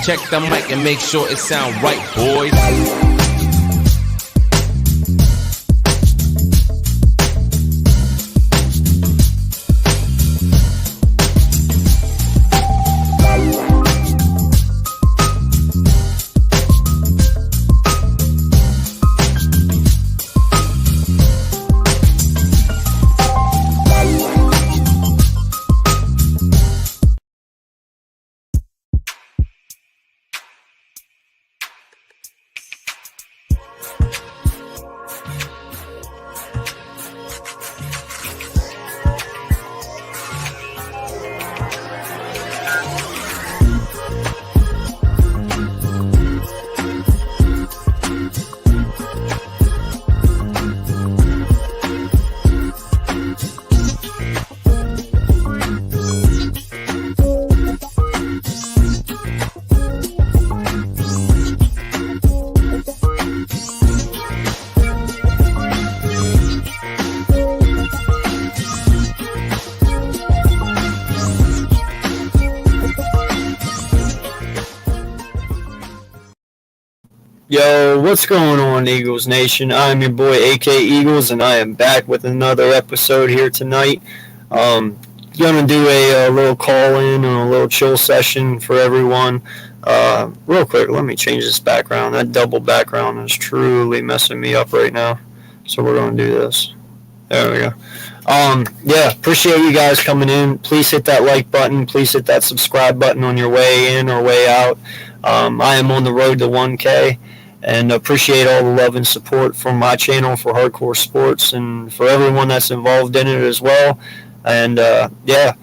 Check the mic and make sure it sound right, boys. Yo, what's going on, Eagles Nation? I'm your boy, AK Eagles, and I am back with another episode here tonight. Gonna do a little call-in and a little chill session for everyone. Real quick, let me change this background. That double background is truly messing me up right now. So we're gonna do this. There we go. Yeah, appreciate you guys coming in. Please hit that like button. Please hit that subscribe button on your way in or way out. I am on the road to 1K. And appreciate all the love and support from my channel for Hardcore Sports and for everyone that's involved in it as well. And yeah,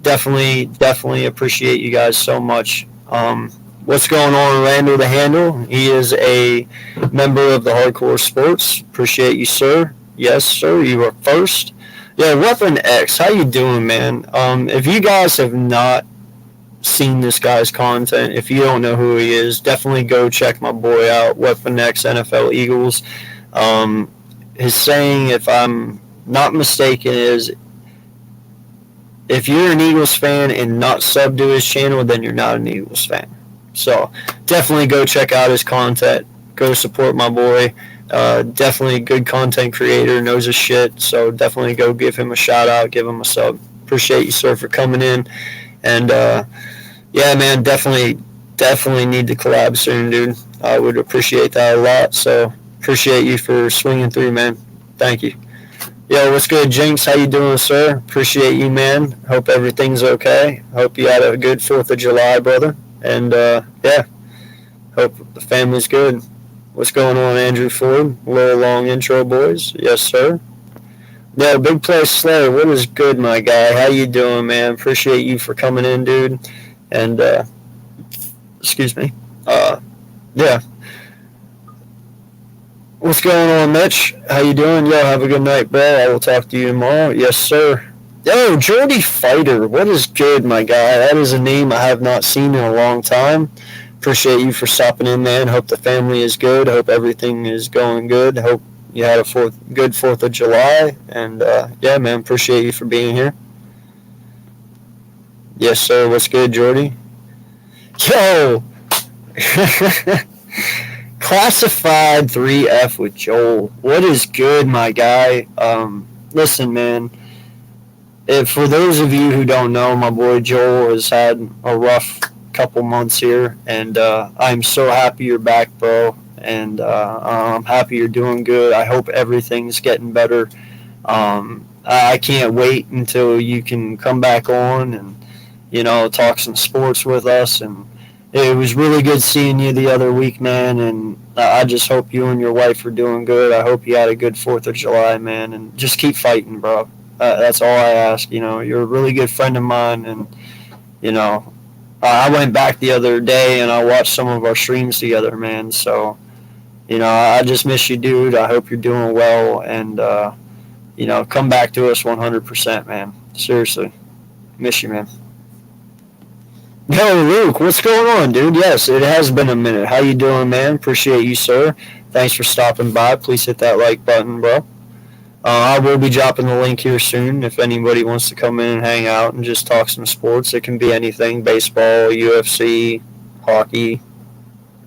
definitely appreciate you guys so much. What's going on, Randall the Handle? He is a member of the Hardcore Sports. Appreciate you, sir. Yes, sir. You are first. Yeah, Weapon X. How you doing, man? If you guys have not seen this guy's content, if you don't know who he is, definitely go check my boy out, Weapon X NFL Eagles. His saying, if I'm not mistaken, is if you're an Eagles fan and not sub to his channel, then you're not an Eagles fan. So definitely go check out his content. Go support my boy. Definitely a good content creator, knows his shit. So definitely go give him a shout out, give him a sub. Appreciate you, sir, for coming in. And yeah, man, definitely need to collab soon, dude. I would appreciate that a lot. So appreciate you for swinging through, man. Thank you. Yo, what's good, Jinx? How you doing, sir? Appreciate you, man. Hope everything's okay. Hope you had a good 4th of July, brother. And yeah, hope the family's good. What's going on, Andrew Ford? A little long intro, boys. Yes, sir. Yeah, Big Play Slayer, what is good, my guy? How you doing, man? Appreciate you for coming in, dude. And, excuse me. Yeah. What's going on, Mitch? How you doing? Yo, have a good night, bro. I will talk to you tomorrow. Yes, sir. Yo, Jordy Fighter, what is good, my guy? That is a name I have not seen in a long time. Appreciate you for stopping in, man. Hope the family is good. Hope everything is going good. Hope you had a good 4th of July. And, yeah, man, appreciate you for being here. Yes, sir. What's good, Jordy? Yo! Classified 3F with Joel. What is good, my guy? Listen, man. For those of you who don't know, my boy Joel has had a rough couple months here. And I'm so happy you're back, bro. And I'm happy you're doing good. I hope everything's getting better. I can't wait until you can come back on and, you know, talk some sports with us. And it was really good seeing you the other week, man. And I just hope you and your wife are doing good. I hope you had a good 4th of July, man. And just keep fighting, bro. That's all I ask. You know, you're a really good friend of mine. And, you know, I went back the other day and I watched some of our streams together, man. So, you know, I just miss you, dude. I hope you're doing well. And, you know, come back to us 100%, man. Seriously. Miss you, man. Yo, Luke, what's going on, dude? Yes, it has been a minute. How you doing, man? Appreciate you, sir. Thanks for stopping by. Please hit that like button, bro. I will be dropping the link here soon if anybody wants to come in and hang out and just talk some sports. It can be anything, baseball, UFC, hockey,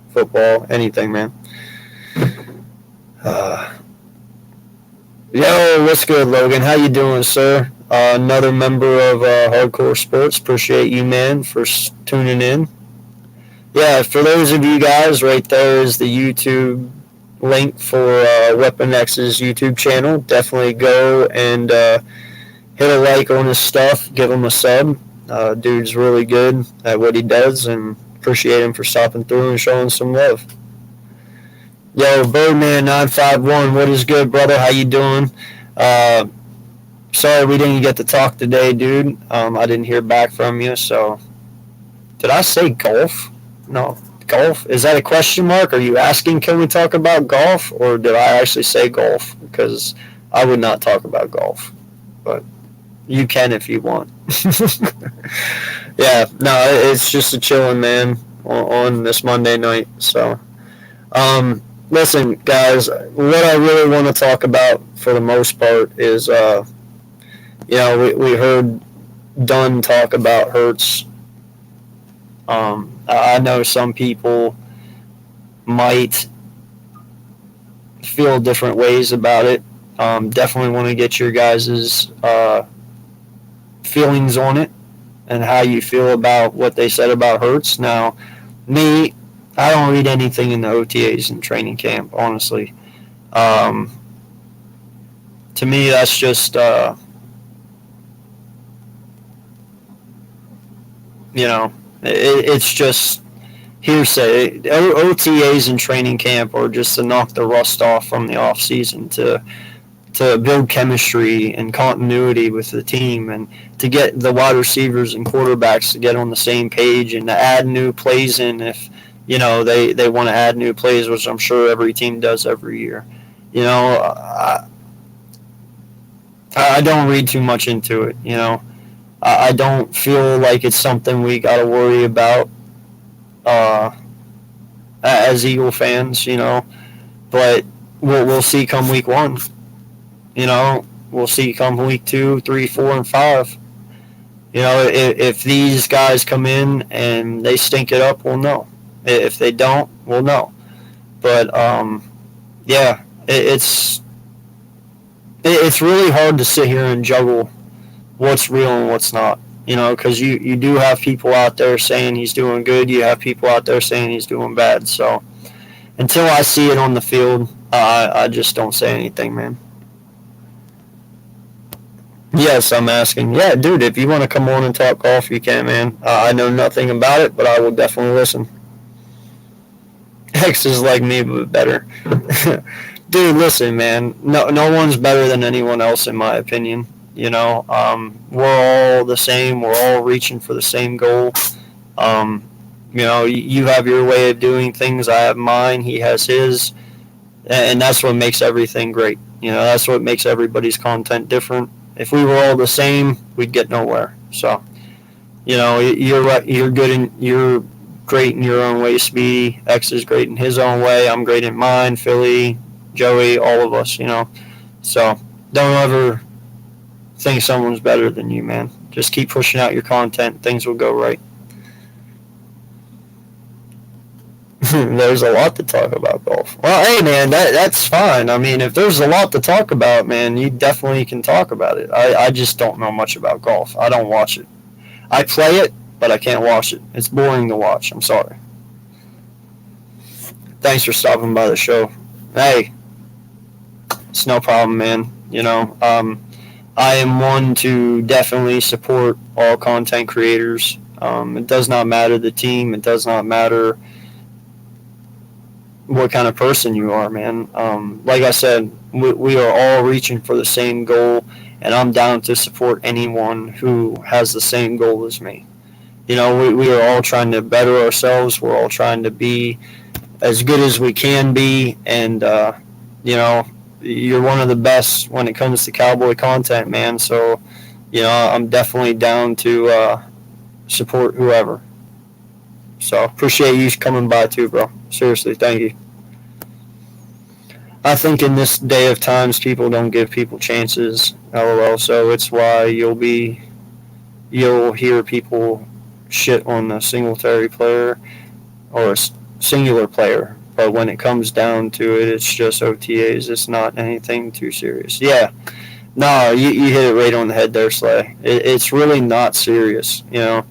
football, anything, man. Yo, what's good, Logan? How you doing, sir? Another member of Hardcore Sports. Appreciate you, man, for tuning in. Yeah, for those of you guys, right there is the YouTube link for Weapon X's YouTube channel. Definitely go and hit a like on his stuff. Give him a sub. Dude's really good at what he does, and appreciate him for stopping through and showing some love. Yo, Birdman951, what is good, brother? How you doing? Sorry we didn't get to talk today, dude. I didn't hear back from you, so... Did I say golf? No. Golf? Is that a question mark? Are you asking, can we talk about golf? Or did I actually say golf? Because I would not talk about golf. But you can if you want. Yeah, no, it's just a chilling, man, on this Monday night, so... Listen, guys, what I really want to talk about for the most part is, we heard Dunn talk about Hurts. I know some people might feel different ways about it. Definitely want to get your guys' feelings on it and how you feel about what they said about Hurts. Now, me, I don't read anything in the OTAs and training camp, honestly. To me, that's just, it's just hearsay. OTAs and training camp are just to knock the rust off from the off season, to build chemistry and continuity with the team, and to get the wide receivers and quarterbacks to get on the same page, and to add new plays in if they want to add new plays, which I'm sure every team does every year. I don't read too much into it. I don't feel like it's something we got to worry about as Eagle fans. But we'll see come week 1. We'll see come week 2, 3, 4, and 5. If these guys come in and they stink it up, we'll know. If they don't, we'll know. But yeah, it's really hard to sit here and juggle what's real and what's not. Because you do have people out there saying he's doing good. You have people out there saying he's doing bad. So until I see it on the field, I just don't say anything, man. Yes, I'm asking. Yeah, dude, if you want to come on and talk golf, you can, man. I know nothing about it, but I will definitely listen. X is like me, but better. Dude, listen, man. No one's better than anyone else, in my opinion. We're all the same. We're all reaching for the same goal. You have your way of doing things. I have mine. He has his. And that's what makes everything great. That's what makes everybody's content different. If we were all the same, we'd get nowhere. So, you're right. You're good and you're great in your own way, Speedy. X is great in his own way. I'm great in mine. Philly, Joey, all of us, So don't ever think someone's better than you, man. Just keep pushing out your content. Things will go right. There's a lot to talk about golf. Well, hey, man, that's fine. I mean, if there's a lot to talk about, man, you definitely can talk about it. I just don't know much about golf. I don't watch it. I play it, but I can't watch it. It's boring to watch. I'm sorry. Thanks for stopping by the show. Hey, it's no problem, man. I am one to definitely support all content creators. It does not matter the team. It does not matter what kind of person you are, man. Like I said, we are all reaching for the same goal, and I'm down to support anyone who has the same goal as me. We are all trying to better ourselves. We're all trying to be as good as we can be, and you're one of the best when it comes to cowboy content, man. So, I'm definitely down to support whoever. So, appreciate you coming by too, bro. Seriously, thank you. I think in this day of times, people don't give people chances, LOL. So it's why you'll hear people shit on the Singletary player. or a singular player. But when it comes down to it, it's just OTAs. It's not anything too serious. Yeah, no, you hit it right on the head there, Slay. It's really not serious. You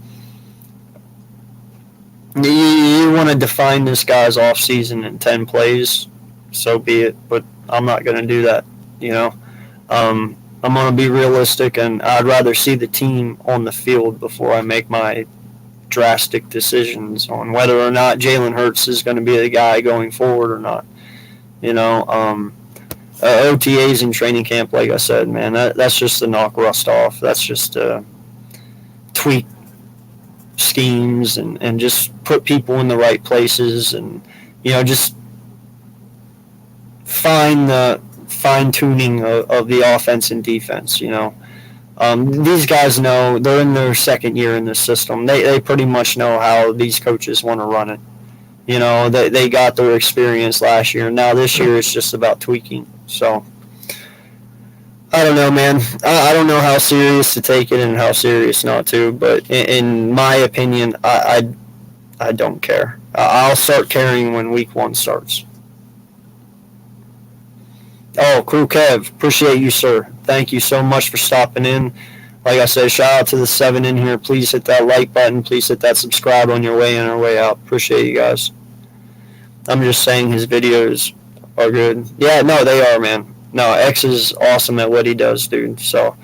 want to define this guy's off season in 10 plays, so be it. But I'm not going to do that. I'm going to be realistic, and I'd rather see the team on the field before I make my drastic decisions on whether or not Jalen Hurts is going to be the guy going forward or not. OTAs in training camp, like I said, man, that's just to knock rust off. That's just to tweak schemes and just put people in the right places and, just find the fine-tuning of the offense and defense, These guys know they're in their second year in this system. They pretty much know how these coaches want to run it. They got their experience last year. Now this year it's just about tweaking. So I don't know, man. I don't know how serious to take it and how serious not to. But in my opinion, I don't care. I'll start caring when week 1 starts. Oh, Crew Kev, appreciate you, sir. Thank you so much for stopping in. Like I said, shout out to the 7 in here. Please hit that like button. Please hit that subscribe on your way in or way out. Appreciate you guys. I'm just saying his videos are good. Yeah, no, they are, man. No, X is awesome at what he does, dude. So,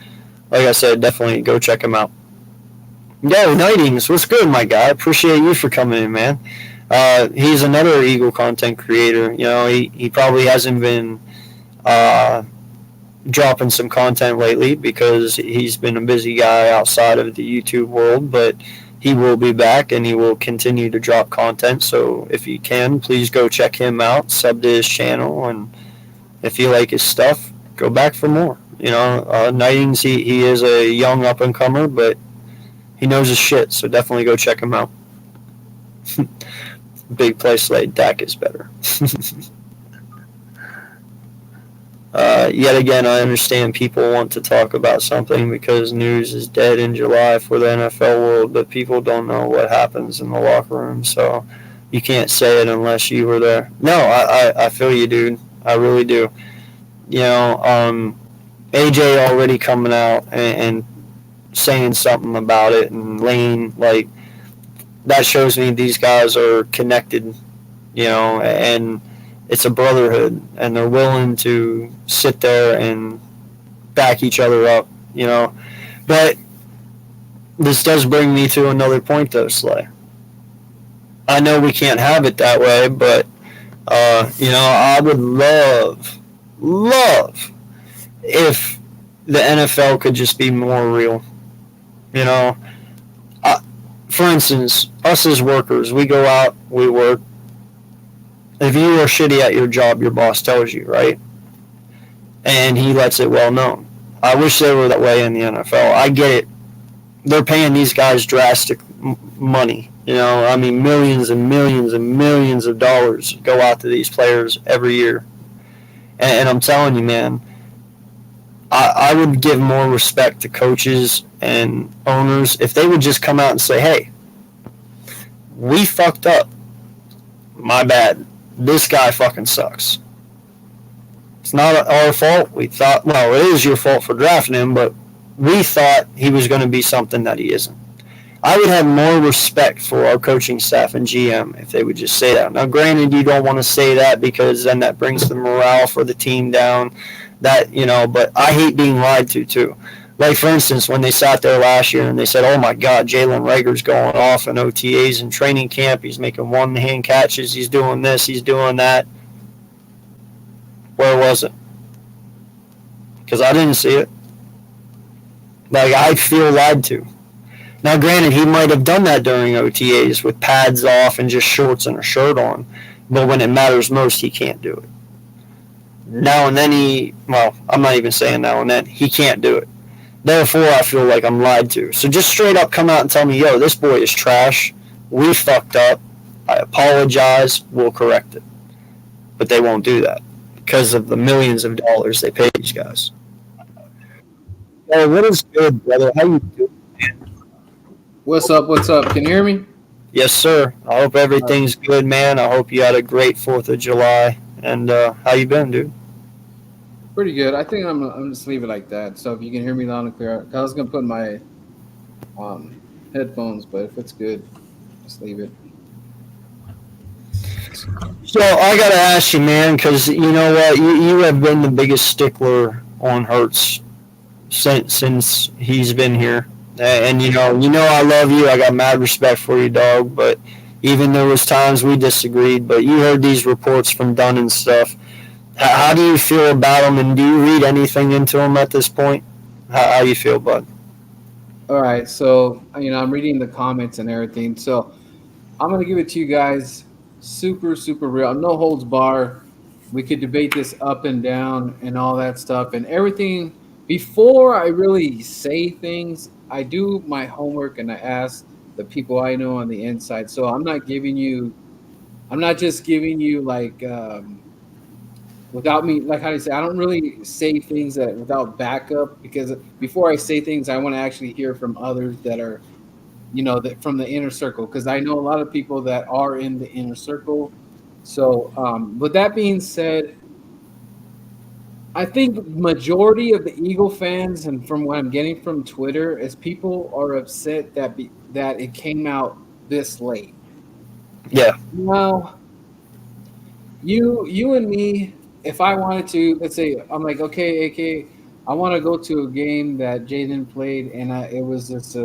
like I said, definitely go check him out. Yo, Nightings, what's good, my guy? Appreciate you for coming in, man. He's another Eagle content creator. He probably hasn't been dropping some content lately because he's been a busy guy outside of the YouTube world, but he will be back and he will continue to drop content. So if you can, please go check him out, sub to his channel, and if you like his stuff, go back for more. Nightings, he is a young up-and-comer, but he knows his shit, so definitely go check him out. Big play Slade, Dak is better. Yet again, I understand people want to talk about something because news is dead in July for the NFL world, but people don't know what happens in the locker room, so you can't say it unless you were there. No, I feel you, dude. I really do. AJ already coming out and saying something about it, and Lane, like, that shows me these guys are connected, and it's a brotherhood, and they're willing to sit there and back each other up, But this does bring me to another point, though, Slay. I know we can't have it that way, but, I would love if the NFL could just be more real. For instance, us as workers, we go out, we work. If you are shitty at your job, your boss tells you, right? And he lets it well known. I wish they were that way in the NFL. I get it. They're paying these guys drastic money. Millions and millions and millions of dollars go out to these players every year. And I'm telling you, man, I would give more respect to coaches and owners if they would just come out and say, hey, we fucked up. My bad. This guy fucking sucks. It's not our fault. We thought, well, it is your fault for drafting him, but we thought he was going to be something that he isn't. I would have more respect for our coaching staff and GM if they would just say that. Now, granted, you don't want to say that because then that brings the morale for the team down. But I hate being lied to, too. Like, for instance, when they sat there last year and they said, oh, my God, Jalen Rager's going off in OTAs and training camp. He's making one-hand catches. He's doing this. He's doing that. Where was it? Because I didn't see it. Like, I feel lied to. Now, granted, he might have done that during OTAs with pads off and just shorts and a shirt on. But when it matters most, he can't do it. Now and then I'm not even saying now and then, he can't do it. Therefore, I feel like I'm lied to. So just straight up come out and tell me, yo, this boy is trash. We fucked up. I apologize. We'll correct it. But they won't do that because of the millions of dollars they pay these guys. Hey, what is good, brother? How you doing? What's up? What's up? Can you hear me? Yes, sir. I hope Uh, everything's good, man. I hope you had a great 4th of July. And how you been, dude? Pretty good. I think I'm just leave it like that. So if you can hear me loud and clear, 'cause I was gonna put my um headphones, but if it's good, just leave it. So I gotta ask you, man, because you know what, you have been the biggest stickler on Hertz since he's been here, and you know I love you. I got mad respect for you, dog. But even there was times we disagreed. But you heard these reports from Dunn and stuff. How do you feel about them, and do you read anything into them at this point? How you feel, bud? All right. So I'm reading the comments and everything. So I'm gonna give it to you guys super super real, no holds bar. We could debate this up and down and all that stuff and everything. Before I really say things, I do my homework and I ask the people I know on the inside. So I'm not just giving you like without me, like how do you say, I don't really say things that without backup, because before I say things I want to actually hear from others that are that from the inner circle, because I know a lot of people that are in the inner circle. So with that being said, I think majority of the Eagle fans, and from what I'm getting from Twitter, is people are upset that it came out this late. Yeah, Now, you and me, if I wanted to, let's say I'm like, okay, AK, I want to go to a game that Jaden played, and it was just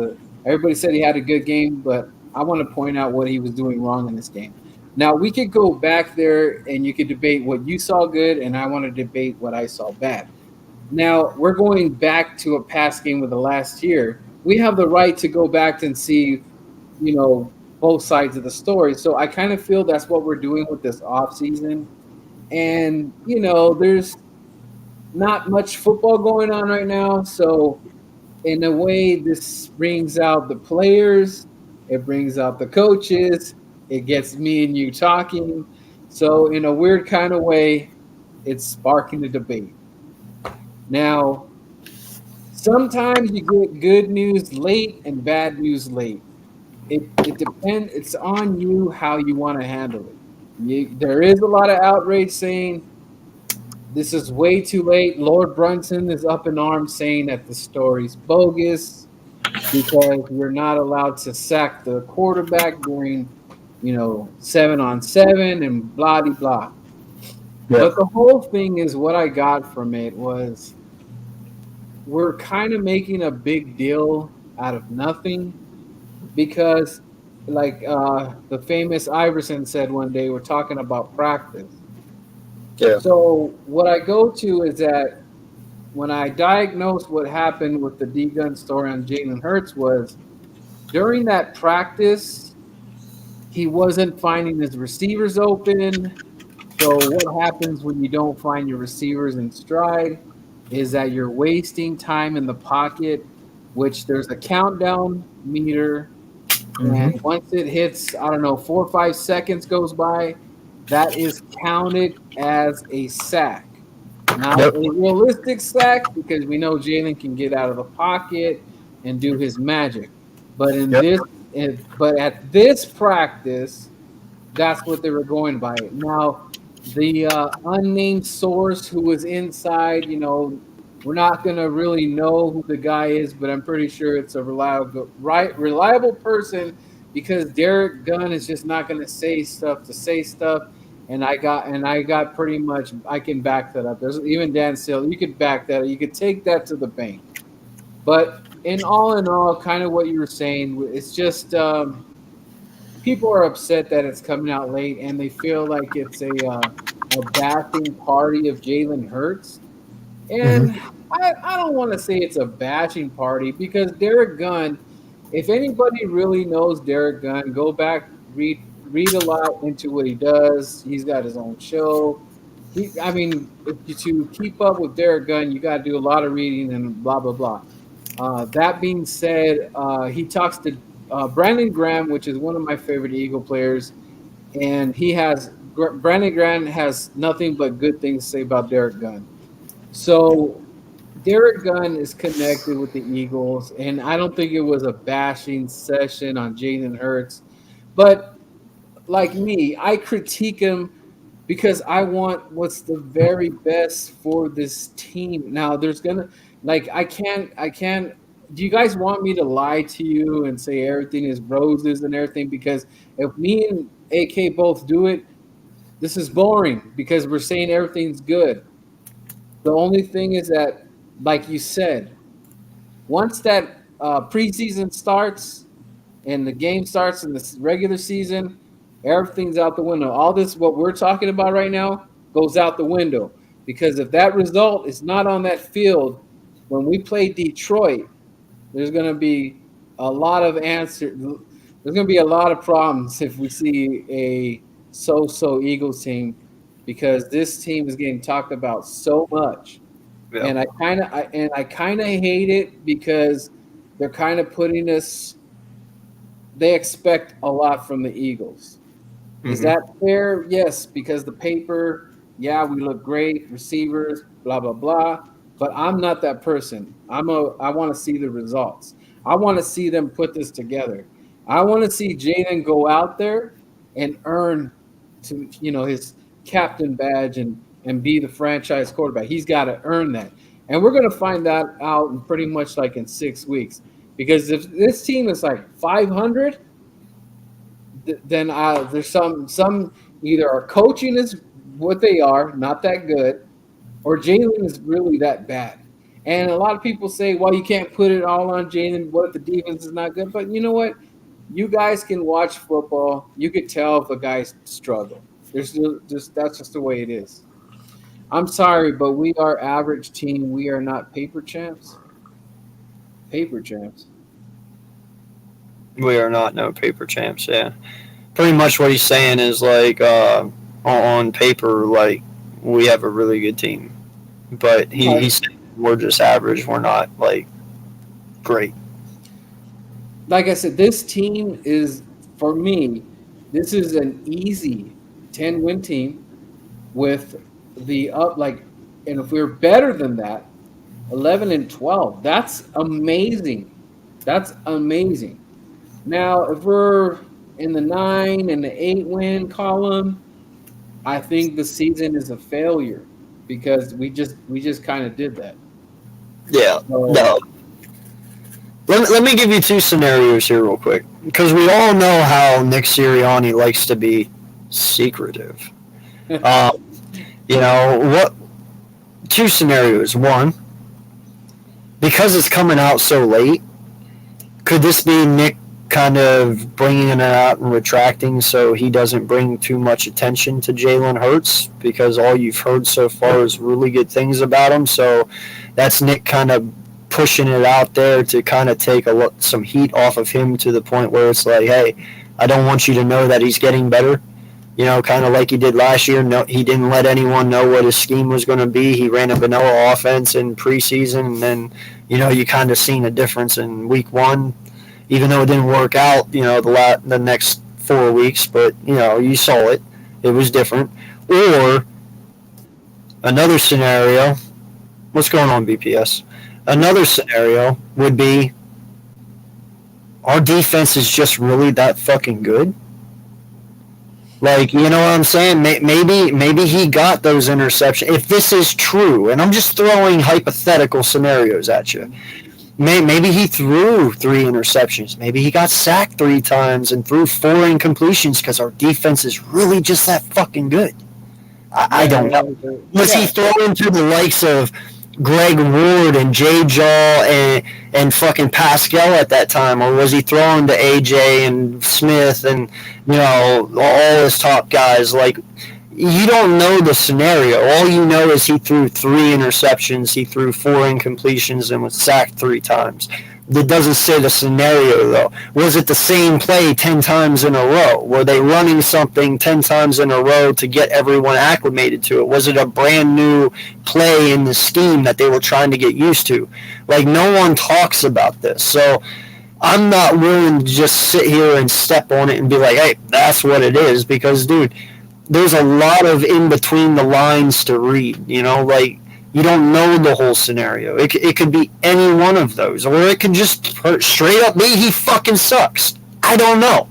everybody said he had a good game, but I want to point out what he was doing wrong in this game. Now we could go back there and you could debate what you saw good, and I want to debate what I saw bad. Now we're going back to a past game with the last year. We have the right to go back and see, both sides of the story. So I kind of feel that's what we're doing with this off season. And there's not much football going on right now, so in a way this brings out the players, it brings out the coaches, it gets me and you talking. So in a weird kind of way, it's sparking a debate. Now, sometimes you get good news late and bad news late. It depends. It's on you how you want to handle it. There is a lot of outrage saying this is way too late. Lord Brunson is up in arms saying that the story's bogus because you're not allowed to sack the quarterback during, 7-on-7 and blah de blah. yeah, But the whole thing is, what I got from it was we're kind of making a big deal out of nothing, because like the famous Iverson said one day, we're talking about practice. yeah. So what I go to is that when I diagnosed what happened with the D gun story on Jalen Hurts was during that practice, he wasn't finding his receivers open. So what happens when you don't find your receivers in stride is that you're wasting time in the pocket, which there's a countdown meter. And Hmm. once it hits, I don't know, 4 or 5 seconds goes by, that is counted as a sack. Not Yep, a realistic sack, because we know Jalen can get out of the pocket and do his magic. But yep. but at this practice, that's what they were going by. Now, the unnamed source who was inside, we're not going to really know who the guy is, but I'm pretty sure it's a reliable person, because Derek Gunn is just not going to say stuff to say stuff. And I got pretty much, I can back that up. There's even Dan Sale. You could back that up. You could take that to the bank. But in all, kind of what you were saying, it's just people are upset that it's coming out late, and they feel like it's a bashing party of Jalen Hurts. And Hmm. I don't want to say it's a bashing party, because Derek Gunn, if anybody really knows Derek Gunn, go back, read a lot into what he does. He's got his own show. I mean, if you to keep up with Derek Gunn, you got to do a lot of reading and blah blah blah. That being said, he talks to Brandon Graham, which is one of my favorite Eagle players, and Brandon Graham has nothing but good things to say about Derek Gunn. So Derek Gunn is connected with the Eagles, and I don't think it was a bashing session on Jalen Hurts. But like me, I critique him because I want what's the very best for this team. Now there's gonna like I can't do you guys want me to lie to you and say everything is roses and everything? Because if me and AK both do it, this is boring because we're saying everything's good. The only thing is that, like you said, once that preseason starts and the game starts in the regular season, everything's out the window. All this, what we're talking about right now, goes out the window. Because if that result is not on that field, when we play Detroit, there's going to be a lot of answer. There's going to be a lot of problems if we see a so-so Eagles team, because this team is getting talked about so much, Yeah. and I kind of hate it because they're kind of putting us. They expect a lot from the Eagles. Is Mhm. that fair? Yes, because the paper, yeah, we look great, receivers, blah blah blah. But I'm not that person. I want to see the results. I want to see them put this together. I want to see Jaden go out there and earn to his captain badge and be the franchise quarterback. He's got to earn that. And we're going to find that out in pretty much like in 6 weeks. Because if this team is like 500, then there's some either our coaching is what they are, not that good, or Jalen is really that bad. And a lot of people say, well, you can't put it all on Jalen. What if the defense is not good? But you know what? You guys can watch football. You could tell if a guy's struggle. Just that's just the way it is. I'm sorry, but we are average team. We are not paper champs. Paper champs. We are not no paper champs. Yeah, pretty much what he's saying is like on paper, like we have a really good team, but he's saying we're just average. We're not like great. Like I said, this team is, for me, this is an easy 10-win team with the up like, and if we're better than that, 11-12, that's amazing. That's amazing. Now, if we're in the 9 and the 8 win column, I think the season is a failure because we just kind of did that. Yeah, So no. Let me give you two scenarios here real quick because we all know how Nick Sirianni likes to be secretive. Um, what? Two scenarios. One, because it's coming out so late, could this be Nick kind of bringing it out and retracting so he doesn't bring too much attention to Jalen Hurts because all you've heard so far is really good things about him? So that's Nick kind of pushing it out there to kind of take some heat off of him to the point where it's like, hey, I don't want you to know that he's getting better. Kind of like he did last year. No, he didn't let anyone know what his scheme was going to be. He ran a vanilla offense in preseason, and then, you kind of seen a difference in week one, even though it didn't work out, the next 4 weeks. But, you saw it. It was different. Or another scenario, what's going on, BPS? Another scenario would be our defense is just really that fucking good. Like, you know what I'm saying? Maybe he got those interceptions. If this is true, and I'm just throwing hypothetical scenarios at you, maybe he threw 3 interceptions. Maybe he got sacked 3 times and threw 4 incompletions because our defense is really just that fucking good. I don't know. Was he throwing to the likes of Greg Ward and Jay Jaw and fucking Pascal at that time, or was he throwing to AJ and Smith and all his top guys? Like, you don't know the scenario. All you know is he threw 3 interceptions, he threw 4 incompletions, and was sacked 3 times. That doesn't say the scenario, though. Was it the same play 10 times in a row? Were they running something 10 times in a row to get everyone acclimated to it? Was it a brand new play in the scheme that they were trying to get used to? Like, no one talks about this. So I'm not willing to just sit here and step on it and be like, hey, that's what it is. Because, dude, there's a lot of in between the lines to read, like, you don't know the whole scenario. It could be any one of those, or it could just straight up be he fucking sucks. I don't know.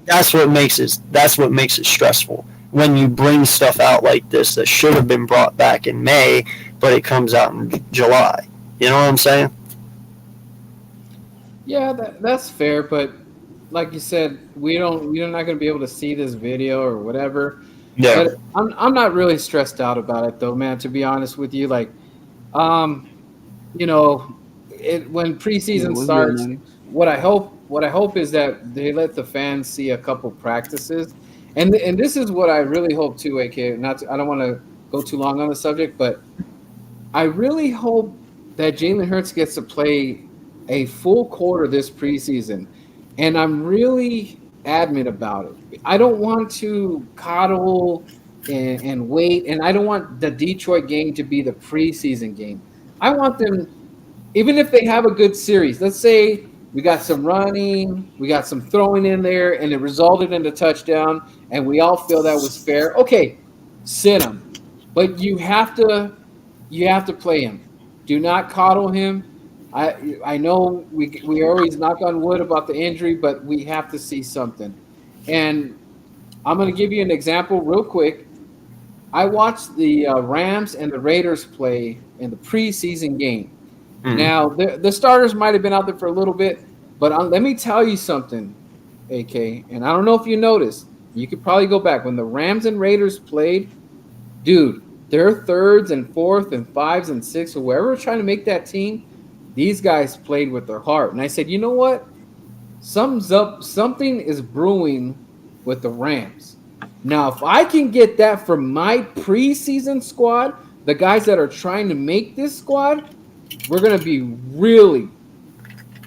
That's what makes it stressful when you bring stuff out like this that should have been brought back in May, but it comes out in July. You know what I'm saying? Yeah, that's fair, but like you said, we're not going to be able to see this video or whatever. Yeah. But I'm not really stressed out about it though, man. To be honest with you, like, um, you know, when Yeah, preseason what's good, starts, Manny? what I hope is that they let the fans see a couple practices, and this is what I really hope too. AK, I don't want to go too long on the subject, but I really hope that Jalen Hurts gets to play a full quarter this preseason, and I'm really adamant about it. I don't want to coddle and wait, and I don't want the Detroit game to be the preseason game. I want them, even if they have a good series. Let's say we got some running, we got some throwing in there, and it resulted in a touchdown, and we all feel that was fair. Okay, sit him, but you have to play him. Do not coddle him. I know we always knock on wood about the injury, but we have to see something. And I'm going to give you an example real quick. I watched the Rams and the Raiders play in the preseason game. Mm. Now the starters might have been out there for a little bit, but let me tell you something, AK. And I don't know if you noticed. You could probably go back when the Rams and Raiders played. Dude, their thirds and fourth and fives and six, whoever was trying to make that team, these guys played with their heart. And I said, you know what? Something is brewing with the Rams. Now, if I can get that from my preseason squad, the guys that are trying to make this squad, we're gonna be really,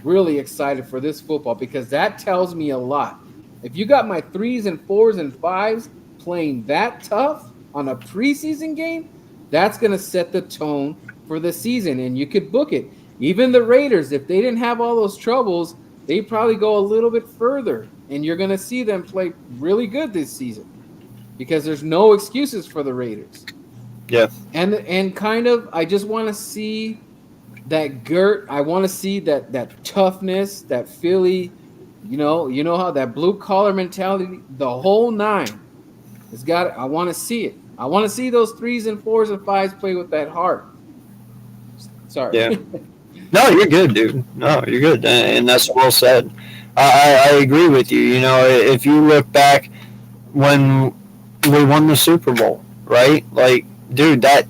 really excited for this football because that tells me a lot. If you got my threes and fours and fives playing that tough on a preseason game, that's going to set the tone for the season and you could book it. Even the Raiders, if they didn't have all those troubles, they probably go a little bit further and you're going to see them play really good this season because there's no excuses for the Raiders. Yeah. And kind of I just want to see that Gert, I want to see that toughness, that Philly, you know how that blue collar mentality, the whole nine. It's got. I want to see it. I want to see those threes and fours and fives play with that heart. Sorry. Yeah. No, you're good, dude. No, you're good, and that's well said. I agree with you. You know, if you look back when we won the Super Bowl, right? Like, dude, that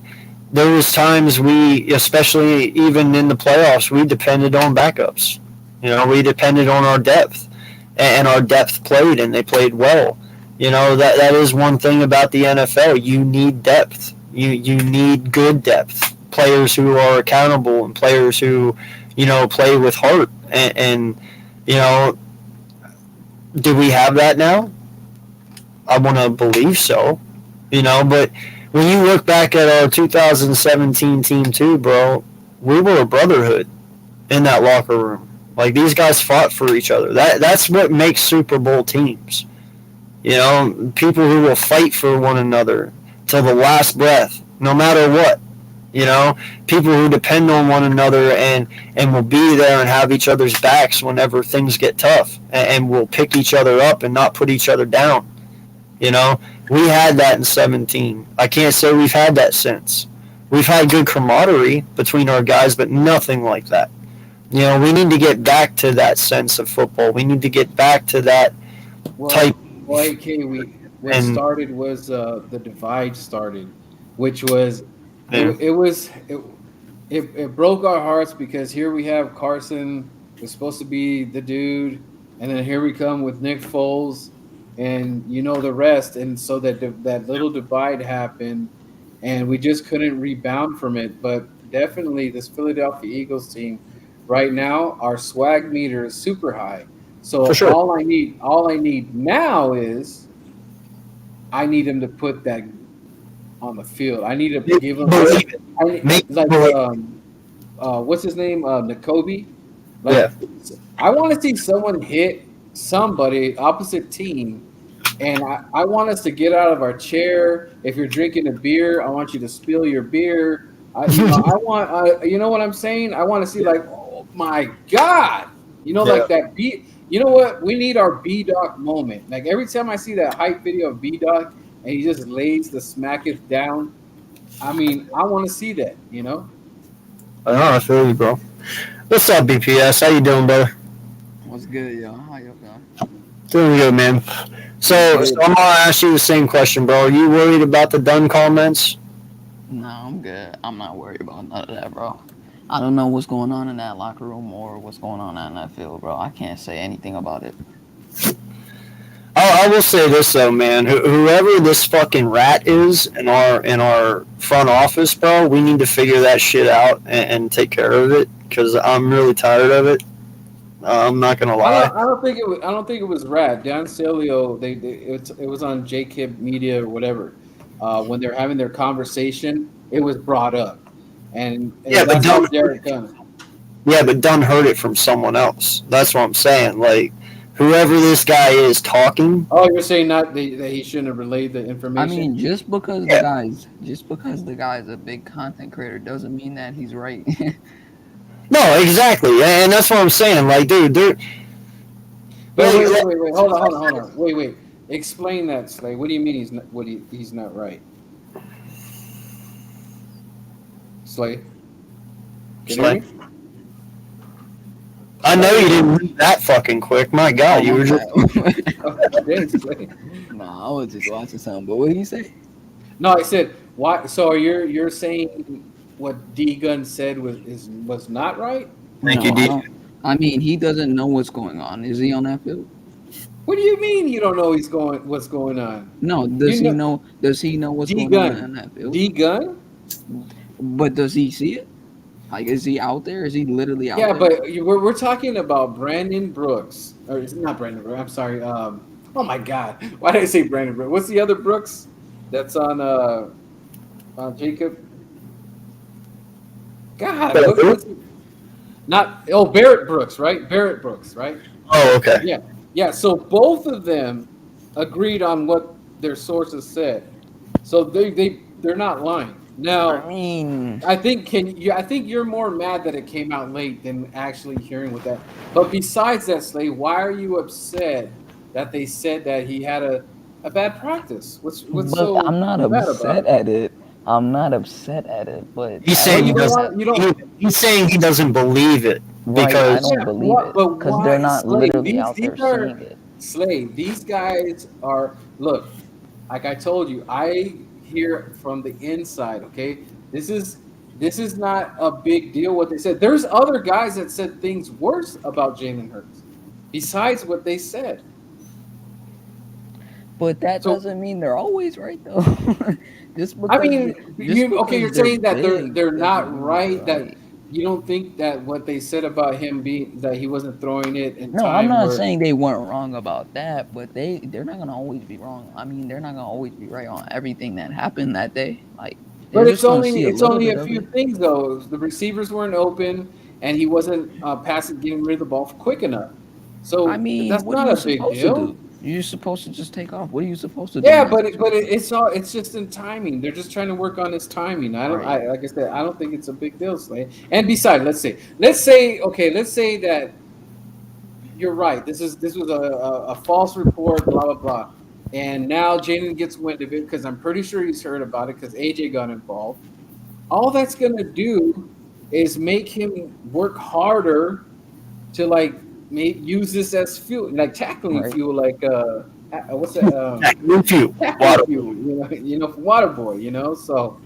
there was times we, especially even in the playoffs, we depended on backups. You know, we depended on our depth, and our depth played, and they played well. You know, that is one thing about the NFL. You need depth. You need good depth. Players who are accountable and players who, play with heart. And do we have that now? I want to believe so. But when you look back at our 2017 team too, bro, we were a brotherhood in that locker room. Like, these guys fought for each other. That's what makes Super Bowl teams. People who will fight for one another till the last breath, no matter what. People who depend on one another and will be there and have each other's backs whenever things get tough and will pick each other up and not put each other down. We had that in 17. I can't say we've had that since. We've had good camaraderie between our guys, but nothing like that. We need to get back to that sense of football. We need to get back to that type. Well, AK, what started was the divide started, which was it broke our hearts because here we have Carson was supposed to be the dude, and then here we come with Nick Foles, and the rest, and so that little divide happened, and we just couldn't rebound from it. But definitely, this Philadelphia Eagles team right now, our swag meter is super high. So sure. all I need now is I need him to put that on the field. I need to give him what's his name? Nakobe. I want to see someone hit somebody opposite team, and I want us to get out of our chair. If you're drinking a beer, I want you to spill your beer. I want you know what I'm saying? I want to see like, oh my God, like that beat. You know what? We need our B Doc moment. Like every time I see that hype video of B Doc and he just lays the smacketh down, I mean, I want to see that. You know? I don't know, I feel you, bro. What's up, BPS? How you doing, brother? What's good, yo? How y'all doing? Doing good, man. So I'm gonna ask you the same question, bro. Are you worried about the Dunn comments? No, I'm good. I'm not worried about none of that, bro. I don't know what's going on in that locker room or what's going on in that field, bro. I can't say anything about it. I will say this though, man. Whoever this fucking rat is in our front office, bro, we need to figure that shit out and take care of it because I'm really tired of it. I'm not gonna lie. I don't think it was. I don't think it was Rad. Dan Celio. It was on JKIB Media or whatever. When they're having their conversation, it was brought up, and Yeah, but that's how Dunn, Derek Dunn. yeah, but Dunn heard it from someone else. That's what I'm saying. Like, whoever this guy is talking. Oh, you're saying not that he shouldn't have relayed the I information? mean, just because the guy's a big content creator doesn't mean that he's right. No, exactly, and that's what I'm saying. Like, dude, Wait. Hold on. Wait. Explain that, Slay. What do you mean he's not right? Slay. Can you hear me? I know you didn't read that fucking quick. My God, you were just. Thanks, Slay. Nah, I was just watching something. But what did he say? No, I said why. So you're saying what D Gun said was not right? Thank No, you, I D. don't. I mean, he doesn't know what's going on. Is he on that field? What do you mean you don't know what's going on? No. Does You he know? Does he know what's going on in that field? D Gun? But does he see it? Like, is he out there? Is he literally out Yeah, there? but we're talking about Brandon Brooks, or it's not Brandon Brooks. I'm sorry. Oh my God, why did I say Brandon Brooks? What's the other Brooks that's on Jacob? God, what's not Barrett Brooks, right? Barrett Brooks, right? Oh, okay. Yeah. So both of them agreed on what their sources said, so they're not lying. Now, I mean, I think you're more mad that it came out late than actually hearing what that. But besides that, Slay, why are you upset that they said that he had a bad practice? What's but so I'm not bad upset about it? at it. I'm not upset at it, but He's I saying don't he know doesn't. that. You don't. He's saying he doesn't believe it Right, I because. don't believe it But because they're why, not Slay? literally These out there these are seeing it. Slay. These guys are look. Like I told you, I hear from the inside. Okay, this is not a big deal. What they said. There's other guys that said things worse about Jalen Hurts, besides what they said. But that So doesn't mean they're always right, though. just I because mean, you're they're saying that big they're doesn't not mean right. they're That right. you don't think that what they said about him being that he wasn't throwing it in No, I'm time not where. saying they weren't wrong about that, but they're not gonna always be wrong. I mean, they're not gonna always be right on everything that happened that day. Like, they're But just gonna see a it's little only bit a of few it. things though. The receivers weren't open, and he wasn't passing, getting rid of the ball quick enough. I So mean, that's what are not you a big supposed to deal. do? You're supposed to just take off. What are you supposed to do Yeah, in that but situation? it's just in timing. They're just trying to work on his timing. Right. Like I said, I don't think it's a big deal, Slay. And besides, let's say that you're right. This was a false report, blah blah blah. And now Jaden gets wind of it because I'm pretty sure he's heard about it because AJ got involved. All that's gonna do is make him work harder to like use this as fuel, like tackling Right. fuel, like what's that? With you. Tackling Water. fuel, for Waterboy, So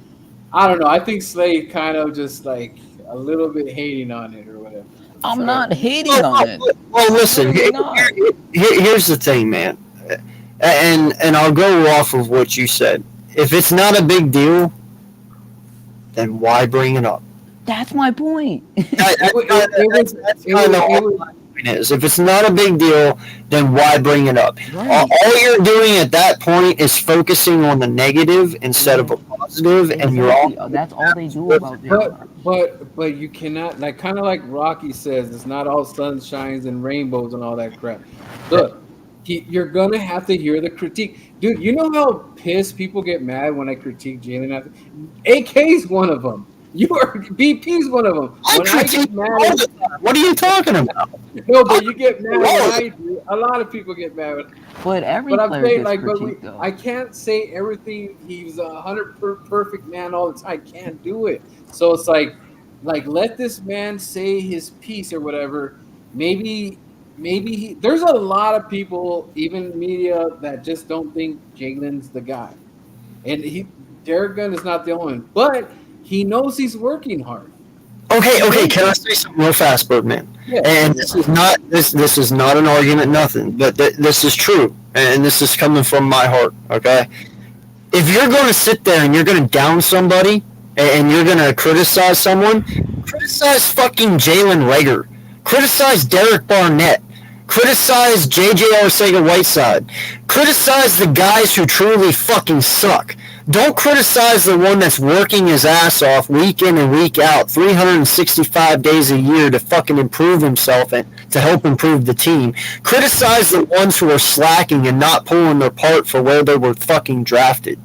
I don't know. I think Slade kind of just like a little bit hating on it or whatever. I'm But not hating on it. Well, I'm listen. literally not. Here's the thing, man, and I'll go off of what you said. If it's not a big deal, then why bring it up? That's my point. That's it kind of was all my point is. If it's not a big deal, then why bring it up? Right. All you're doing at that point is focusing on the negative instead of a positive, and you're all. Exactly. That's all they do about Jalen Hurts. but you cannot, like, kind of like Rocky says, it's not all sunshines and rainbows and all that crap. Look, you're gonna have to hear the critique, dude. You know how pissed people get mad when I critique Jalen? AK's one of them. You are BP's one of them. I When I critique get mad, all the time. What are you talking about? no, but you get mad when I do. A lot of people get mad when But every But I'm player saying, gets like, critiqued though. I can't say everything. He's 100 perfect man all the time. I can't do it. So it's like let this man say his piece or whatever. Maybe, there's a lot of people, even media, that just don't think Jalen's the guy. And Derek Gunn is not the only one, but he knows he's working hard. Okay. Can I say something real fast, Birdman? Yeah, And this is not this is not an argument, nothing. But this is true, and this is coming from my heart. Okay, if you're going to sit there and you're going to down somebody and you're going to criticize someone, criticize fucking Jalen Rager, criticize Derek Barnett, criticize JJ Arcega-Whiteside, criticize the guys who truly fucking suck. Don't criticize the one that's working his ass off week in and week out, 365 days a year to fucking improve himself and to help improve the team. Criticize the ones who are slacking and not pulling their part for where they were fucking drafted.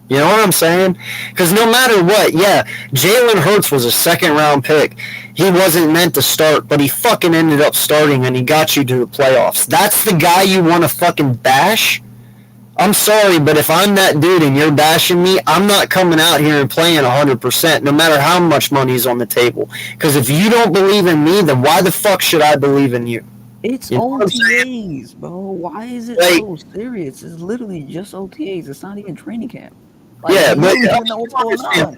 You know what I'm saying? Because no matter what, yeah, Jalen Hurts was a second-round pick. He wasn't meant to start, but he fucking ended up starting and he got you to the playoffs. That's the guy you want to fucking bash? I'm sorry, but if I'm that dude and you're bashing me, I'm not coming out here and playing 100%, no matter how much money's on the table. Because if you don't believe in me, then why the fuck should I believe in you? It's You know what I'm OTAs, bro. Why is it Like- so serious? It's literally just OTAs. It's not even training camp. Like, Yeah, you but don't even know what's going on.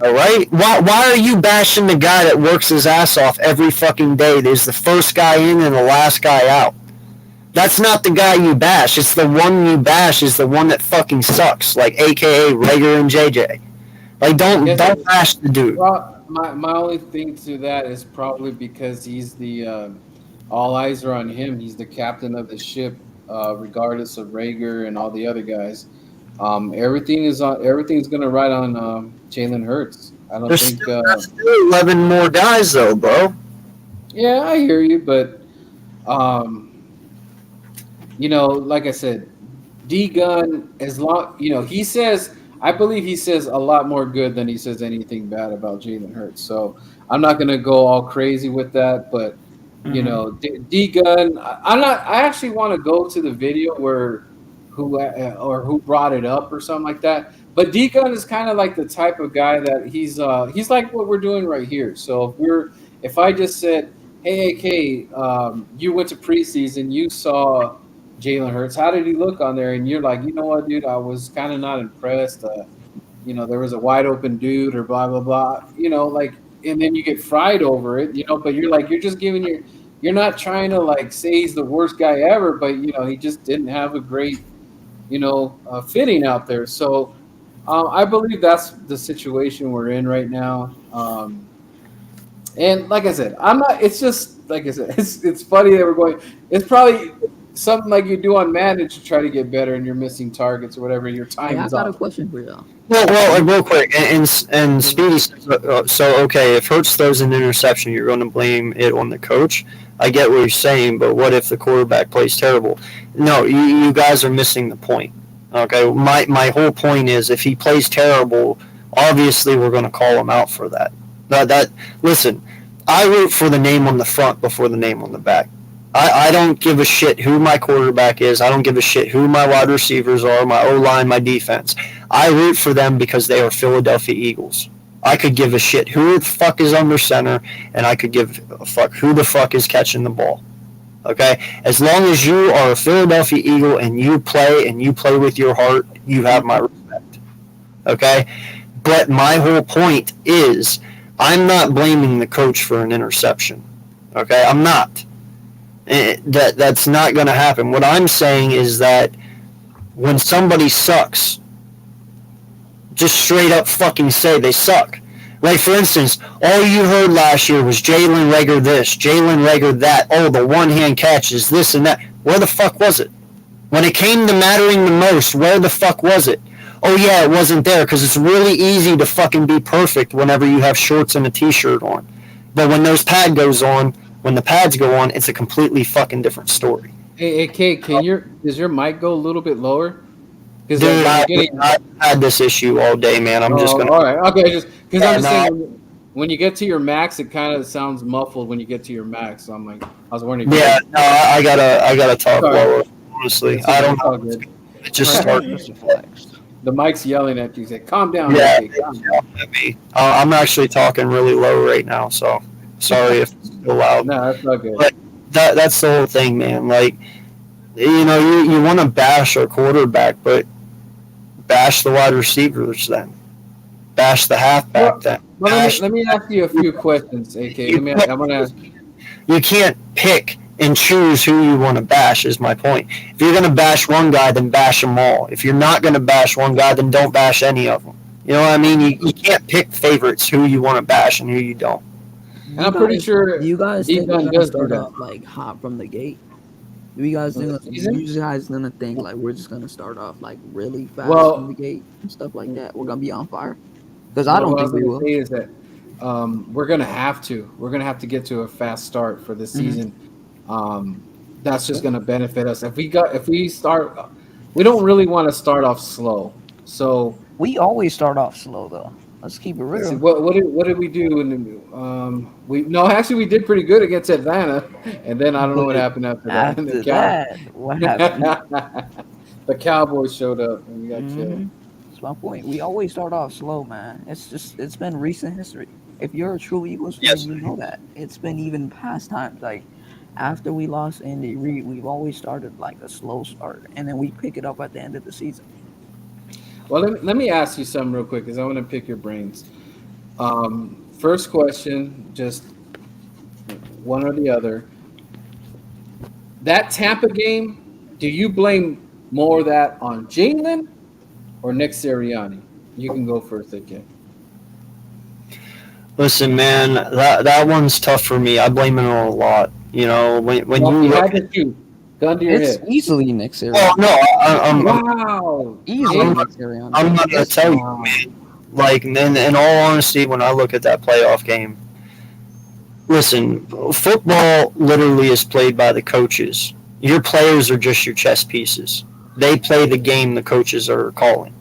All right, why are you bashing the guy that works his ass off every fucking day? There's the first guy in and the last guy out. That's not the guy you bash. It's the one you bash is the one that fucking sucks, like AKA Rager and JJ. Like don't bash the dude. Well, my only thing to that is probably because he's the all eyes are on him. He's the captain of the ship, regardless of Rager and all the other guys. Everything's going to ride on Jalen Hurts. I don't There's think. that's still 11 more guys though, bro. Yeah, I hear you, but like I said, D Gunn, as long he says, I believe he says a lot more good than he says anything bad about Jalen Hurts. So I'm not gonna go all crazy with that, but D Gunn, I actually want to go to the video where who brought it up or something like that. But D Gunn is kind of like the type of guy that he's like what we're doing right here. So if I just said, hey, AK, you went to preseason, you saw Jalen Hurts. How did he look on there? And you're like, you know what, dude, I was kind of not impressed. There was a wide open dude or blah, blah, blah, and then you get fried over it, but you're just you're not trying to like say he's the worst guy ever, but, he just didn't have a great, fitting out there. So I believe that's the situation we're in right now. And like I said, it's just, like I said, it's funny that we're going, it's probably something like you do on Madden to try to get better and you're missing targets or whatever. Your time is I got off. a question for y'all. Well, real quick, and Speedy says, so okay, if Hurts throws an interception, you're going to blame it on the coach. I get what you're saying, but what if the quarterback plays terrible? No, you guys are missing the point. Okay, my whole point is if he plays terrible, obviously we're going to call him out for that. Listen, I root for the name on the front before the name on the back. I don't give a shit who my quarterback is. I don't give a shit who my wide receivers are, my O-line, my defense. I root for them because they are Philadelphia Eagles. I could give a shit who the fuck is under center, and I could give a fuck who the fuck is catching the ball. Okay? As long as you are a Philadelphia Eagle and you play with your heart, you have my respect. Okay? But my whole point is I'm not blaming the coach for an interception. Okay? I'm not. That's not going to happen. What I'm saying is that when somebody sucks, just straight up fucking say they suck. Like, for instance, all you heard last year was Jalen Rager this, Jalen Rager that, oh, the one-hand catches, this and that. Where the fuck was it? When it came to mattering the most, where the fuck was it? Oh, yeah, it wasn't there because it's really easy to fucking be perfect whenever you have shorts and a t-shirt on. But when when the pads go on, it's a completely fucking different story. Hey, Kate, does your mic go a little bit lower? Dude, I've had this issue all day, man. I'm just gonna. All right, okay, just because I'm just saying when you get to your max, it kind of sounds muffled when you get to your max. So I'm like, I was wondering. Yeah, no, I gotta talk Sorry. lower. Honestly, I don't know. Good. It just All right. started. Just a flex. The mic's yelling at you. Say, calm down. Yeah, AK, calm down. at me. I'm actually talking really low right now, so sorry if it's too loud. No, that's not good. But that's the whole thing, man. Like, you want to bash our quarterback, but bash the wide receivers then. Bash the halfback then. Well, Bash, let me ask you a few questions, AK. I'm gonna ask. you can't pick and choose who you want to bash, is my point. If you're going to bash one guy, then bash them all. If you're not going to bash one guy, then don't bash any of them. You know what I mean? You can't pick favorites who you want to bash and who you don't. And I'm pretty sure Do you guys Deep think Down we're does gonna do start that. off like hot from the gate? Do you guys think Season? you guys gonna think like we're just gonna start off like really fast Well- from the gate and stuff like that? We're gonna be on fire? Because I don't what think we was will. gonna say is that we're gonna have to. We're gonna have to get to a fast start for this season. That's just gonna benefit us. If we start, we don't really want to start off slow. So We always start off slow though. Let's keep it let's see, real. what did we do? We did pretty good against Atlanta, and then I don't know what happened after that. After that, what happened? The Cowboys showed up and we got killed. Mhm. That's my point. We always start off slow, man. It's been recent history. If you're a true Eagles fan, Yes. you know that. It's been even past times. Like after we lost Andy Reid, we've always started like a slow start, and then we pick it up at the end of the season. Well, let me ask you something real quick because I want to pick your brains. First question, just one or the other. That Tampa game, do you blame more of that on Jalen or Nick Sirianni? You can go first, AK. Listen, man, that one's tough for me. I blame it on a lot. You know, when Well, you if you look had to shoot, gun to your It's head. easily Nick Sirianni. Oh no, I'm Wow. Easily I'm Nick Sirianni. not gonna tell you, man. Like, in all honesty, when I look at that playoff game, listen, football literally is played by the coaches. Your players are just your chess pieces. They play the game the coaches are calling.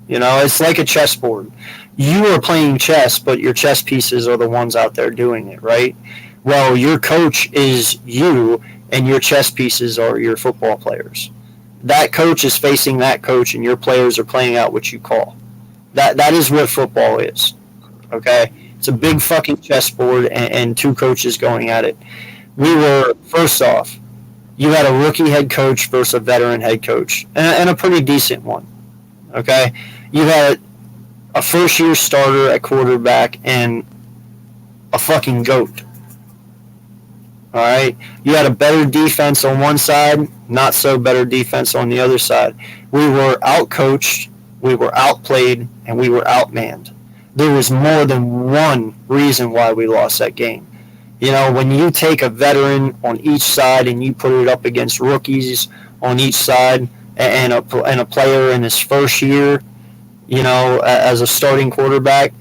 You know, it's like a chessboard. You are playing chess, but your chess pieces are the ones out there doing it, right? Well, your coach is you, and your chess pieces are your football players. That coach is facing that coach, and your players are playing out what you call. That is what football is. Okay? It's a big fucking chessboard and two coaches going at it. We were, first off, you had a rookie head coach versus a veteran head coach, and a pretty decent one. Okay? You had a first year starter at quarterback and a fucking goat. All right? You had a better defense on one side, not so better defense on the other side. We were outcoached, we were outplayed, and we were outmanned. There was more than one reason why we lost that game. You know, when you take a veteran on each side and you put it up against rookies on each side and a player in his first year, you know, as a starting quarterback,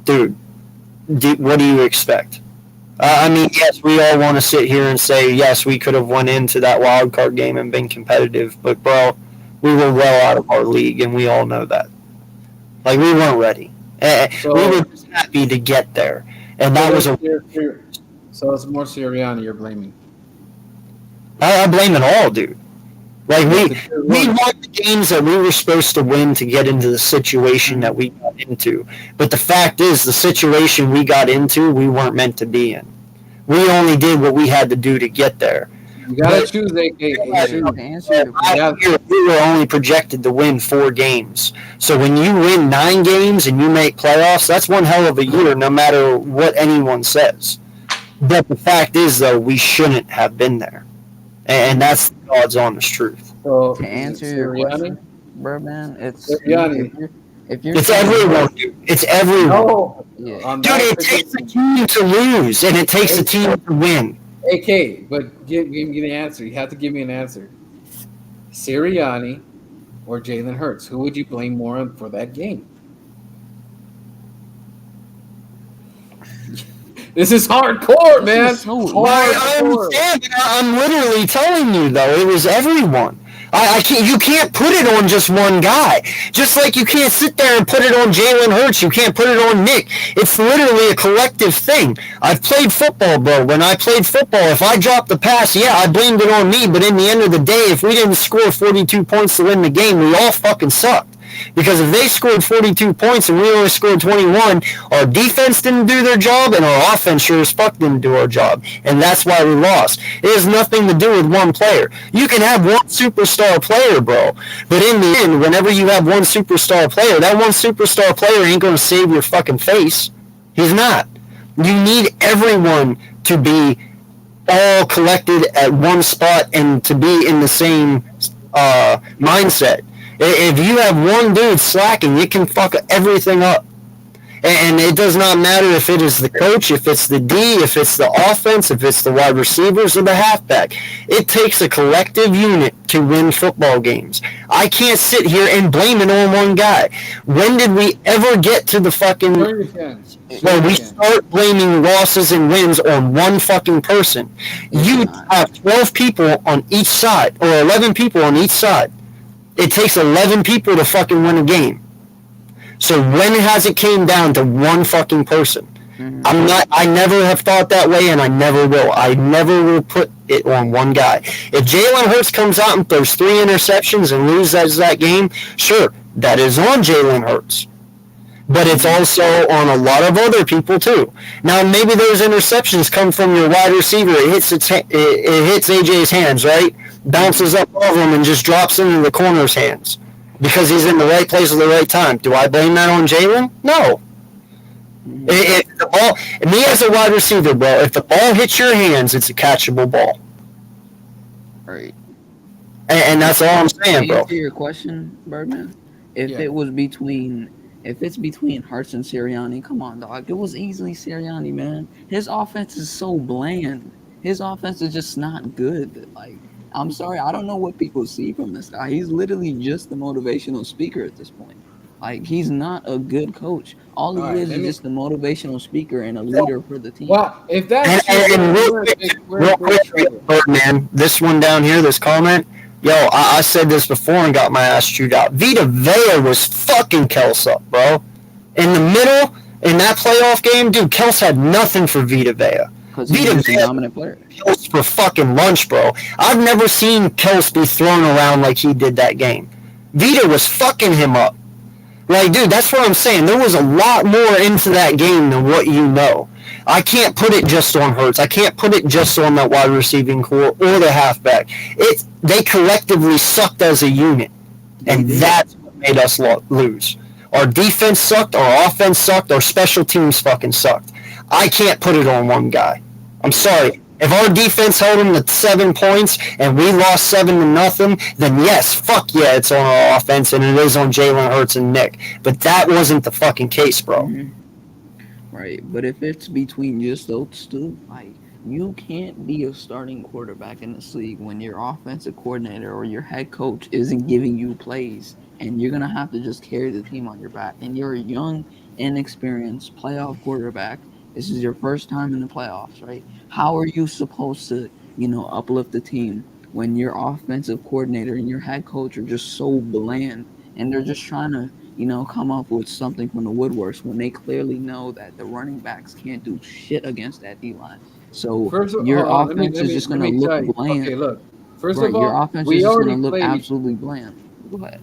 dude, what do you expect? I mean, yes, we all want to sit here and say, yes, we could have went into that wild card game and been competitive, but bro, we were well out of our league, and we all know that. Like, we weren't ready. So- we were just happy to get there, and that was a. So it's more Sirianni you're blaming. I blame it all, dude. Like we we won the games that we were supposed to win to get into the situation that we got into. But the fact is, the situation we got into, we weren't meant to be in. We only did what we had to do to get there. You gotta choose, AK. To answer your question, Last year, we were only projected to win 4 games. So when you win 9 games and you make playoffs, that's one hell of a year, no matter what anyone says. But the fact is, though, we shouldn't have been there. And that's the God's honest truth. So to answer your question, bro, man, it's Sirianni. if you're It's everyone, dude. It's everyone. No. Yeah. Dude, it takes a team to lose, and it takes a team to win. AK, but give me the answer. You have to give me an answer. Sirianni or Jalen Hurts? Who would you blame more on for that game? This is hardcore, man. is so I Hardcore. understand. I'm literally telling you, though, it was everyone. I can't. You can't put it on just one guy. Just like you can't sit there and put it on Jalen Hurts. You can't put it on Nick. It's literally a collective thing. I've played football, bro. When I played football, if I dropped the pass, yeah, I blamed it on me. But in the end of the day, if we didn't score 42 points to win the game, we all fucking sucked. Because if they scored 42 points and we only scored 21, our defense didn't do their job and our offense sure as fuck didn't do our job. And that's why we lost. It has nothing to do with one player. You can have one superstar player, bro. But in the end, whenever you have one superstar player, that one superstar player ain't going to save your fucking face. He's not. You need everyone to be all collected at one spot and to be in the same mindset. If you have one dude slacking, it can fuck everything up. And it does not matter if it is the coach, if it's the D, if it's the offense, if it's the wide receivers or the halfback. It takes a collective unit to win football games. I can't sit here and blame it on one guy. When did we ever get to the fucking... Well, we start blaming losses and wins on one fucking person. You have 12 people on each side, or 11 people on each side. It takes 11 people to fucking win a game. So when has it came down to one fucking person? I never have thought that way, and I never will. I never will put it on one guy. If Jalen Hurts comes out and throws 3 interceptions and loses that game, sure, that is on Jalen Hurts. But it's also on a lot of other people too. Now maybe those interceptions come from your wide receiver. It hits AJ's hands, right? Bounces up over him and just drops into the corner's hands because he's in the right place at the right time. Do I blame that on Jalen? No. If the ball, me as a wide receiver, bro, if the ball hits your hands, it's a catchable ball. Right. And that's all I'm saying, bro. To answer your question, Birdman, if it's between Hurts and Sirianni, come on, dog. It was easily Sirianni, man. His offense is so bland. His offense is just not good. Like, I'm sorry, I don't know what people see from this guy. He's literally just the motivational speaker at this point. Like, he's not a good coach. All he is just a motivational speaker and a leader for the team. Well, if that's and real quick, Birdman, this one down here, this comment, yo, I said this before and got my ass chewed out. Vita Vea was fucking Kels up, bro. In the middle, in that playoff game, dude, Kels had nothing for Vita Vea. Because he's a dominant player. Kels for fucking lunch, bro. I've never seen Kels be thrown around like he did that game. Vita was fucking him up. Like, dude, that's what I'm saying. There was a lot more into that game than what you know. I can't put it just on Hurts. I can't put it just on that wide receiving core or the halfback. They collectively sucked as a unit, and that's what made us lose. Our defense sucked, our offense sucked, our special teams fucking sucked. I can't put it on one guy. I'm sorry. If our defense held them to 7 points and we lost 7-0, then yes, fuck yeah, it's on our offense and it is on Jalen Hurts and Nick. But that wasn't the fucking case, bro. Right, but if it's between just those two, like, you can't be a starting quarterback in this league when your offensive coordinator or your head coach isn't giving you plays, and you're gonna have to just carry the team on your back. And you're a young, inexperienced playoff quarterback. This is your first time in the playoffs, right? How are you supposed to, uplift the team when your offensive coordinator and your head coach are just so bland and they're just trying to, come up with something from the woodworks when they clearly know that the running backs can't do shit against that D-line? So your offense is just going to look bland. Okay, look. First of all, your offense is just going to look absolutely bland. Go ahead.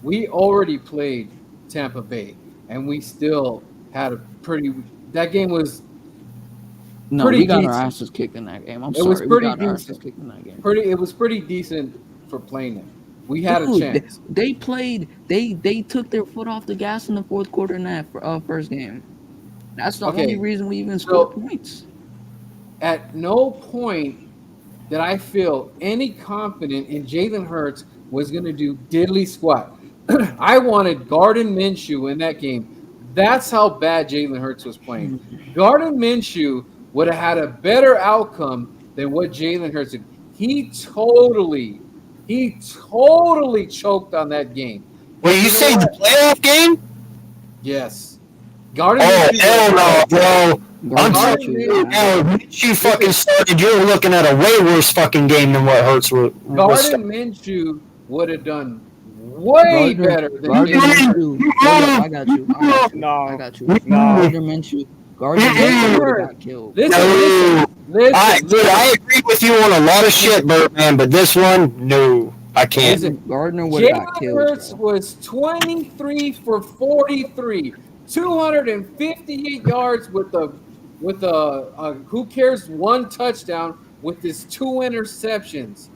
We already played Tampa Bay, and we still had a pretty. That game was. No, we got our asses kicked in that game. I'm sorry, we got our asses kicked in that game. It was pretty decent for playing them. We had a chance. They played. They took their foot off the gas in the fourth quarter in that first game. That's the only reason we even scored points. At no point did I feel any confident in Jalen Hurts was going to do diddly squat. I wanted Gardner Minshew in that game. That's how bad Jalen Hurts was playing. Gardner Minshew would have had a better outcome than what Jalen Hurts did. He totally choked on that game. Wait, you say the playoff game? Yes. Gardner hell no, bro. Minshew fucking started. You're looking at a way worse fucking game than what Hurts was. Gardner Minshew would have done way better than Gardner Jalen Minshew. Hold up, I got you. Gardner Minshew. Got killed. Dude, I agree with you on a lot of shit, Birdman, but this one, no, I can't. Listen, Gardner would have got Jalen killed. Hurts was 23 for 43, 258 yards with a who cares one touchdown with his 2 interceptions.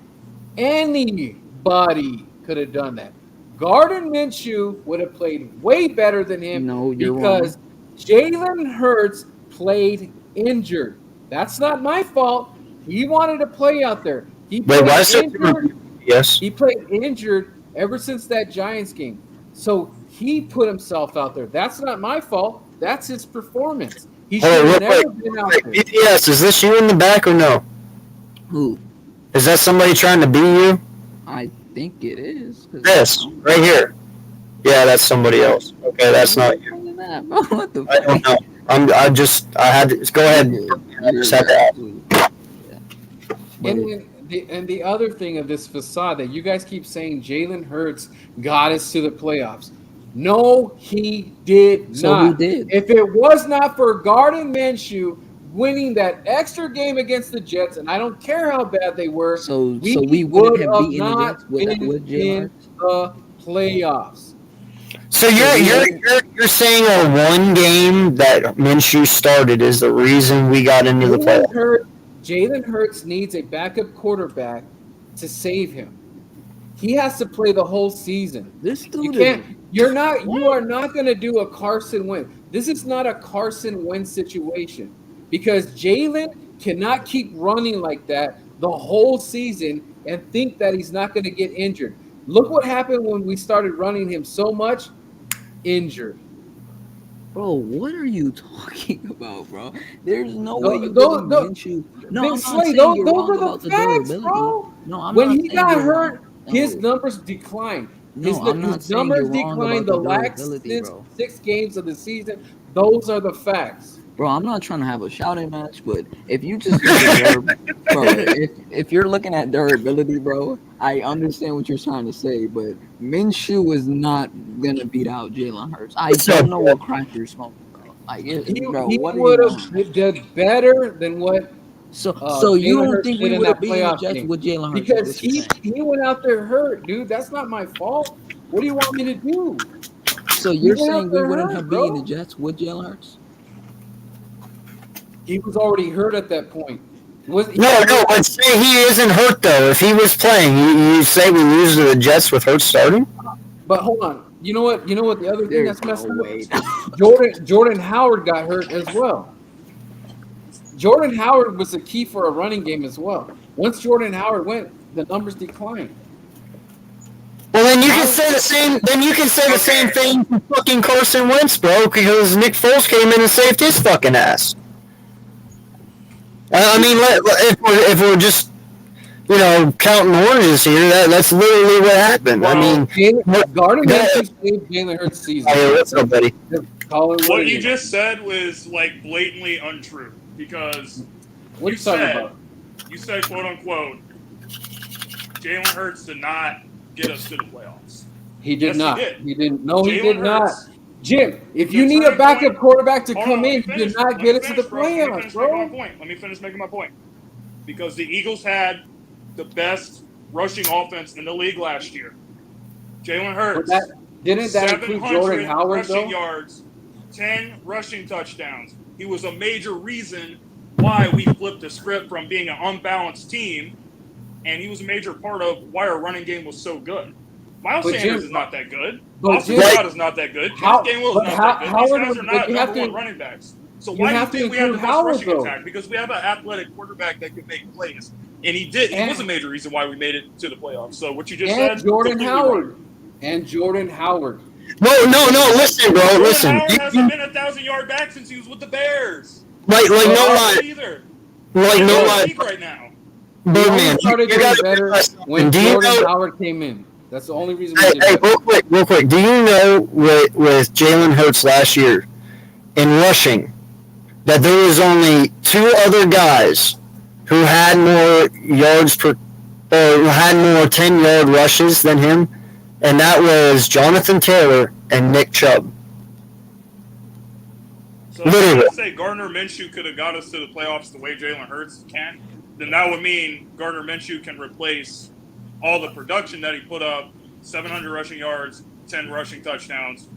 Anybody could have done that. Gardner Minshew would have played way better than him because Jalen Hurts played injured. That's not my fault. He wanted to play out there. He played injured. Yes. He played injured ever since that Giants game. So he put himself out there. That's not my fault. That's his performance. He should have never been out there. BTS, is this you in the back or no? Who? Is that somebody trying to be you? I think it is. This, right here. Yeah, that's somebody else. Okay, that's not you. What the I don't know. I had to, go ahead. I just had to ask. And the other thing of this facade that you guys keep saying Jalen Hurts got us to the playoffs. No, he did not. So he did. If it was not for Gardner Minshew winning that extra game against the Jets, and I don't care how bad they were, we would have beaten the Jets with in the playoffs. So you're saying a one game that Minshew started is the reason we got into the playoffs? Jalen Hurts needs a backup quarterback to save him. He has to play the whole season. This dude you are not going to do a Carson Wentz. This is not a Carson Wentz situation because Jalen cannot keep running like that the whole season and think that he's not going to get injured. Look what happened when we started running him so much, injured. Bro, what are you talking about, bro? There's no way you Minshew. No, those are the facts, bro. No, when he got hurt, his numbers declined. His numbers declined the last 6 games of the season. Those are the facts. Bro, I'm not trying to have a shouting match, but if you just look at bro, if you're looking at durability, bro, I understand what you're trying to say, but Minshew is not gonna beat out Jalen Hurts. I don't know what crack you're smoking, bro. Like, he would have did better than what. So you don't think we would have beaten the Jets with Jalen Hurts? Because he went out there hurt, dude. That's not my fault. What do you want me to do? So you're saying we wouldn't have beaten the Jets with Jalen Hurts? He was already hurt at that point. No, but say he isn't hurt though. If he was playing, you say we lose to the Jets with Hurts starting? But hold on. You know what? The other thing that's messed up. Jordan Howard got hurt as well. Jordan Howard was the key for a running game as well. Once Jordan Howard went, the numbers declined. Well, then you can say the same. Then you can say the same thing for fucking Carson Wentz, bro, because Nick Foles came in and saved his fucking ass. I mean, if we're just, counting oranges here, that's literally what happened. Well, I mean, Gardner Minshew saved Jalen Hurts' season. Hey, what's up, buddy? What you just said was like blatantly untrue because what are you talking about? You said, quote unquote, Jalen Hurts did not get us to the playoffs. He did not. He didn't. No, he did not. Jim, if The you need a backup turning point- quarterback to Hold come on, in, you did not get it to the playoffs, bro. Let me finish making my point. Because the Eagles had the best rushing offense in the league last year. Jalen Hurts, Didn't that include Jordan Howard, rushing though? yards, 10 rushing touchdowns. He was a major reason why we flipped the script from being an unbalanced team, and he was a major part of why our running game was so good. Miles Sanders is not that good. Austin Scott is not that good. James Gainwell is not that good. These guys are not number one running backs. So why do you think we have the best rushing attack? Because we have an athletic quarterback that can make plays. And he did. He was a major reason why we made it to the playoffs. So what you just said, Jordan Howard. And Jordan Howard. No, listen, bro, listen. Jordan Howard hasn't been a 1,000-yard back since he was with the Bears. Like no lie. Like no lie. Right now. Birdman, started getting better when Jordan Howard came in. That's the only reason. Hey, real quick. Do you know with Jalen Hurts last year in rushing that there was only 2 other guys who had more yards per or had more 10-yard rushes than him, and that was Jonathan Taylor and Nick Chubb. So if Literally. you say Gardner Minshew could have got us to the playoffs the way Jalen Hurts can, then that would mean Gardner Minshew can replace all the production that he put up, 700 rushing yards, 10 rushing touchdowns,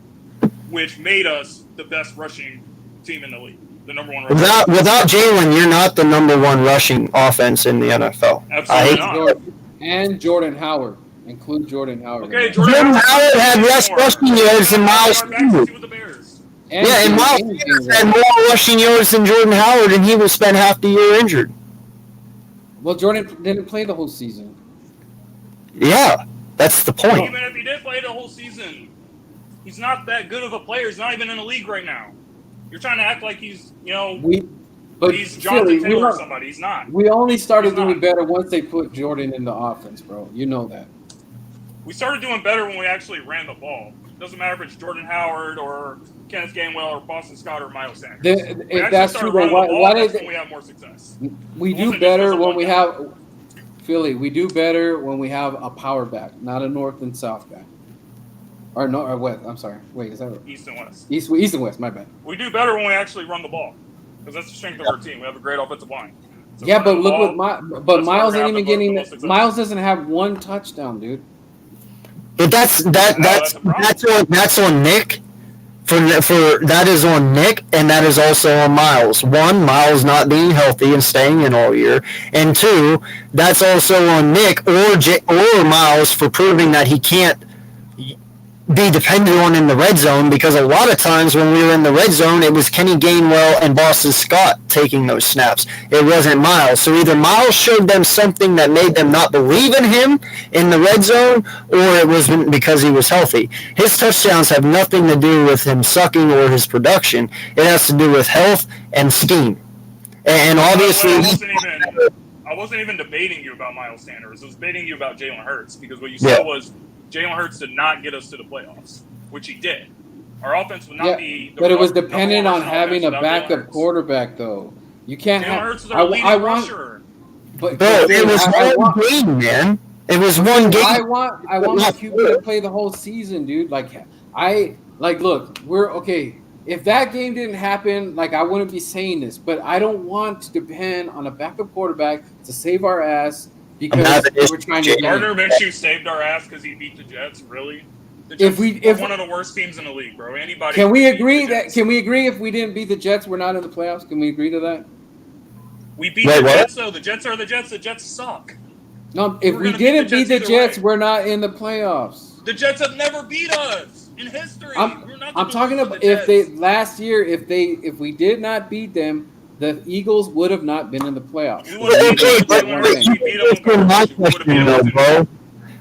which made us the best rushing team in the league, the number one rushing team. Without Jalen, you're not the number one rushing offense in the NFL. Absolutely not. And Jordan Howard. Include Jordan Howard. Okay, Jordan Howard had less rushing yards than Miles Sanders. And Miles Sanders had more rushing yards than Jordan Howard, and he will spend half the year injured. Well, Jordan didn't play the whole season. Yeah, that's the point. Even if he did play the whole season, he's not that good of a player. He's not even in the league right now. You're trying to act like he's, he's Jonathan Taylor or somebody. He's not. We only started doing better once they put Jordan in the offense, bro. You know that. We started doing better when we actually ran the ball. It doesn't matter if it's Jordan Howard or Kenneth Gainwell or Boston Scott or Miles Sanders. If that's true, then why did we have more success? We do better when we have Philly. We do better when we have a power back, not a north and south guy. Or no, or west. I'm sorry. Wait, is that right? East and west? East and west. My bad. We do better when we actually run the ball because that's the strength of our team. We have a great offensive line. So yeah, but look what Miles ain't even getting. Miles doesn't have one touchdown, dude. But that's on Nick. For that is on Nick, and that is also on Miles. One, Miles not being healthy and staying in all year, and two, that's also on Nick or Miles for proving that he can't be depended on in the red zone, because a lot of times when we were in the red zone, it was Kenny Gainwell and Boston Scott taking those snaps. It wasn't Miles. So either Miles showed them something that made them not believe in him in the red zone, or it was because he was healthy. His touchdowns have nothing to do with him sucking or his production. It has to do with health and scheme. And obviously, I wasn't even debating you about Miles Sanders. I was debating you about Jalen Hurts, because what you said was Jalen Hurts did not get us to the playoffs, which he did. Our offense would not be. But it was dependent on having a backup quarterback, though. You can't Jalen have. Hurts is our leading rusher. But it was one game, man. It was one game. I want my QB to play the whole season, dude. Look, we're okay. If that game didn't happen, I wouldn't be saying this, but I don't want to depend on a backup quarterback to save our ass. Because we're trying to Gardner Minshew saved our ass because he beat the Jets. Really? The Jets are one of the worst teams in the league, bro. Anybody? Can we agree if we didn't beat the Jets, we're not in the playoffs? Can we agree to that? We beat the Jets, though. The Jets are the Jets. The Jets suck. No, if we didn't beat the Jets, we're not in the playoffs. The Jets have never beat us in history. I'm talking about if we did not beat them, the Eagles would have not been in the playoffs. My question, though, bro.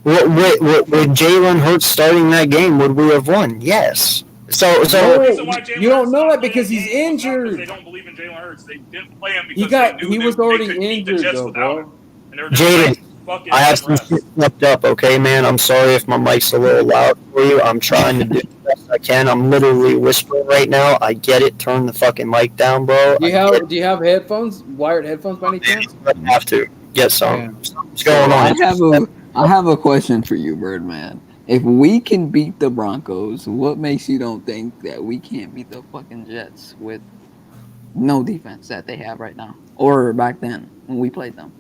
With Jalen Hurts starting that game, would we have won? Yes. So you don't know that because he's injured. They don't believe in Jalen Hurts. They didn't play him because he was already injured, though, bro. Jaden, I have some shit flipped up, okay, man? I'm sorry if my mic's a little loud for you. I'm trying to do the best I can. I'm literally whispering right now. I get it. Turn the fucking mic down, bro. Do you have headphones? Wired headphones by any chance? I have to. Get some. What's going on? I have a question for you, Birdman. If we can beat the Broncos, what makes you don't think that we can't beat the fucking Jets with no defense that they have right now, or back then when we played them?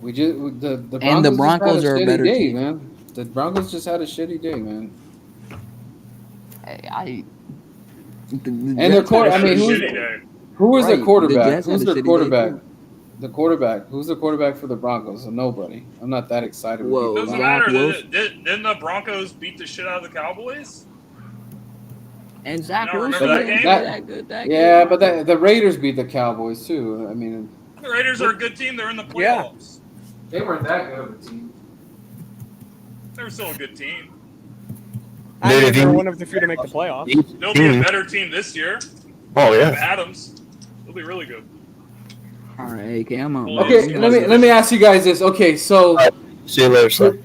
The Broncos are a better team, man. The Broncos just had a shitty day, man. Their quarterback. I mean, who is their quarterback? Who's their quarterback? The quarterback. Who's the quarterback for the Broncos? Nobody. I'm not that excited. Whoa, doesn't matter. Didn't the Broncos beat the shit out of the Cowboys? And Zach Wilson that good. But the Raiders beat the Cowboys too. I mean, the Raiders are a good team. They're in the playoffs. They weren't that good of a team. They were still a good team. I think they're one of the few to make the playoffs. They'll be a better team this year. Oh yeah, Adams. They'll be really good. All right, okay, I'm on. Okay, let me ask you guys this. Okay, so see you later, Slay.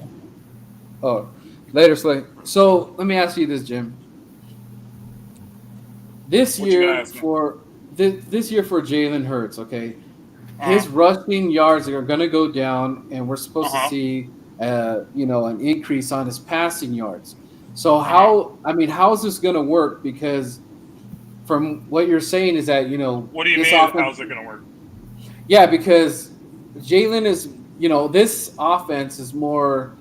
Oh, later, Slay. So let me ask you this, Jim. This year for Jalen Hurts, okay. his rushing yards are going to go down, and we're supposed to Uh-huh. see, an increase on his passing yards. So how is this going to work? Because from what you're saying is that What do you this mean? offense, How's it going to work? yeah, because Jalen is, this offense is more,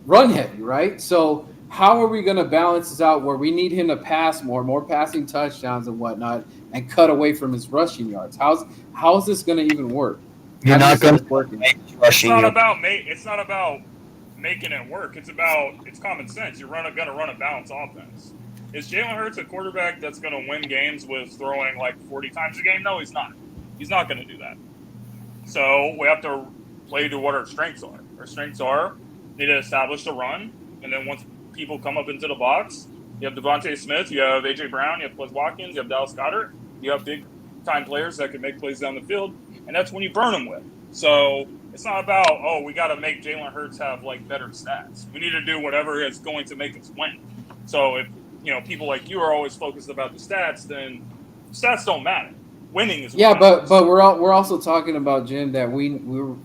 run heavy, right? So how are we going to balance this out where we need him to pass more passing touchdowns and whatnot, and cut away from his rushing yards? How's this going to even work? You're How do you not see going this working? It's rushing. not about making it work. It's common sense. You're going to run a balanced offense. Is Jalen Hurts a quarterback that's going to win games with throwing like 40 times a game? No, he's not. He's not going to do that. So we have to play to what our strengths are. Our strengths are need to establish the run, and then once people come up into the box, you have Devontae Smith, you have A.J. Brown, you have Quez Watkins, you have Dallas Goedert, you have big-time players that can make plays down the field, and that's when you burn them with. So it's not about, we got to make Jalen Hurts have, better stats. We need to do whatever is going to make us win. So if, people like you are always focused about the stats, then stats don't matter. Winning is what matters. but we're also talking about, Jim, that we're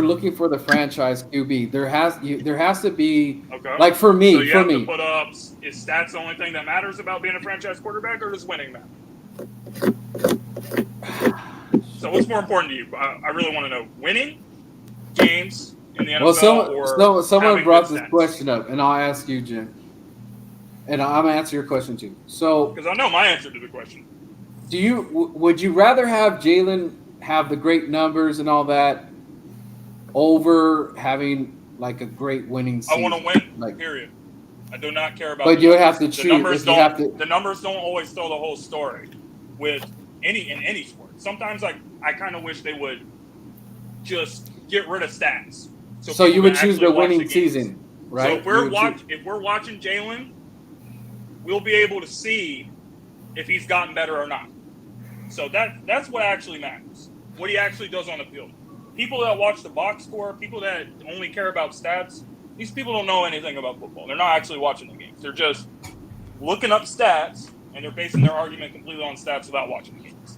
looking for the franchise QB. There has to be, Okay. like, for me. So you have to put up. Is stats the only thing that matters about being a franchise quarterback, or does winning matter? So what's more important to you? I really want to know: winning games in the NFL. Someone brought this question up, and I'll ask you, Jim, and I'm gonna answer your question too. So, because I know my answer to the question. Would you rather have Jalen have the great numbers and all that over having like a great winning season? I want to win. Period. I do not care about. But you have to choose. The numbers don't always tell the whole story with in any sport. Sometimes I kind of wish they would just get rid of stats. So you would choose the winning season, right? So if we're watching Jalen, we'll be able to see if he's gotten better or not. So that's what actually matters. What he actually does on the field. People that watch the box score, people that only care about stats, these people don't know anything about football. They're not actually watching the games. They're just looking up stats, and they're basing their argument completely on stats without watching the games.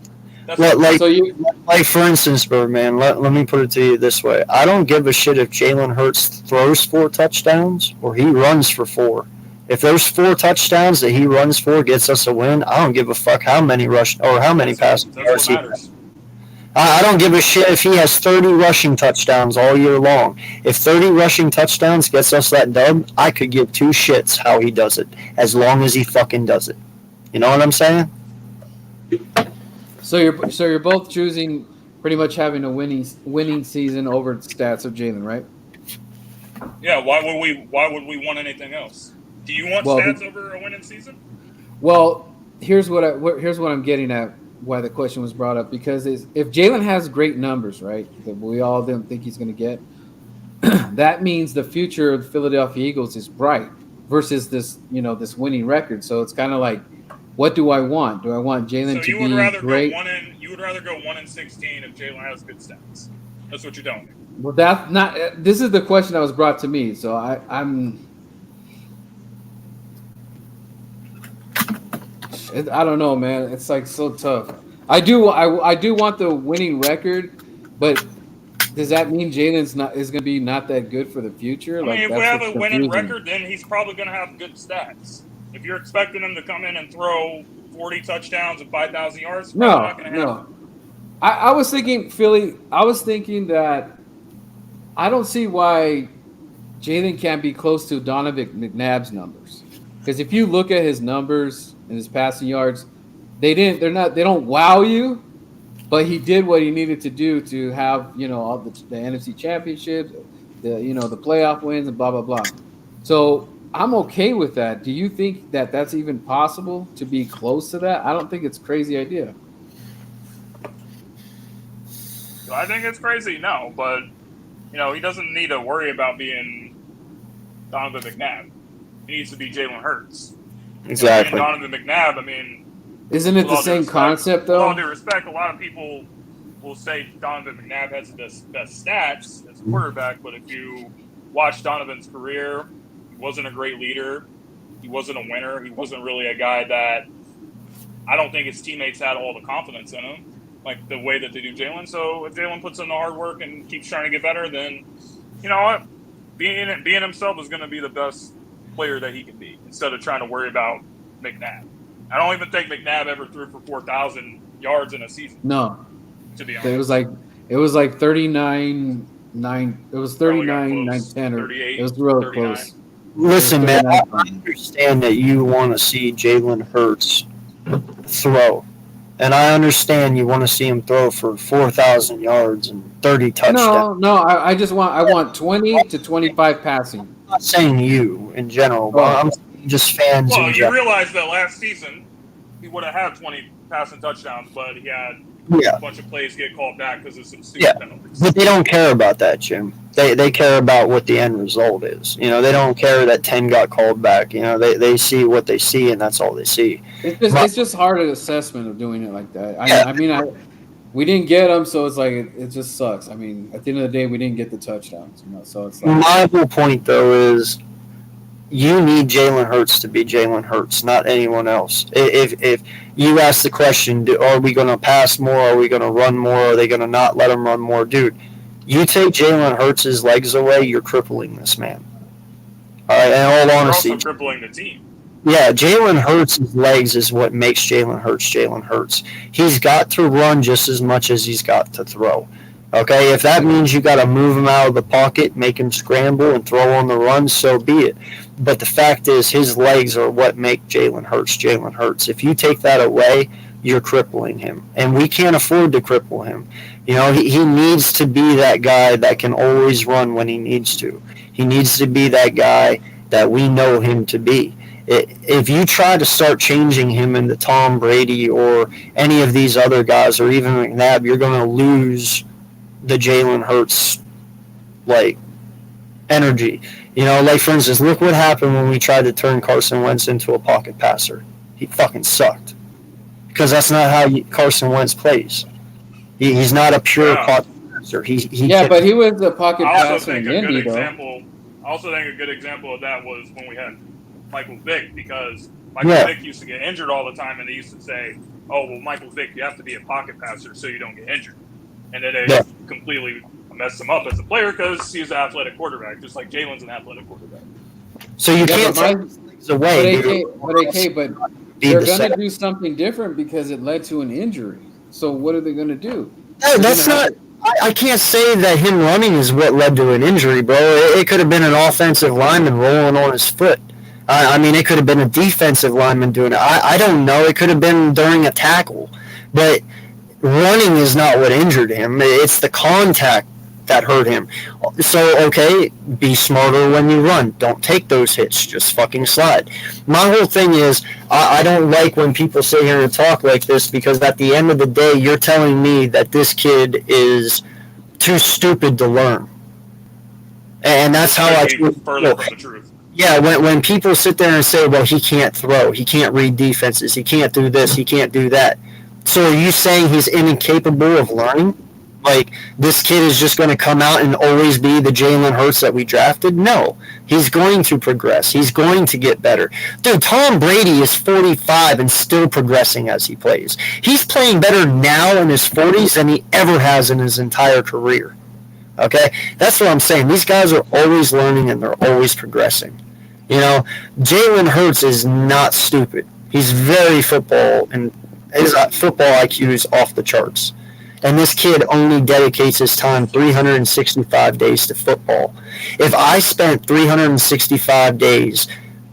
Like for instance, Birdman, let me put it to you this way. I don't give a shit if Jalen Hurts throws 4 touchdowns or he runs for 4. If there's 4 touchdowns that he runs for gets us a win, I don't give a fuck how many passing yards he has. I don't give a shit if he has 30 rushing touchdowns all year long. If 30 rushing touchdowns gets us that dub, I could give 2 shits how he does it, as long as he fucking does it. You know what I'm saying? So you're both choosing pretty much having a winning season over the stats of Jalen, right? Yeah. Why would we want anything else? Do you want stats over a winning season? Well, here's what I'm getting at. Why the question was brought up, because if Jalen has great numbers, right, that we all didn't think he's going to get, that means the future of the Philadelphia Eagles is bright versus this winning record. So it's kind of like, what do I want? Do I want Jalen to be great? You would rather go 1-16 if Jalen has good stats. That's what you're telling me. Well, that's not. This is the question that was brought to me. So I'm. I don't know, man. It's like so tough. I do want the winning record, but does that mean Jalen's is going to be not that good for the future? I mean, if we have a winning record, then he's probably going to have good stats. If you're expecting him to come in and throw 40 touchdowns and 5,000 yards, not going to happen. I was thinking, Philly. I was thinking that I don't see why Jalen can't be close to Donovan McNabb's numbers, because if you look at his numbers and his passing yards, they don't wow you, but he did what he needed to do to have all the NFC Championship, the playoff wins and blah blah blah. So I'm okay with that. Do you think that that's even possible to be close to that? I don't think it's a crazy idea. I think it's crazy, no, but he doesn't need to worry about being Donovan McNabb. He needs to be Jalen Hurts. Exactly. Donovan McNabb, I mean, isn't it the same concept though? With all due respect, a lot of people will say Donovan McNabb has the best stats as a quarterback, but if you watch Donovan's career, he wasn't a great leader. He wasn't a winner. He wasn't really a guy that I don't think his teammates had all the confidence in him. like the way that they do Jalen. So if Jalen puts in the hard work and keeps trying to get better, then you know what, being himself is going to be the best player that he can be instead of trying to worry about McNabb. I don't even think McNabb ever threw for 4,000 yards in a season. No, to be honest, it was like 39-9. It was 39-9-10 or 38. It was real 39. close. Listen, man, I understand that you want to see Jalen Hurts throw. And I understand you want to see him throw for 4,000 yards and 30 touchdowns. No, I want 20 to 25 passing. I'm not saying you in general, but I'm saying just fans Well, in you general. realize that last season he would have had 20 passing touchdowns, but he had a bunch of plays get called back because of some stupid penalties. But they don't care about that, Jim. They care about what the end result is. You know, they don't care that 10 got called back. You know, they see what they see, and that's all they see. It's just hard an assessment of doing it like that. We didn't get them, so it's like it just sucks. I mean, at the end of the day, we didn't get the touchdowns. You know, so it's like my whole point though is you need Jalen Hurts to be Jalen Hurts, not anyone else. If you ask the question, are we going to pass more? Are we going to run more? Are they going to not let him run more? Dude, you take Jalen Hurts' legs away, you're crippling this man. All right, in all honesty. You're also crippling the team. Yeah, Jalen Hurts' legs is what makes Jalen Hurts. He's got to run just as much as he's got to throw. Okay, if that means you got to move him out of the pocket, make him scramble, and throw on the run, so be it. But the fact is, his legs are what make Jalen Hurts. If you take that away, you're crippling him. And we can't afford to cripple him. You know, he needs to be that guy that can always run when he needs to. He needs to be that guy that we know him to be. If you try to start changing him into Tom Brady or any of these other guys or even McNabb, you're going to lose the Jalen Hurts, like, energy. You know, like, for instance, look what happened when we tried to turn Carson Wentz into a pocket passer. He fucking sucked. Because that's not how Carson Wentz plays. He's not a pure pocket passer. But he was a pocket passer in Indy, though. I also think a good example of that was when we had Michael Vick, because Michael Vick used to get injured all the time, and they used to say, oh, well, Michael Vick, you have to be a pocket passer so you don't get injured. And then they completely messed him up as a player because he's an athletic quarterback, just like Jalen's an athletic quarterback. So you can't take things away. But they're going to do something different because it led to an injury. So what are they going to do? No, that's not. I can't say that him running is what led to an injury, bro. It could have been an offensive lineman rolling on his foot. I mean, it could have been a defensive lineman doing it. I don't know. It could have been during a tackle. But running is not what injured him. It's the contact that hurt him. So, okay, be smarter when you run. Don't take those hits. Just fucking slide. My whole thing is, I don't like when people sit here and talk like this, because at the end of the day, you're telling me that this kid is too stupid to learn. And that's how I feel. Further from the truth. Yeah, when people sit there and say, well, he can't throw, he can't read defenses, he can't do this, he can't do that. So are you saying he's incapable of learning? Like, this kid is just going to come out and always be the Jalen Hurts that we drafted? No. He's going to progress. He's going to get better. Dude, Tom Brady is 45 and still progressing as he plays. He's playing better now in his 40s than he ever has in his entire career. Okay? That's what I'm saying. These guys are always learning and they're always progressing. You know, Jalen Hurts is not stupid. He's very football, and his football IQ is off the charts. And this kid only dedicates his time 365 days to football. If I spent 365 days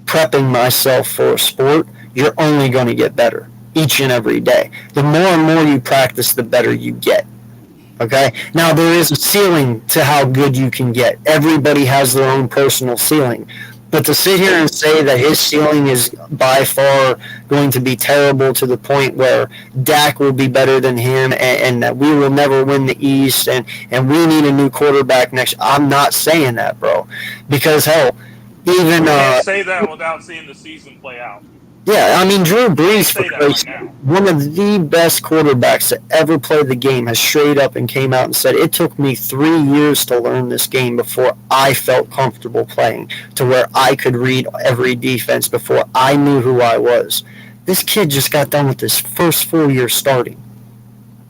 prepping myself for a sport, you're only going to get better each and every day. The more and more you practice, the better you get. Okay? Now, there is a ceiling to how good you can get. Everybody has their own personal ceiling. But to sit here and say that his ceiling is by far going to be terrible to the point where Dak will be better than him and that we will never win the East and we need a new quarterback next, I'm not saying that, bro. Because, hell, even... You can't say that without seeing the season play out. Yeah, I mean, Drew Brees, one of the best quarterbacks that ever played the game, has straight up and came out and said, it took me 3 years to learn this game before I felt comfortable playing, to where I could read every defense before I knew who I was. This kid just got done with his first full year starting.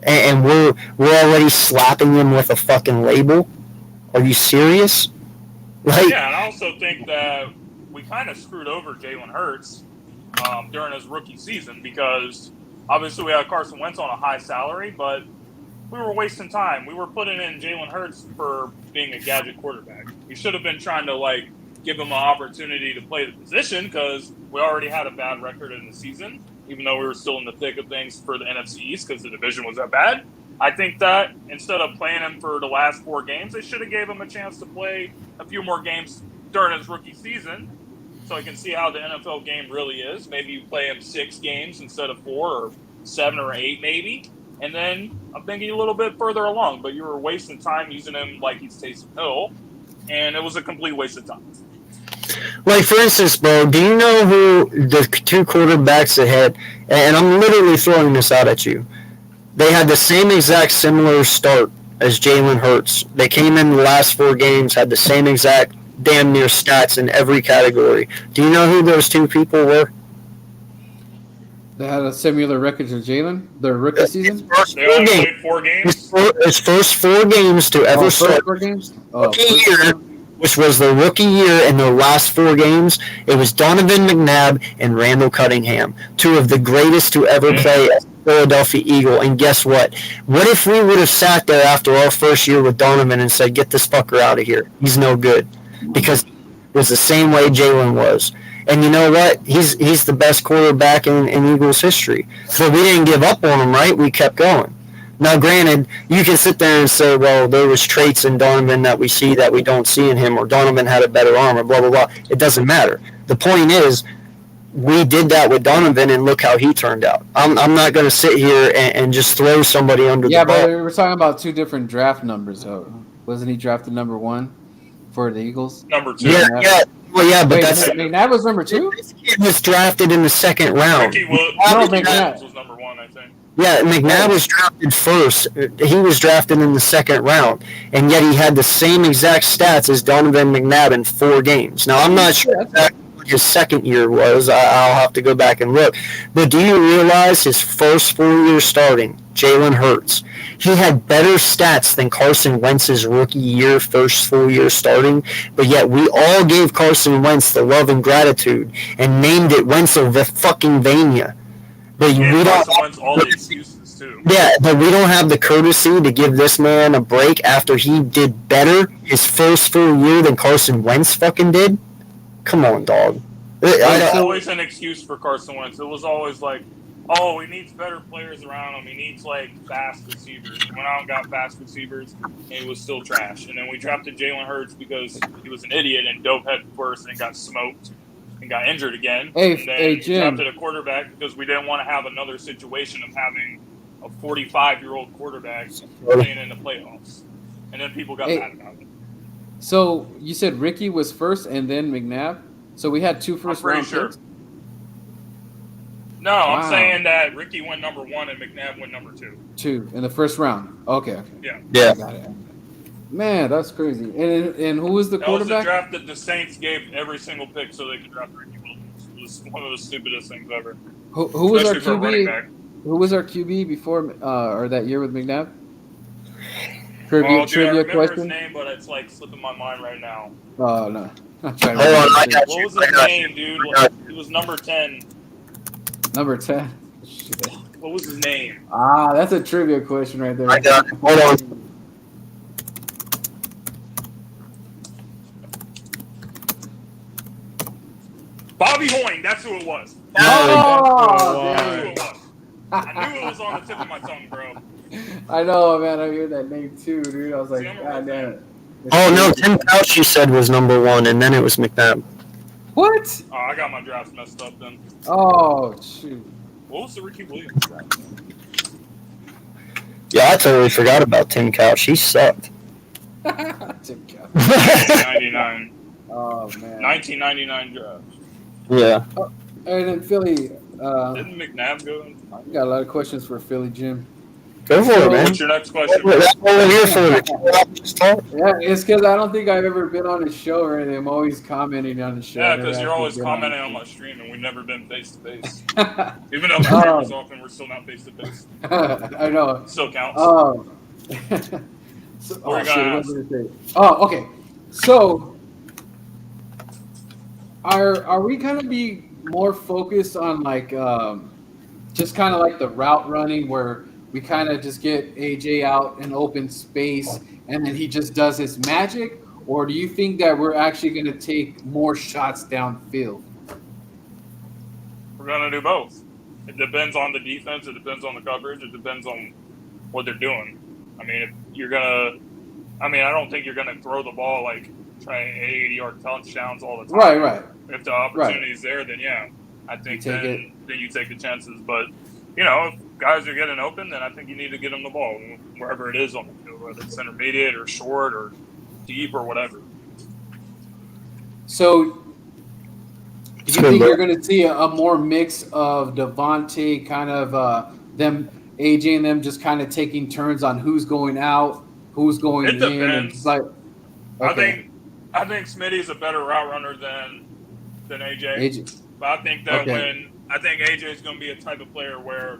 and we're already slapping him with a fucking label. Are you serious? Like, Yeah, and I also think that we kind of screwed over Jalen Hurts during his rookie season because obviously we had Carson Wentz on a high salary, but we were wasting time. We were putting in Jalen Hurts for being a gadget quarterback. We should have been trying to give him an opportunity to play the position because we already had a bad record in the season, even though we were still in the thick of things for the NFC East because the division was that bad. I think that instead of playing him for the last 4 games, they should have gave him a chance to play a few more games during his rookie season so he can see how the NFL game really is. Maybe you play him 6 games instead of 4 or 7 or 8 maybe. And then I'm thinking a little bit further along, but you were wasting time using him like he's Taysom Hill, and it was a complete waste of time. Like, for instance, bro, do you know who the 2 quarterbacks that had, and I'm literally throwing this out at you, they had the same exact similar start as Jalen Hurts. They came in the last 4 games, had the same exact damn near stats in every category. Do you know who those 2 people were? They had a similar record to Jalen, their rookie season. They only played 4 games? His first 4 games to ever start. 4 games? Rookie year, which was their rookie year in their last 4 games, it was Donovan McNabb and Randall Cunningham, 2 of the greatest to ever play as a Philadelphia Eagle. And guess what? What if we would have sat there after our first year with Donovan and said, get this fucker out of here? He's no good. Because it was the same way Jalen was. And you know what? He's the best quarterback in Eagles history. So we didn't give up on him, right? We kept going. Now, granted, you can sit there and say, well, there was traits in Donovan that we see that we don't see in him, or Donovan had a better arm, or blah, blah, blah. It doesn't matter. The point is, we did that with Donovan, and look how he turned out. I'm not going to sit here and just throw somebody under the bus. Yeah, but we were talking about 2 different draft numbers, though. Wasn't he drafted number 1 for the Eagles? Number 2. Yeah. Well, yeah, but McNabb was number 2? He was drafted in the 2nd round. Ricky McNabb was number 1, I think. Yeah, McNabb was drafted first. He was drafted in the 2nd round, and yet he had the same exact stats as Donovan McNabb in 4 games. Now, I'm not sure exactly what his second year was. I'll have to go back and look. But do you realize his first 4 years starting, Jalen Hurts, he had better stats than Carson Wentz's rookie year, first 4 years starting, but yet we all gave Carson Wentz the love and gratitude and named it Wentzylvania. But we don't. All the excuses too. Yeah, but we don't have the courtesy to give this man a break after he did better his first full year than Carson Wentz fucking did. Come on, dog. It's always an excuse for Carson Wentz. It was always like, oh, he needs better players around him. He needs fast receivers. He went out and got fast receivers, and he was still trash. And then we drafted Jalen Hurts because he was an idiot and dove head first and got smoked. And got injured again. And then Jim. drafted a quarterback because we didn't want to have another situation of having a 45-year-old quarterback playing in the playoffs. And then people got mad about it. So you said Ricky was first and then McNabb? So we had 2 first-round picks? No, wow. I'm saying that Ricky went number 1 and McNabb went number 2. 2 in the first round. Okay. Yeah. Got it. Man, that's crazy. And who was the quarterback? That was the draft that the Saints gave every single pick so they could draft Ricky Williams. It was one of the stupidest things ever. Who was our QB? Who was our QB before or that year with McNabb? Trivia I remember question. His name, but it's slipping my mind right now. Oh no! Hold on, I got what you. was his name, dude? It was number 10. Number 10. Shit. What was his name? That's a trivia question right there. I got it. Hold on. Bobby Hoying, that's who it was. That's who it was. I knew it was on the tip of my tongue, bro. I know, man. I heard that name too, dude. I was like, God damn it. Oh no, Tim Couch you said was number 1, and then it was McNabb. What? Oh, I got my drafts messed up then. Oh shoot. What was the Ricky Williams draft? Yeah, I totally forgot about Tim Couch. He sucked. Tim Couch. 1999. Oh man. 1999 draft. Yeah. And then Philly. Didn't McNabb go? I got a lot of questions for Philly, Jim. Go for it, man. What's your next question? That's what we're here for. Just talk. Yeah, it's because I don't think I've ever been on a show or anything. I'm always commenting on the show. Yeah, I've never because you're actually always been commenting on on the my stream, and we've never been face to face. show. Even though the stream is open, we're still not face to face. I know. Still counts. Oh. So, What are you shit, gonna what ask? was I gonna say? Oh, okay. So, are we kind of be more focused on like just kind of like the route running where we kind of just get AJ out in open space and then he just does his magic, or do you think that we're actually going to take more shots downfield? We're gonna do both. It depends on the defense. It depends on the coverage. It depends on what they're doing. I mean, if you're gonna, I don't think you're gonna throw the ball like trying 80-yard touchdowns all the time. Right. If the opportunity is there, then yeah, I think then you take the chances. But if guys are getting open, then I think you need to get them the ball wherever it is on the field, whether it's intermediate or short or deep or whatever. So, do you think you're going to see a more mix of Devontae, kind of them, AJ, and them just kind of taking turns on who's going out, who's going It in? depends. And just like, okay. I think Smitty's a better route runner than AJ. But I think that I think AJ is going to be a type of player where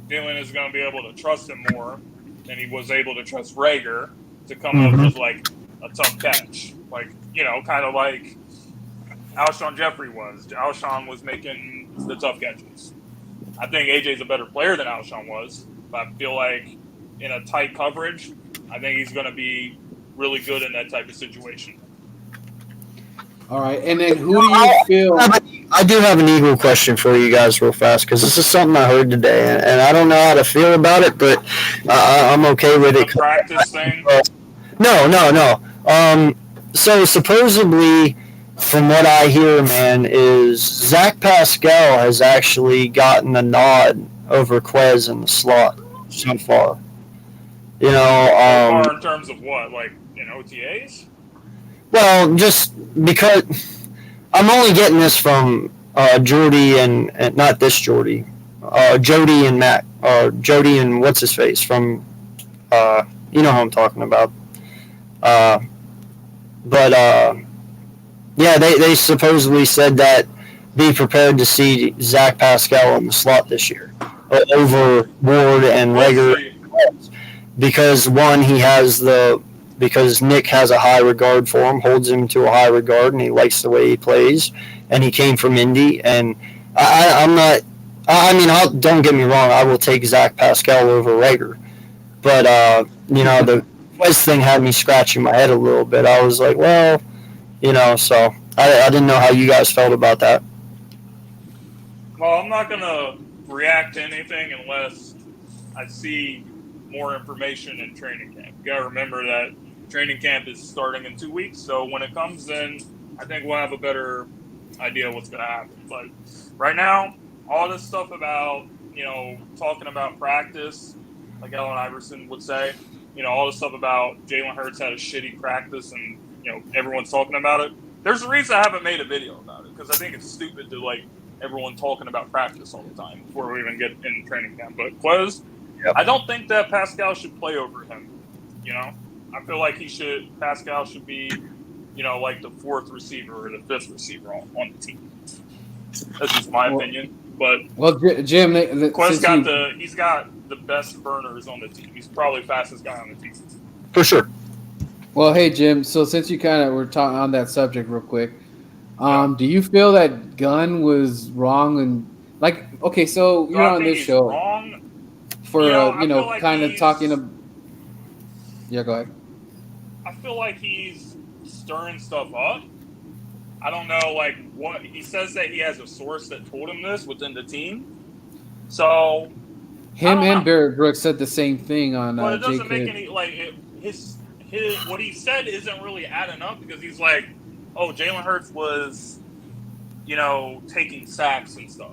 Dylan is going to be able to trust him more than he was able to trust Rager to come up with like a tough catch, like kind of like Alshon Jeffrey was. Alshon was making the tough catches. I think AJ's a better player than Alshon was, but I feel like in a tight coverage, I think he's going to be really good in that type of situation. All right, and then who do you feel? I do have an Eagle question for you guys real fast because this is something I heard today, and I don't know how to feel about it, but I'm okay with it. The practice thing? No. So supposedly, from what I hear, man, is Zach Pascal has actually gotten a nod over Quez in the slot so far. So far in terms of what, like in OTAs? Well, just because I'm only getting this from Jordy and not this Jordy, Jody and Matt, Jody and what's his face from, who I'm talking about. Yeah, they supposedly said that be prepared to see Zach Pascal in the slot this year over Ward and Rager because one, because Nick has a high regard for him, holds him to a high regard, and he likes the way he plays. And he came from Indy, and don't get me wrong, I will take Zach Pascal over Rager. But, the Quez thing had me scratching my head a little bit. I was like, well, so I didn't know how you guys felt about that. Well, I'm not going to react to anything unless I see more information in training camp. You got to remember that training camp is starting in 2 weeks, so when it comes, then I think we'll have a better idea what's going to happen. But right now, all this stuff about, talking about practice, like Allen Iverson would say, all this stuff about Jalen Hurts had a shitty practice and, everyone's talking about it. There's a reason I haven't made a video about it, because I think it's stupid to, everyone talking about practice all the time before we even get in training camp. But Quez, I don't think that Pascal should play over him. I feel like Pascal should be, like the fourth receiver or the fifth receiver on the team. That's just my opinion. But Jim, Quez he's got the best burners on the team. He's probably the fastest guy on the team. For sure. Well, hey Jim. So since you kind of were talking on that subject real quick, do you feel that Gunn was wrong and so you're on this show wrong for like kind of talking. Yeah, go ahead. I feel like he's stirring stuff up. I don't know, what he says that he has a source that told him this within the team. So him and Barrett Brooks said the same thing on. But it doesn't make any his what he said isn't really adding up because he's like, oh, Jalen Hurts was, taking sacks and stuff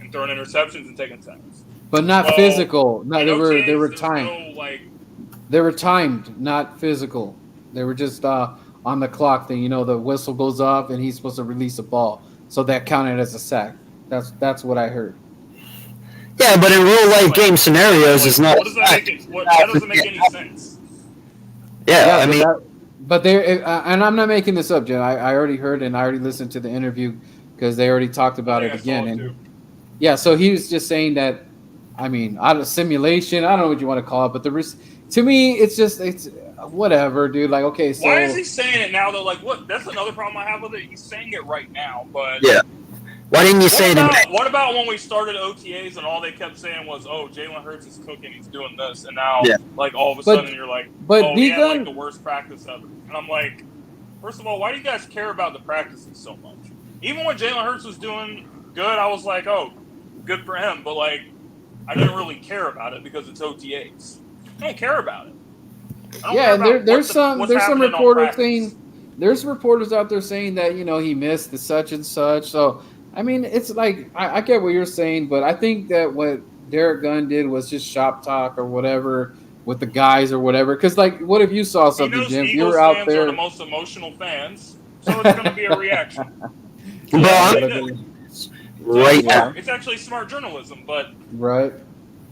and throwing interceptions and taking sacks, but not physical. No, they were timed. No, they were timed, not physical. They were just on the clock thing. The whistle goes off and he's supposed to release a ball, so that counted as a sack. That's what I heard. Yeah, but in real life game scenarios, Like, it's not. what does that make it? That doesn't make any sense. Yeah, I but mean, but they and I'm not making this up, Jen. I already heard and I already listened to the interview because they already talked about I think it I saw again. it And too. yeah, so he was just saying that. I mean, out of simulation, I don't know what you want to call it, but to me, it's whatever, dude. Like, okay, so Why is he saying it now though? Like, what? That's another problem I have with it. He's saying it right now, but yeah. Why didn't you say it? what about when we started OTAs and all they kept saying was, "Oh, Jalen Hurts is cooking, he's doing this," and now, Yeah. like, all of a But- sudden you're like, but "Oh, he had B-Gun- like the worst practice ever," and I'm like, first of all, why do you guys care about the practices so much? Even when Jalen Hurts was doing good, I was like, "Oh, good for him," but like, I didn't really care about it because it's OTAs. I don't care about it. I don't yeah, care and about there's some what's happening on reporters practice. saying there's reporters out there saying that he missed the such and such. So I mean, it's like I get what you're saying, but I think that what Derek Gunn did was just shop talk or whatever with the guys or whatever. Because like, what if you saw He something, knows Jim? You Eagles were out fans are there. the most emotional fans, so it's going to be a reaction. Bro, That's I'm what they did. right It's now. smart. It's actually smart journalism, but Right.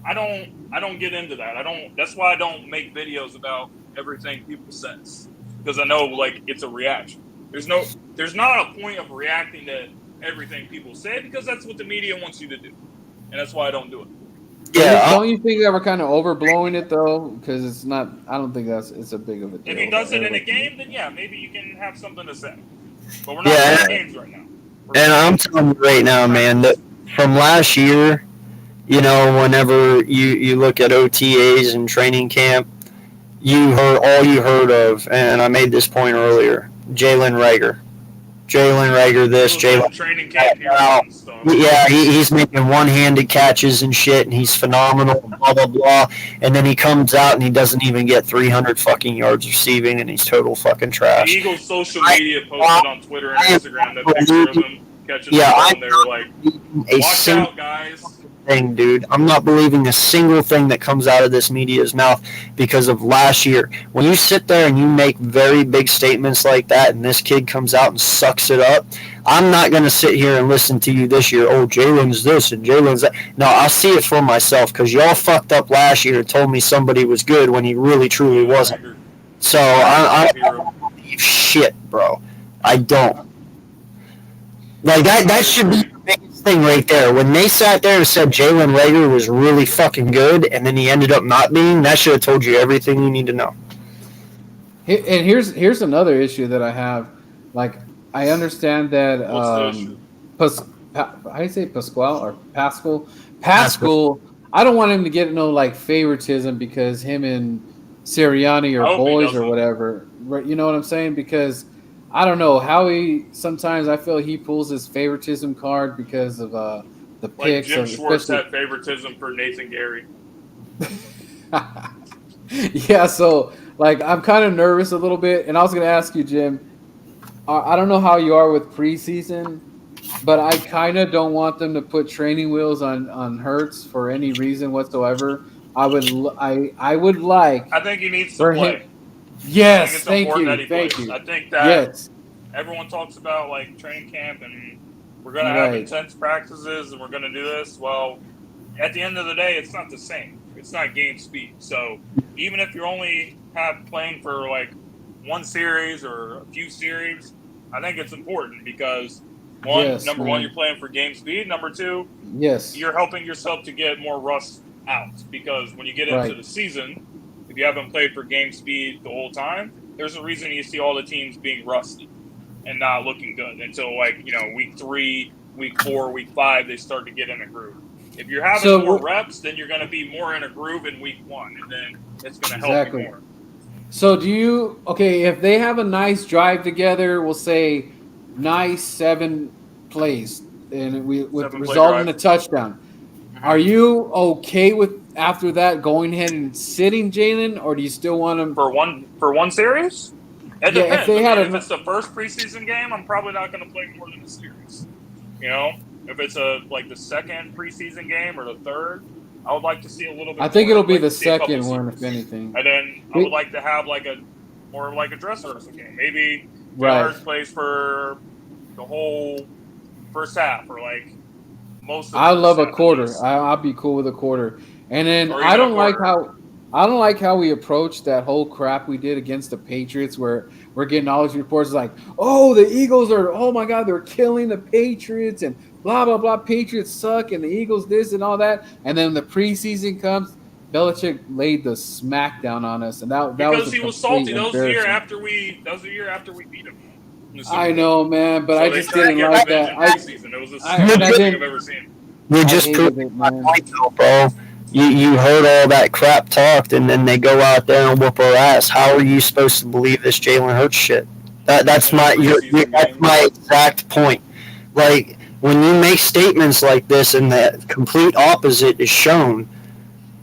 I don't get into that. That's why I don't make videos about everything people says, because I know like it's a reaction. There's not a point of reacting to everything people say because that's what the media wants you to do, and that's why I don't do it. Yeah, Don't you think that we're kind of overblowing it though? Because it's not. I don't think it's a big of a deal. If he does it in a game, then yeah, maybe you can have something to say. But we're not Yeah. playing games right now. and I'm telling you right now, man, that from last year, whenever you look at OTAs and training camp, you heard of, and I made this point earlier, Jalen Rager. This, Jalen. Training camp here Wow. and stuff. Yeah, he's making one-handed catches and shit, and he's phenomenal, blah, blah, blah. And then he comes out and he doesn't even get 300 fucking yards receiving, and he's total fucking The trash. Eagles social media posted on Twitter and Instagram that picture of him catching the ball, and they were like, "Watch out, guys." Thing, dude. I'm not believing a single thing that comes out of this media's mouth because of last year. When you sit there and you make very big statements like that and this kid comes out and sucks it up, I'm not going to sit here and listen to you this year. Oh, Jalen's this and Jalen's that. No, I'll see it for myself because y'all fucked up last year and told me somebody was good when he really, truly wasn't. So I don't believe shit, bro. I don't. Like, that should be the biggest thing right there. When they sat there and said Jalen Rager was really fucking good and then he ended up not being, that should have told you everything you need to know. And here's another issue that I have. Like, I understand that What's the issue? how do you say Pasquale or Pascal? Pascal, I don't want him to get no like favoritism because him and Sirianni are boys or whatever. Right? You know what I'm saying? Because I don't know how sometimes I feel he pulls his favoritism card because of the Like picks. Jim Schwartz had favoritism for Nathan Gary. Yeah, so like I'm kind of nervous a little bit, and I was going to ask you, Jim. I don't know how you are with preseason, but I kind of don't want them to put training wheels on Hurts for any reason whatsoever. I would like. I think he needs to play. Yes, I think it's important that he thank plays. you. I think that everyone talks about like training camp and we're going to have intense practices and we're going to do this. Well, at the end of the day, it's not the same. It's not game speed. So even if you're only playing for like one series or a few series, I think it's important because number one, you're playing for game speed. Number two, you're helping yourself to get more rust out because when you get into the season, if you haven't played for game speed the whole time, there's a reason you see all the teams being rusty and not looking good until week 3, week 4, week 5, they start to get in a groove. If you're having more reps, then you're going to be more in a groove in week 1, and then it's going to help you more. So if they have a nice drive together, we'll say nice 7 plays, and with result in a touchdown. Mm-hmm. Are you okay with after that going ahead and sitting Jalen, or do you still want him for one series? It depends. If it's the first preseason game, I'm probably not going to play more than a series. If it's the second preseason game or the third, I would like to see a little bit. I think it'll be the second one, if anything. And then I would like to have more a dress rehearsal game. Maybe Hurts plays for the whole first half, or most of I the love a snap, at quarter. least. I'll be cool with a quarter. And then Or I even a don't like quarter. how we approached that whole crap we did against the Patriots, where we're getting all these reports like, oh, the Eagles are, oh my God, they're killing the Patriots and blah blah blah. Patriots suck and the Eagles this and all that. And then the preseason comes, Belichick laid the smackdown on us, and that was Because a he was complete salty. That was the year embarrassment. after we. That was the year after we beat him in the Super I Bowl. know, man, but So I they just tried to didn't get like revenge that. in preseason. It was the And I stupidest thing I've didn't. ever seen. You I just hated proved it, my man. point, though, bro. You heard all that crap talked, and then they go out there and whoop our ass. How are you supposed to believe this Jalen Hurts shit? That's In a preseason that's game. my exact point. Like when you make statements like this, and the complete opposite is shown,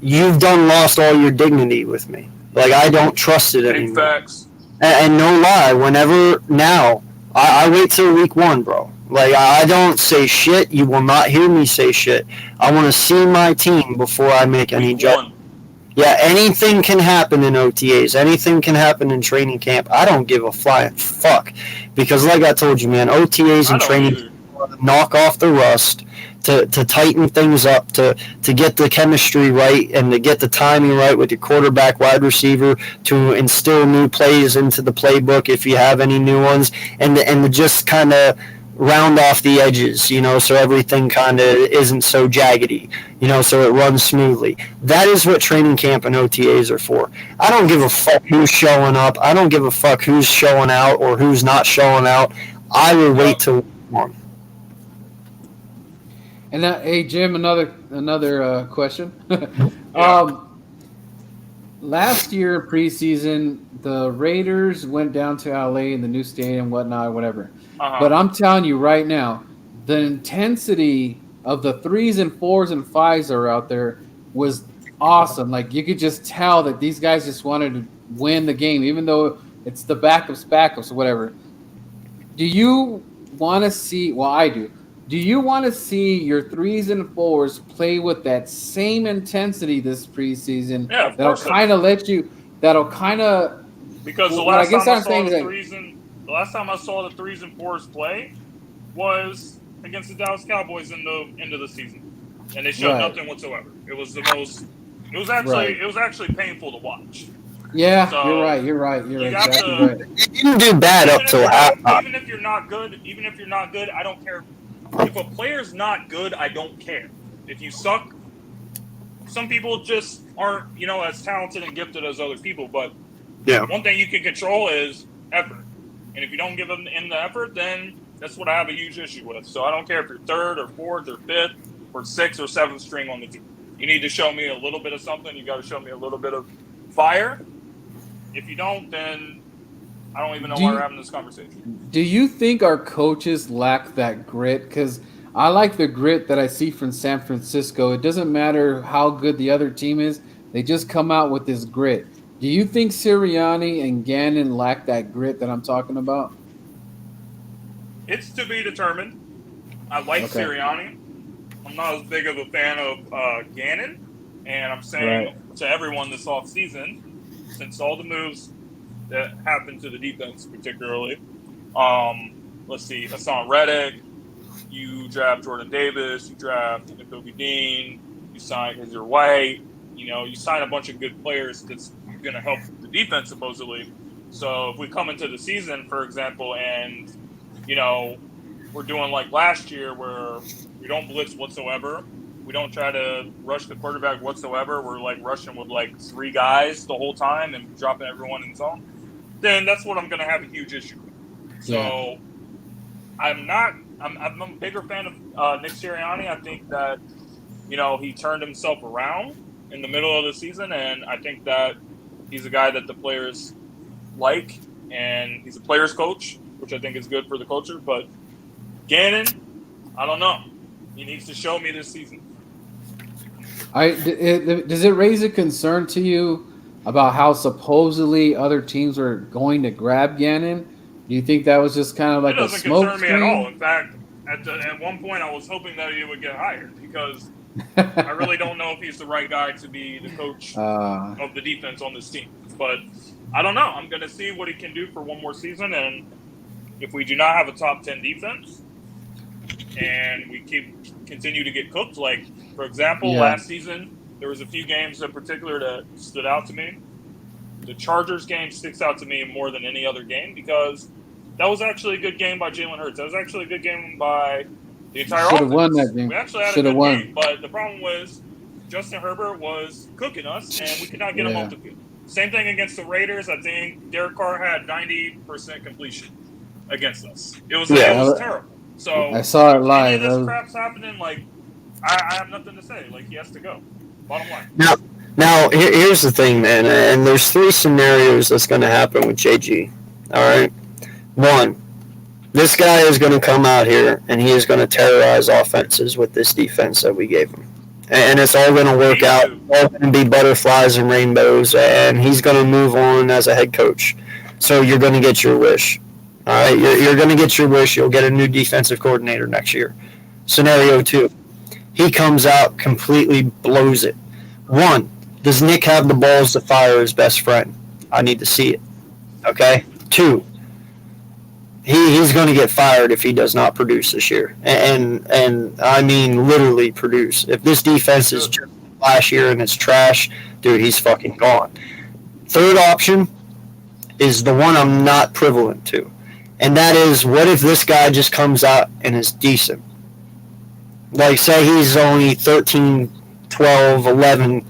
you've done lost all your dignity with me. Like I don't trust it Big anymore. facts. And no lie, whenever now, I wait till week 1, bro. Like I don't say shit. You will not hear me say shit. I want to see my team before I make any Week judgment. 1. Yeah, anything can happen in OTAs. Anything can happen in training camp. I don't give a flying fuck because, like I told you, man, OTAs I and don't training either. knock off the rust, to tighten things up, to get the chemistry right and to get the timing right with your quarterback, wide receiver, to instill new plays into the playbook if you have any new ones, and to just kind of round off the edges, so everything kind of isn't so jaggedy, so it runs smoothly. That is what training camp and OTAs are for. I don't give a fuck who's showing up. I don't give a fuck who's showing out or who's not showing out. I will wait Yep. till one. And that, hey Jim, another question. Yeah. Last year preseason, the Raiders went down to LA in the new stadium, whatnot, whatever. But Uh-huh. I'm telling you right now, the intensity of the threes and fours and fives that are out there was awesome. Like you could just tell that these guys just wanted to win the game, even though it's the backups or whatever. Do you want to see? Well, I do. Do you want to see your threes and fours play with that same intensity this preseason? Yeah, of That'll course I kind do. of let you. That'll kind of. Because the What I last guess time I I'm saw saying is the like, last time I saw the threes and fours play was against the Dallas Cowboys in the end of the season. And they showed Right. nothing whatsoever. It was the most it was actually painful to watch. yeah, So you're right. You're right. You're you got exactly to right. It didn't do bad up till halftime. even if you're not good, I don't care. If a player's not good, I don't care. If you suck, some people just aren't, as talented and gifted as other people. But Yeah. one thing you can control is effort. And if you don't give them in the effort, then that's what I have a huge issue with. So I don't care if you're third or fourth or fifth or sixth or seventh string on the team. You need to show me a little bit of something. You got to show me a little bit of fire. If you don't, then I don't even know why we're having this conversation. Do you think our coaches lack that grit? Because I like the grit that I see from San Francisco. It doesn't matter how good the other team is; they just come out with this grit. Do you think Sirianni and Gannon lack that grit that I'm talking about? It's to be determined. I like Okay. Sirianni. I'm not as big of a fan of Gannon. And I'm saying to everyone this offseason, since all the moves that happened to the defense particularly, let's see, Hassan Reddick, you draft Jordan Davis, you draft Nakobe Dean, you sign Izzy White, you sign a bunch of good players that's going to help the defense supposedly. So if we come into the season, for example, and, we're doing like last year where we don't blitz whatsoever, we don't try to rush the quarterback whatsoever, we're like rushing with like 3 guys the whole time and dropping everyone in zone, then that's what I'm going to have a huge issue with. So I'm a bigger fan of Nick Sirianni. I think that, he turned himself around in the middle of the season, and I think that he's a guy that the players like, and he's a player's coach, which I think is good for the culture. But Gannon, I don't know. He needs to show me this season. Does it raise a concern to you about how supposedly other teams are going to grab Gannon? Do you think that was just kind of like a It smoke doesn't concern me at all. screen? In fact, at one point I was hoping that he would get hired because I really don't know if he's the right guy to be the coach of the defense on this team. But I don't know. I'm going to see what he can do for one more season. And if we do not have a top 10 defense and we keep continue to get cooked. Like, for example, last season, there was a few games in particular that stood out to me. The Chargers game sticks out to me more than any other game because that was actually a good game by Jalen Hurts. That was actually a good game by the entire offense. Should have won that game. We actually had a good game, but the problem was Justin Herbert was cooking us, and we could not get him off the field. Same thing against the Raiders. I think Derek Carr had 90% completion against us. It was terrible. So I saw it live. This crap's happening. Like, I have nothing to say. Like, he has to go. Bottom line. Now here's the thing, man. And there's 3 scenarios that's going to happen with JG. All right. 1, this guy is going to come out here and he is going to terrorize offenses with this defense that we gave him. And it's all going to work out. It's all going to be butterflies and rainbows. And he's going to move on as a head coach. So you're going to get your wish. All right, you're going to get your wish. You'll get a new defensive coordinator next year. Scenario 2, he comes out, completely blows it. 1, does Nick have the balls to fire his best friend? I need to see it. Okay. 2, he's going to get fired if he does not produce this year. And I mean literally produce. If this defense is just last year and it's trash, dude, he's fucking gone. 3rd option is the one I'm not prevalent to. And that is, what if this guy just comes out and is decent? Like, say he's only 13, 12, 11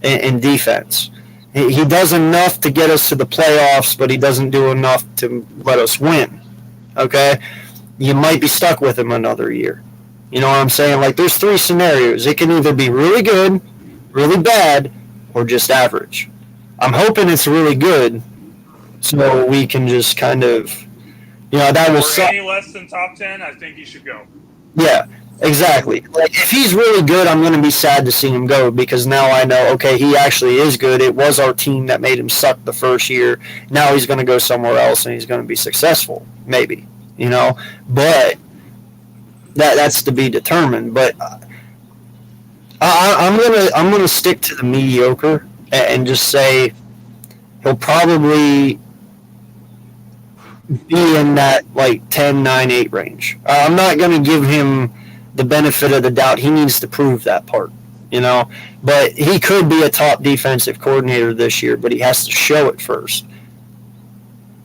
in defense. He does enough to get us to the playoffs, but he doesn't do enough to let us win. Okay? You might be stuck with him another year. You know what I'm saying? Like, there's 3 scenarios. It can either be really good, really bad, or just average. I'm hoping it's really good so we can just kind of... that will suck. Any less than top 10, I think he should go. Yeah, exactly. Like, if he's really good, I'm going to be sad to see him go because now I know, okay, he actually is good. It was our team that made him suck the first year. Now he's going to go somewhere else and he's going to be successful, maybe. But that's to be determined. But I'm gonna stick to the mediocre and just say he'll probably be in that like 10, 9, 8 range. I'm not going to give him the benefit of the doubt. He needs to prove that part, But he could be a top defensive coordinator this year, but he has to show it first.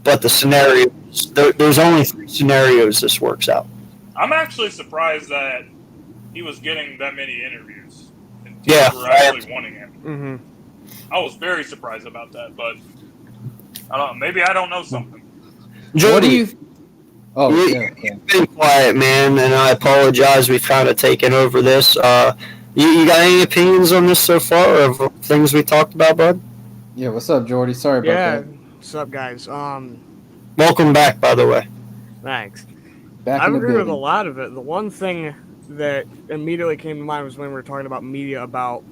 But the scenarios, there's only 3 scenarios this works out. I'm actually surprised that he was getting that many interviews. And people were actually wanting him. Mm-hmm. I was very surprised about that, but I don't know. Maybe I don't know something. Jody, what do you? Oh, you've been quiet, man, and I apologize. We've kind of taken over this. You got any opinions on this so far of things we talked about, bud? Yeah, what's up, Jordy? Sorry about that. What's up, guys? Welcome back, by the way. Thanks. I agree with a lot of it. The one thing that immediately came to mind was when we were talking about media, about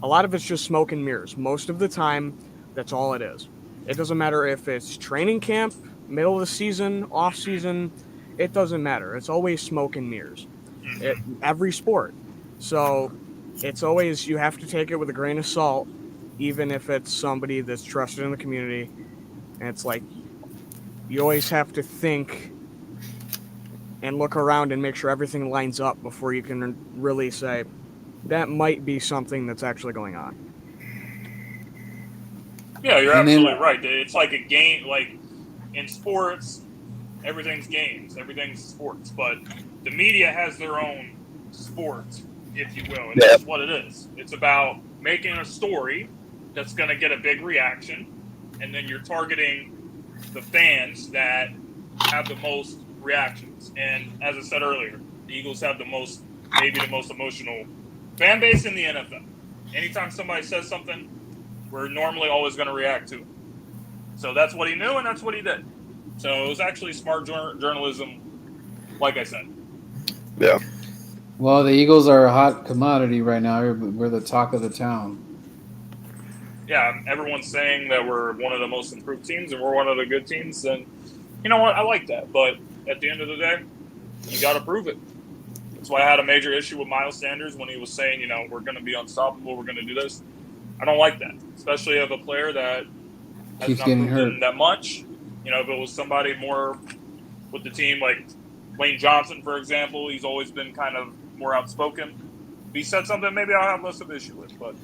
a lot of it's just smoke and mirrors. Most of the time, that's all it is. It doesn't matter if it's training camp, middle of the season, off season, it doesn't matter. It's always smoke and mirrors. Every sport. So it's always, you have to take it with a grain of salt, even if it's somebody that's trusted in the community. And it's like, you always have to think and look around and make sure everything lines up before you can really say, that might be something that's actually going on. Yeah, you're absolutely right. It's like a game, like in sports, everything's games, everything's sports, but the media has their own sport, if you will, and that's what it is. It's about making a story that's going to get a big reaction, and then you're targeting the fans that have the most reactions. And as I said earlier, the Eagles have maybe the most emotional fan base in the NFL. Anytime somebody says something, we're normally always going to react to it. So that's what he knew, and that's what he did. So it was actually smart journalism, like I said. Yeah. Well, the Eagles are a hot commodity right now. We're the talk of the town. Yeah, everyone's saying that we're one of the most improved teams and we're one of the good teams. And you know what? I like that. But at the end of the day, you got to prove it. That's why I had a major issue with Miles Sanders when he was saying, we're going to be unstoppable, we're going to do this. I don't like that, especially of a player that has keeps not getting proven hurt that much. If it was somebody more with the team like Lane Johnson, for example, he's always been kind of more outspoken. If he said something, maybe I'll have less of an issue with. But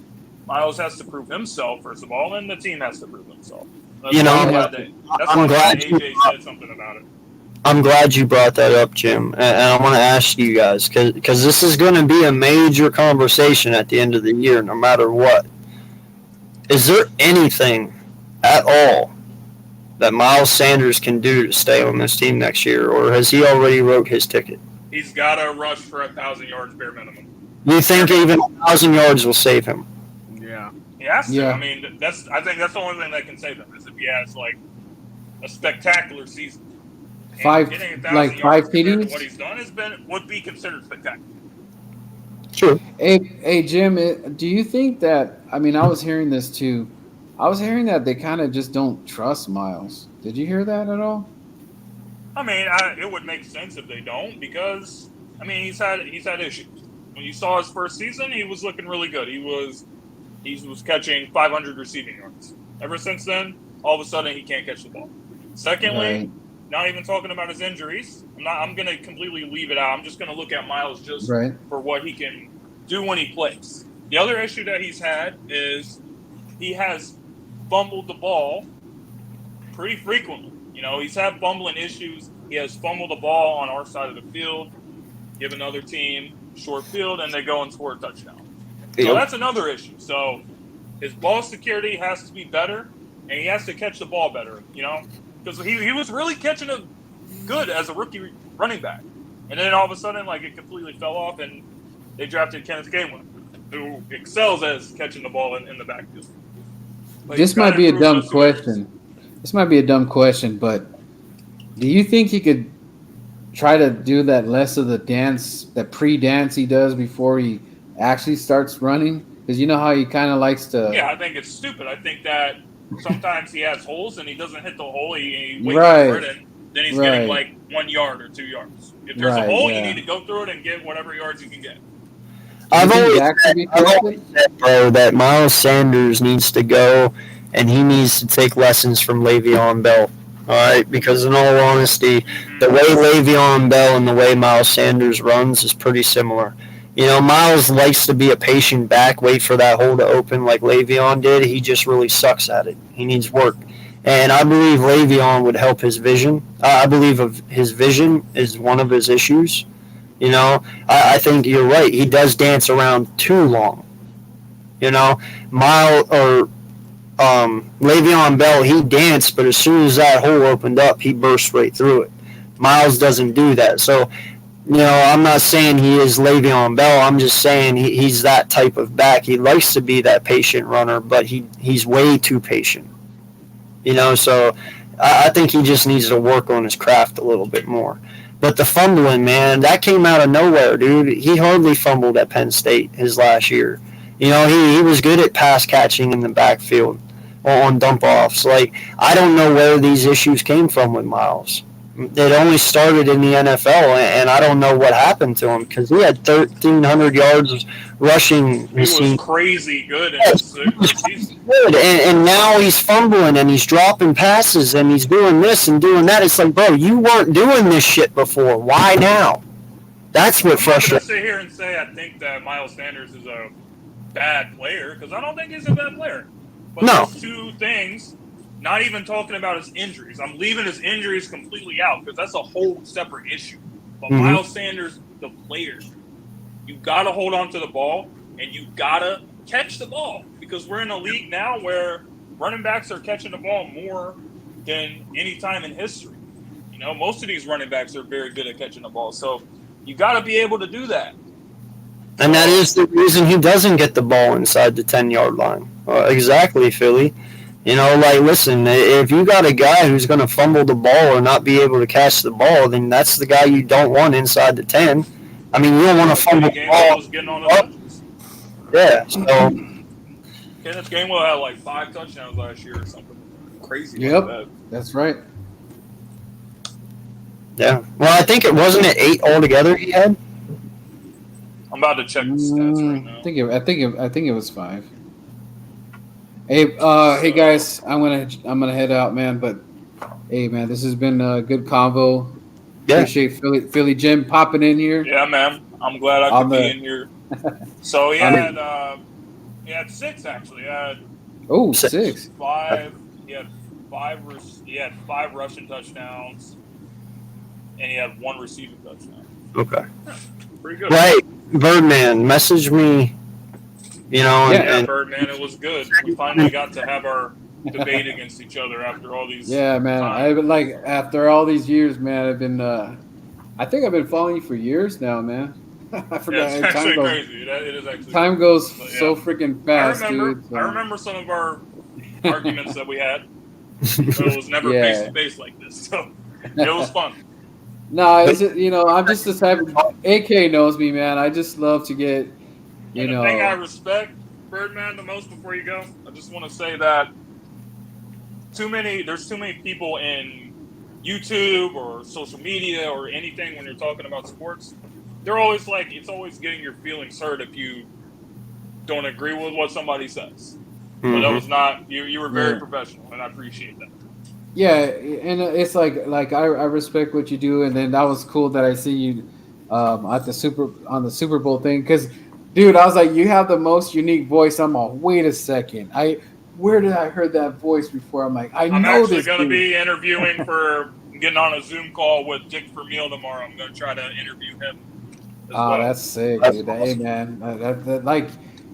Miles has to prove himself first of all, and the team has to prove himself. That's You know, why I'm glad AJ said something about it. I'm glad you brought that up, Jim, and I want to ask you guys because this is going to be a major conversation at the end of the year, no matter what. Is there anything at all that Miles Sanders can do to stay on this team next year, or has he already wrote his ticket? He's got to rush for 1,000 yards bare minimum. You think even 1,000 yards will save him? Yeah. He has to. Yeah. I mean, I think that's the only thing that can save him is if he has like a spectacular season. And getting 1,000 yards compared to TDs? what he's done would be considered spectacular. True. Hey, Jim, do you think that? I mean, I was hearing this too. I was hearing that they kind of just don't trust Miles. Did you hear that at all? I mean, it would make sense if they don't because I mean he's had issues. When you saw his first season, he was looking really good. He was catching 500 receiving yards. Ever since then, all of a sudden he can't catch the ball. Secondly, not even talking about his injuries. I'm going to completely leave it out. I'm just going to look at Miles just for what he can do when he plays. The other issue that he's had is he has fumbled the ball pretty frequently. You know, he's had fumbling issues. He has fumbled the ball on our side of the field, give another team short field, and they go and score a touchdown. So that's another issue. So his ball security has to be better, and he has to catch the ball better, you know, because he was really catching it good as a rookie running back. And then all of a sudden, like, it completely fell off, and they drafted Kenneth Gainwell, who excels as catching the ball in the backfield. Like, this might be a dumb question. This might be a dumb question, but do you think he could try to do that less of the dance, that pre-dance he does before he actually starts running? Because you know how he kind of likes to. Yeah, I think it's stupid. I think that sometimes he has holes and he doesn't hit the hole. He waits for it, and then he's getting like 1 yard or 2 yards. If there's a hole, you need to go through it and get whatever yards you can get. I've always said, bro, that Miles Sanders needs to go and he needs to take lessons from Le'Veon Bell. All right, because in all honesty, the way Le'Veon Bell and the way Miles Sanders runs is pretty similar. You know, Miles likes to be a patient back, wait for that hole to open like Le'Veon did. He just really sucks at it. He needs work. And I believe Le'Veon would help his vision. I believe his vision is one of his issues. You know, I think you're right. He does dance around too long. You know, Le'Veon Bell, he danced, but as soon as that hole opened up, he burst right through it. Miles doesn't do that. So, you know, I'm not saying he is Le'Veon Bell. I'm just saying he's that type of back. He likes to be that patient runner, but he's way too patient. You know, so I think he just needs to work on his craft a little bit more. But the fumbling, man, that came out of nowhere, dude. He hardly fumbled at Penn State his last year. You know, he was good at pass catching in the backfield on dump offs. Like, I don't know where these issues came from with Miles. It only started in the NFL, and I don't know what happened to him because he had 1,300 yards rushing. He was crazy good in his season. Good, and now he's fumbling and he's dropping passes and he's doing this and doing that. It's like, bro, you weren't doing this shit before. Why now? That's what frustrates me. I'm not going to sit here and say I think that Miles Sanders is a bad player because I don't think he's a bad player. But those two things, not even talking about his injuries. I'm leaving his injuries completely out because that's a whole separate issue. But Miles Sanders, the player, you got to hold on to the ball and you got to catch the ball because we're in a league now where running backs are catching the ball more than any time in history. You know, most of these running backs are very good at catching the ball. So you got to be able to do that. And that is the reason he doesn't get the ball inside the 10-yard line. Exactly, Philly. You know, like, listen, if you got a guy who's going to fumble the ball or not be able to catch the ball, then that's the guy you don't want inside the 10. I mean, you don't want to fumble the ball. Yeah, so. Kenneth Gainwell had like 5 touchdowns last year or something crazy. Yep, like that. That's right. Yeah. Well, I think it wasn't 8 altogether he had. I'm about to check the stats right now. I think it was 5. Hey guys, I'm gonna head out, man. But hey, man, this has been a good convo. Yeah. Appreciate Philly Jim popping in here. Yeah, man. I'm glad I on could be the in here. So on the he had six actually. He had oh Six. six. five. He had he had five rushing touchdowns, and he had one receiving touchdown. Okay. Pretty good. Right, Birdman, message me. You know, Yeah. Yeah, and Birdman, it was good. We finally got to have our debate against each other after all these Yeah, man. times. I've been like after all these years, man. I've been. I think I've been following you for years now, man. I Yeah, it's forgot. actually crazy. It is actually Time crazy. goes But so yeah, freaking I fast, remember. dude. I So. remember some of our arguments that we had, but it was never face Yeah. to face like this. So it was fun. No, it's I'm just this type of AK knows me, man. I just love to get, you And the thing I know, respect Birdman the most before you go, I just want to say that there's too many people in YouTube or social media or anything when you're talking about sports. They're always like, it's always getting your feelings hurt if you don't agree with what somebody says. But that was not you. You were very Yeah. professional, and I appreciate that. yeah, and it's like I respect what you do, and then that was cool that I see you at the Super Bowl thing because, dude, I was like, you have the most unique voice. I'm all, wait a second, where did I heard that voice before? I'm like, I I'm know actually this going to dude. be interviewing for getting on a Zoom call with Dick Vermeil tomorrow. I'm going to try to interview him as Oh, well. that's sick, That's dude. Hey, awesome. man, like,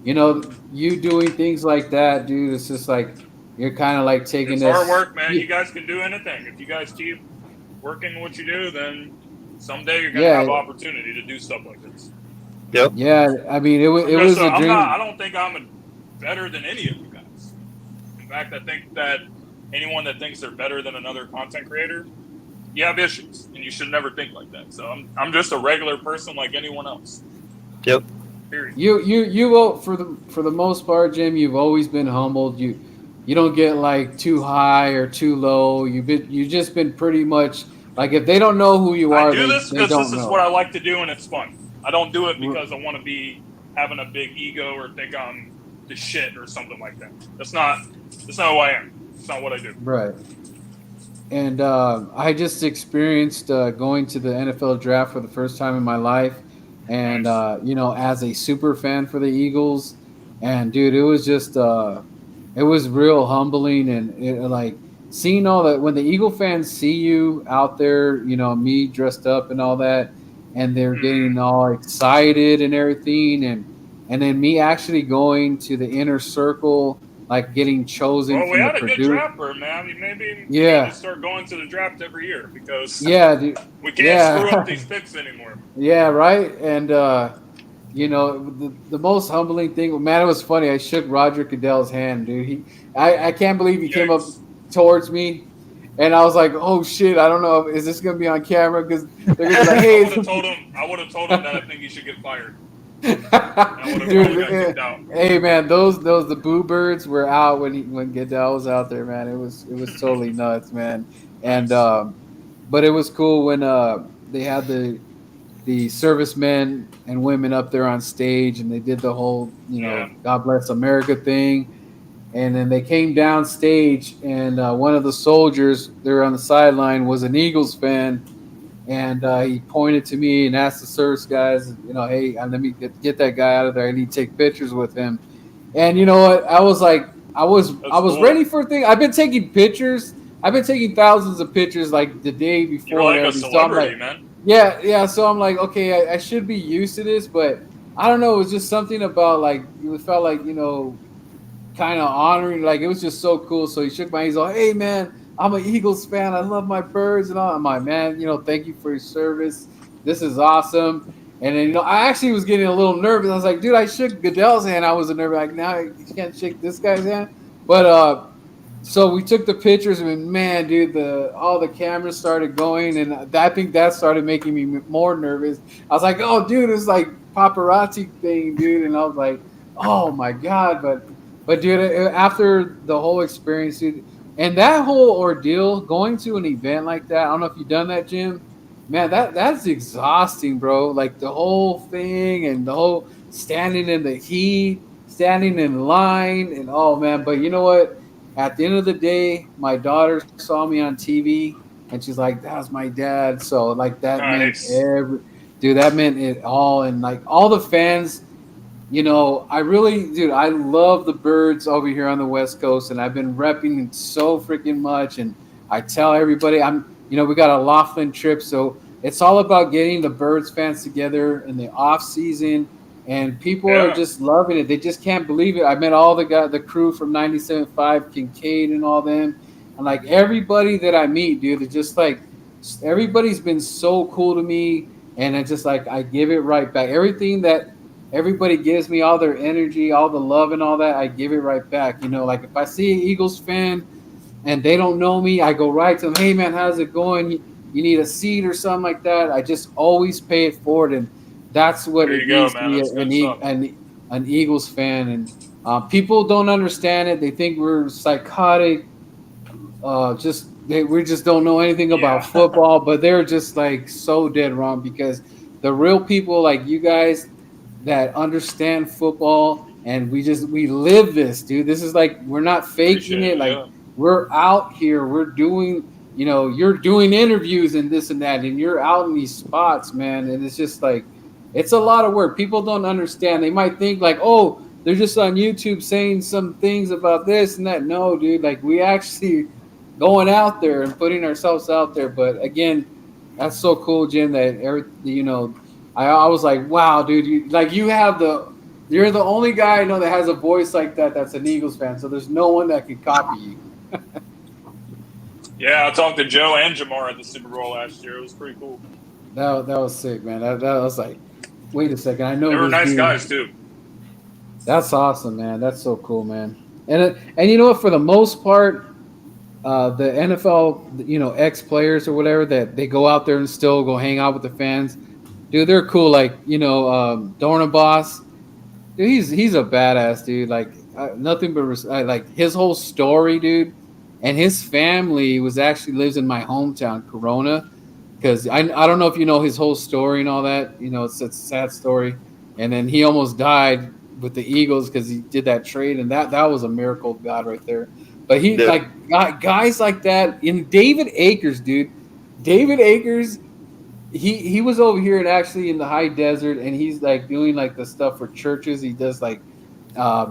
you doing things like that, dude. It's just like you're kind of like taking It's hard this. work, man. You guys can do anything. If you guys keep working what you do, then someday you're going to Yeah, have opportunity to do stuff like this. Yep. yeah. I mean, I'm it just, was a I'm not. I dream. don't think I'm better than any of you guys. In fact, I think that anyone that thinks they're better than another content creator, you have issues, and you should never think like that. So I'm just a regular person like anyone else. Yep. Period. You for the most part, Jim. You've always been humbled. You don't get like too high or too low. You just been pretty much like if they don't know who you I are, do this they because this don't is what know. I like to do, and it's fun. I don't do it because I want to be having a big ego or think I'm the shit or something like that. That's not who I am. It's not what I do. Right. And I just experienced going to the NFL draft for the first time in my life, and Nice. as a super fan for the Eagles, and dude, it was just it was real humbling, and like seeing all that when the Eagle fans see you out there, me dressed up and all that, and they're Mm-hmm. getting all excited and everything, and then me actually going to the inner circle, like getting chosen Well, we from the had a good Purdue. draft, man. I mean, maybe you need to Yeah, start going to the draft every year because yeah, dude. we can't screw up Yeah, these picks anymore. yeah, right. And the most humbling thing, man, it was funny. I shook Roger Goodell's hand, dude. I can't believe he came up Yikes. towards me, and I was like, oh shit, I don't know, is this gonna be on camera? Because they're gonna be like, I hey, would have told him. I would have told him that I think he should get fired. dude, I would have probably got kicked out. hey man, those the boo birds were out when Goodell was out there, man. It was totally nuts, man. And Nice. but it was cool when they had the servicemen and women up there on stage, and they did the whole Yeah. God bless America thing, and then they came down stage, and one of the soldiers there on the sideline was an Eagles fan, and he pointed to me and asked the service guys, hey, let me get that guy out of there. I need to take pictures with him. And you know what? I was like, I That's was cool. ready for a thing. I've been taking pictures. I've been taking thousands of pictures like the day You're before and like a everything. So I'm celebrity, like, man. yeah, yeah. So I'm like, okay, I should be used to this, but I don't know. It was just something about like it felt like kind of honoring. Like it was just so cool. So he shook my hand. He's like, "Hey man, I'm an Eagles fan. I love my birds and all." I'm like, "Man, thank you for your service. This is awesome." And then I actually was getting a little nervous. I was like, "Dude, I shook Goodell's hand. I was nervous. Like now you can't shake this guy's hand." But so we took the pictures, and man, dude, all the cameras started going, and I think that started making me more nervous. I was like, "Oh, dude, it's like paparazzi thing, dude," and I was like, "Oh my god!" But dude, after the whole experience, dude, and that whole ordeal, going to an event like that, I don't know if you've done that, Jim. Man, that's exhausting, bro. Like the whole thing and the whole standing in the heat, standing in line, and oh man. But you know what? At the end of the day, my daughter saw me on TV, and she's like, "That's my dad." So like that meant Nice. dude, that meant it all. And like all the fans, I really, dude, I love the Birds over here on the West Coast, and I've been repping it so freaking much. And I tell everybody, we got a Laughlin trip, so it's all about getting the Birds fans together in the off season, and people are Yeah. just loving it. They just can't believe it. I met all the crew from 97.5, Kincaid, and all them, and like everybody that I meet, dude, it's just like everybody's been so cool to me, and it's just like I give it right back. Everything that everybody gives me, all their energy, all the love and all that, I give it right back. Like if I see an Eagles fan and they don't know me, I go right to them, hey man, how's it going? You need a seat or something like that. I just always pay it forward, and that's what There it you go, means to man. be That's good stuff. an Eagles fan. And people don't understand it. They think we're psychotic. We just don't know anything about Yeah. football, but they're just like so dead wrong, because the real people like you guys that understand football, and we live this, dude. This is like we're not faking Appreciate it. it, Like yeah. we're out here, we're doing, you're doing interviews and this and that, and you're out in these spots, man. And it's just like it's a lot of work. People don't understand. They might think like, oh, they're just on YouTube saying some things about this and that. No, dude, like we actually going out there and putting ourselves out there. But again, that's so cool, Jim, that I was like, wow, dude, you're the only guy I know that has a voice like that that's an Eagles fan. So there's no one that can copy you. Yeah, I talked to Joe and Jamar at the Super Bowl last year. It was pretty cool. That was sick, man. That was like, wait a second, I know They were this nice dude. guys too. That's awesome, man. That's so cool, man. And you know what? For the most part, the NFL, ex players or whatever, that they go out there and still go hang out with the fans, dude. They're cool. Like Dornaboss, dude. He's a badass, dude. Like nothing but like his whole story, dude. And his family actually lives in my hometown, Corona, because I don't know if you know his whole story and all that. It's a sad story. And then he almost died with the Eagles because he did that trade, and that was a miracle of God right there. But he Yeah. like guys like that. In David Akers, dude. David Akers, he was over here and actually in the high desert, and he's like doing like the stuff for churches. He does like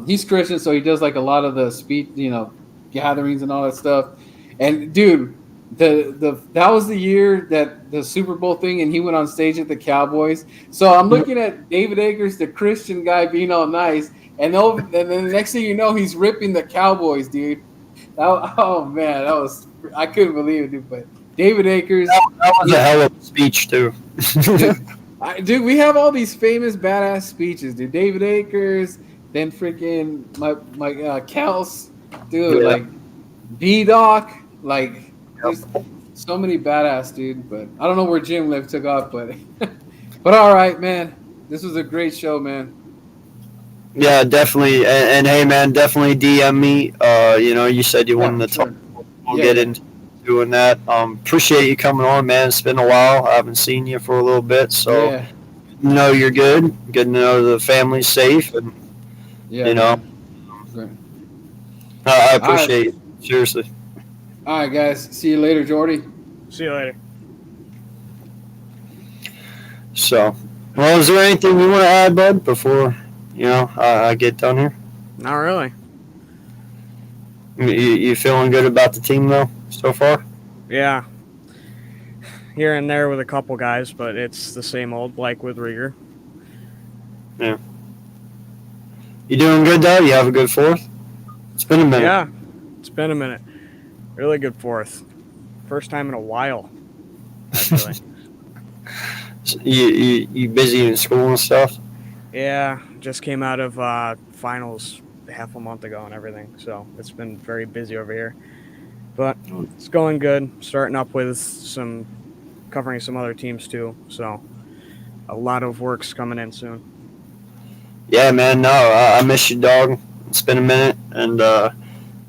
he's Christian, so he does like a lot of the speech, gatherings and all that stuff. And dude, that was the year that the Super Bowl thing, and he went on stage at the Cowboys. So I'm looking at David Akers, the Christian guy, being all nice, and then the next thing you know, he's ripping the Cowboys, dude. Oh man, I couldn't believe it, dude. But David Akers, That was a hell of a speech too. dude, we have all these famous badass speeches, dude. David Akers, then freaking my Kels, dude, Yeah. like B-Doc, like there's so many badass, dude. But I don't know where Jim Liv took off, but but all right, man. This was a great show, man. Yeah, definitely. And hey, man, definitely DM me. You said you wanted to Sure. talk. We'll Yeah, get yeah. into doing that. Appreciate you coming on, man. It's been a while. I haven't seen you for a little bit, so Yeah, you're good. Good to know the family's safe, and yeah. you know, Man. Great. I appreciate it. Seriously. All right, guys. See you later, Jordy. See you later. So, well, is there anything you want to add, bud, before I get done here? Not really. You feeling good about the team though so far? Yeah. Here and there with a couple guys, but it's the same old, like with Rieger. You doing good though? You have a good fourth? It's been a minute. Yeah, it's been a minute. Really good fourth. First time in a while, actually. You busy in school and stuff? Yeah, just came out of finals half a month ago and everything, so it's been very busy over here. But it's going good. Starting up with covering some other teams too, so a lot of work's coming in soon. Yeah, man. No, I miss you, dog. It's been a minute, and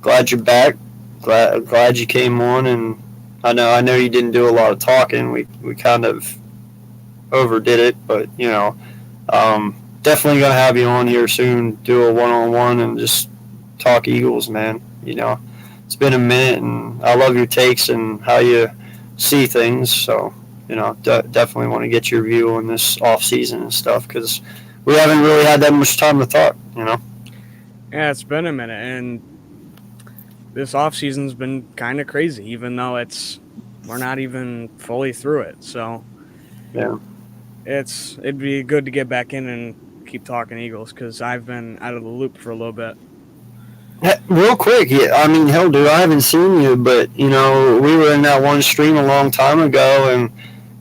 glad you're back. Glad you came on, and I know you didn't do a lot of talking. We kind of overdid it, but definitely gonna have you on here soon. Do a one-on-one and just talk Eagles, man. It's been a minute, and I love your takes and how you see things. So definitely want to get your view on this off season and stuff because we haven't really had that much time to talk. Yeah, it's been a minute, and this off season's been kind of crazy, even though we're not even fully through it. So Yeah. it'd be good to get back in and keep talking Eagles because I've been out of the loop for a little bit. Real quick, I mean, hell, dude, I haven't seen you, but we were in that one stream a long time ago, and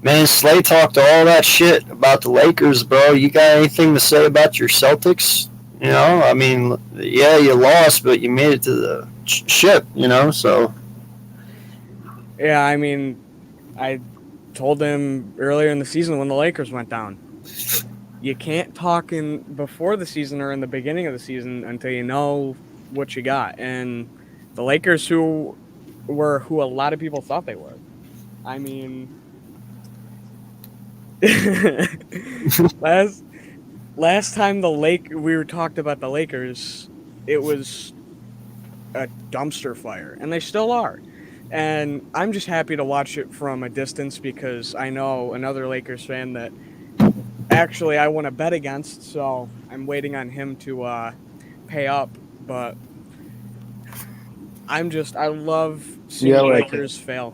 man, Slay talked all that shit about the Lakers, bro. You got anything to say about your Celtics? I mean, yeah, you lost, but you made it to the ship, so. Yeah, I mean, I told him earlier in the season when the Lakers went down, you can't talk in before the season or in the beginning of the season until you know what you got. And the Lakers, who a lot of people thought they were. I mean, last time we talked about the Lakers, it was a dumpster fire, and they still are. And I'm just happy to watch it from a distance because I know another Lakers fan that actually I want to bet against, so I'm waiting on him to pay up. But I love seeing the Lakers fail.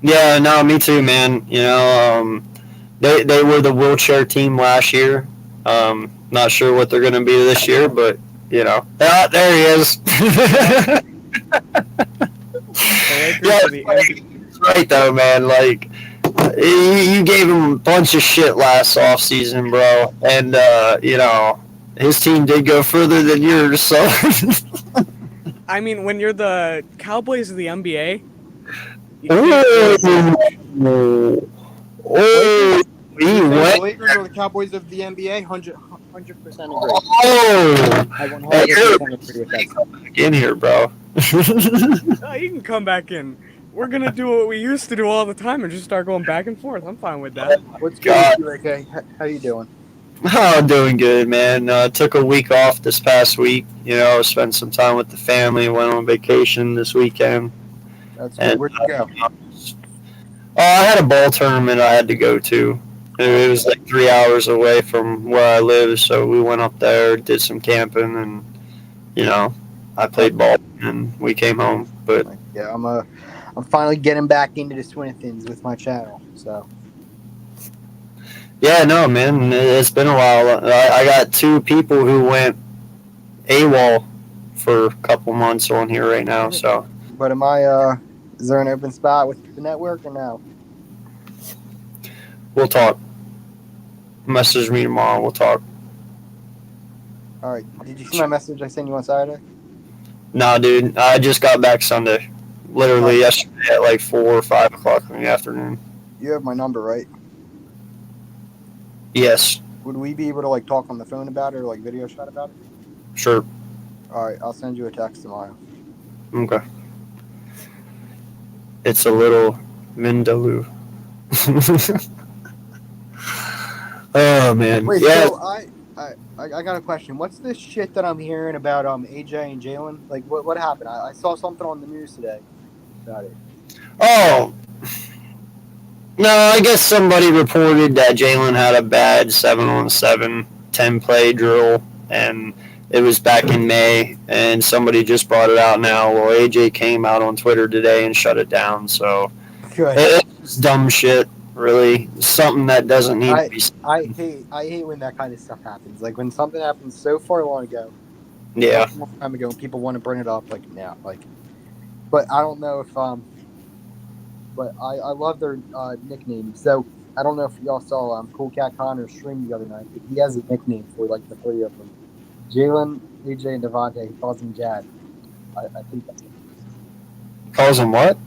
Yeah, no, me too, man. They were the wheelchair team last year. Not sure what they're going to be this year, but there he is. Right though, man. Like you gave him a bunch of shit last off season, bro, and his team did go further than yours. So I mean, when you're the Cowboys of the NBA. The Lakers are the Cowboys of the NBA. 100% agree. I 100% agree with that. Come back in here, bro. You can come back in. We're gonna do what we used to do all the time and just start going back and forth. I'm fine with that. What's good with you, AK? How you doing? Oh, doing good, man. Took a week off this past week. Spent some time with the family. Went on vacation this weekend. That's good. Where'd you go? I had a ball tournament I had to go to. It was like 3 hours away from where I live, so we went up there, did some camping, and I played ball and we came home. But yeah, I'm finally getting back into the swing of things with my channel. So yeah, no, man, it's been a while. I got 2 people who went AWOL for a couple months on here right now. So, but is there an open spot with the network or no? We'll talk. Message me tomorrow. We'll talk. All right. Did you see my message I sent you on Saturday? Nah, dude. I just got back Sunday. Literally yesterday at like 4 or 5 o'clock in the afternoon. You have my number, right? Yes. Would we be able to talk on the phone about it or video chat about it? Sure. All right. I'll send you a text tomorrow. Okay. It's a little Vindaloo. Oh man. Wait, yeah. so I got a question. What's this shit that I'm hearing about AJ and Jalen? What happened? I saw something on the news today about it. Oh. No, I guess somebody reported that Jalen had a bad 7-on-7 10-play drill, and it was back in May, and somebody just brought it out now. Well, AJ came out on Twitter today and shut it down, so it's dumb shit, really. Something that doesn't need to be said. I hate when that kind of stuff happens. When something happens so far long ago. Yeah. A long time ago, and people want to bring it up now. But I don't know if but I love their nicknames. So I don't know if y'all saw Cool Cat Connor's stream the other night, but he has a nickname for the 3 of them. Jalen, AJ, and Devontae. He calls him Jad. I think that's it. Calls him what?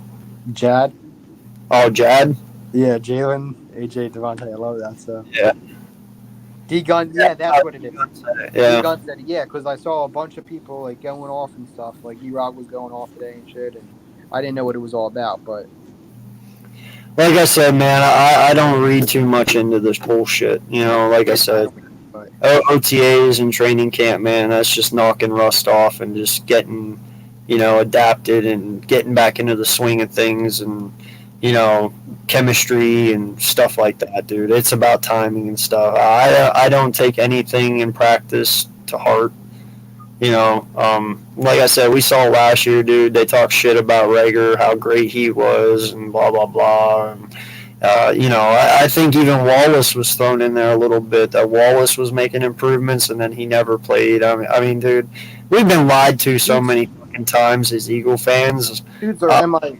Jad. Oh, Jad? Yeah, Jalen, AJ, Devontae. I love that stuff. Yeah. D-Gun, yeah, that's what it is. Yeah. D-Gun said it, yeah, because I saw a bunch of people going off and stuff. E-Rock was going off today and shit, and I didn't know what it was all about, but... Like I said, man, I don't read too much into this bullshit. Like I said, OTAs and training camp, man, that's just knocking rust off and just getting, adapted and getting back into the swing of things. And, chemistry and stuff like that, dude. It's about timing and stuff. I don't take anything in practice to heart. Like I said, we saw last year, dude. They talk shit about Rager, how great he was, and blah blah blah. And, I think even Wallace was thrown in there a little bit. That Wallace was making improvements, and then he never played. I mean, dude, we've been lied to so many fucking times as Eagle fans. Dudes are MIAs.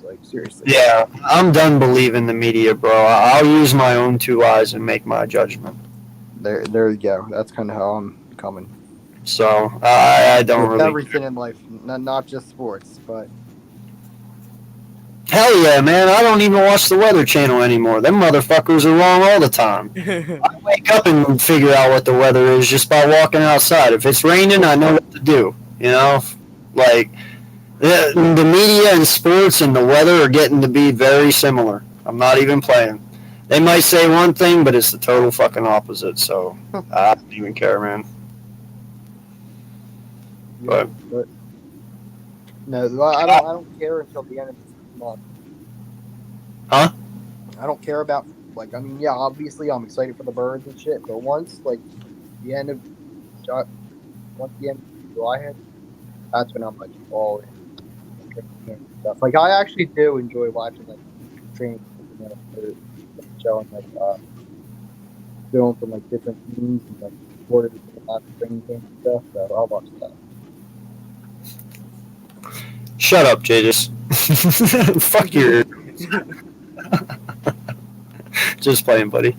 Like, seriously. Yeah, I'm done believing the media, bro. I'll use my own two eyes and make my judgment. There you go. That's kind of how I'm coming. So I don't With really. everything in life, not just sports, but Hell yeah, man! I don't even watch the Weather Channel anymore. Them motherfuckers are wrong all the time. I wake up and figure out what the weather is just by walking outside. If it's raining, I know what to do. Like the media and sports and the weather are getting to be very similar. I'm not even playing. They might say one thing, but it's the total fucking opposite. So I don't even care, man. But no, I don't care until the end of the month. Huh? I don't care about yeah, obviously I'm excited for the birds and shit, but once the end of July hits, that's when I'm like all in stuff. Like I actually do enjoy watching training showing film from different teams and quarters and lots of training camp and stuff. So I'll watch that. Shut up, Jadis. Fuck your. Just playing, buddy.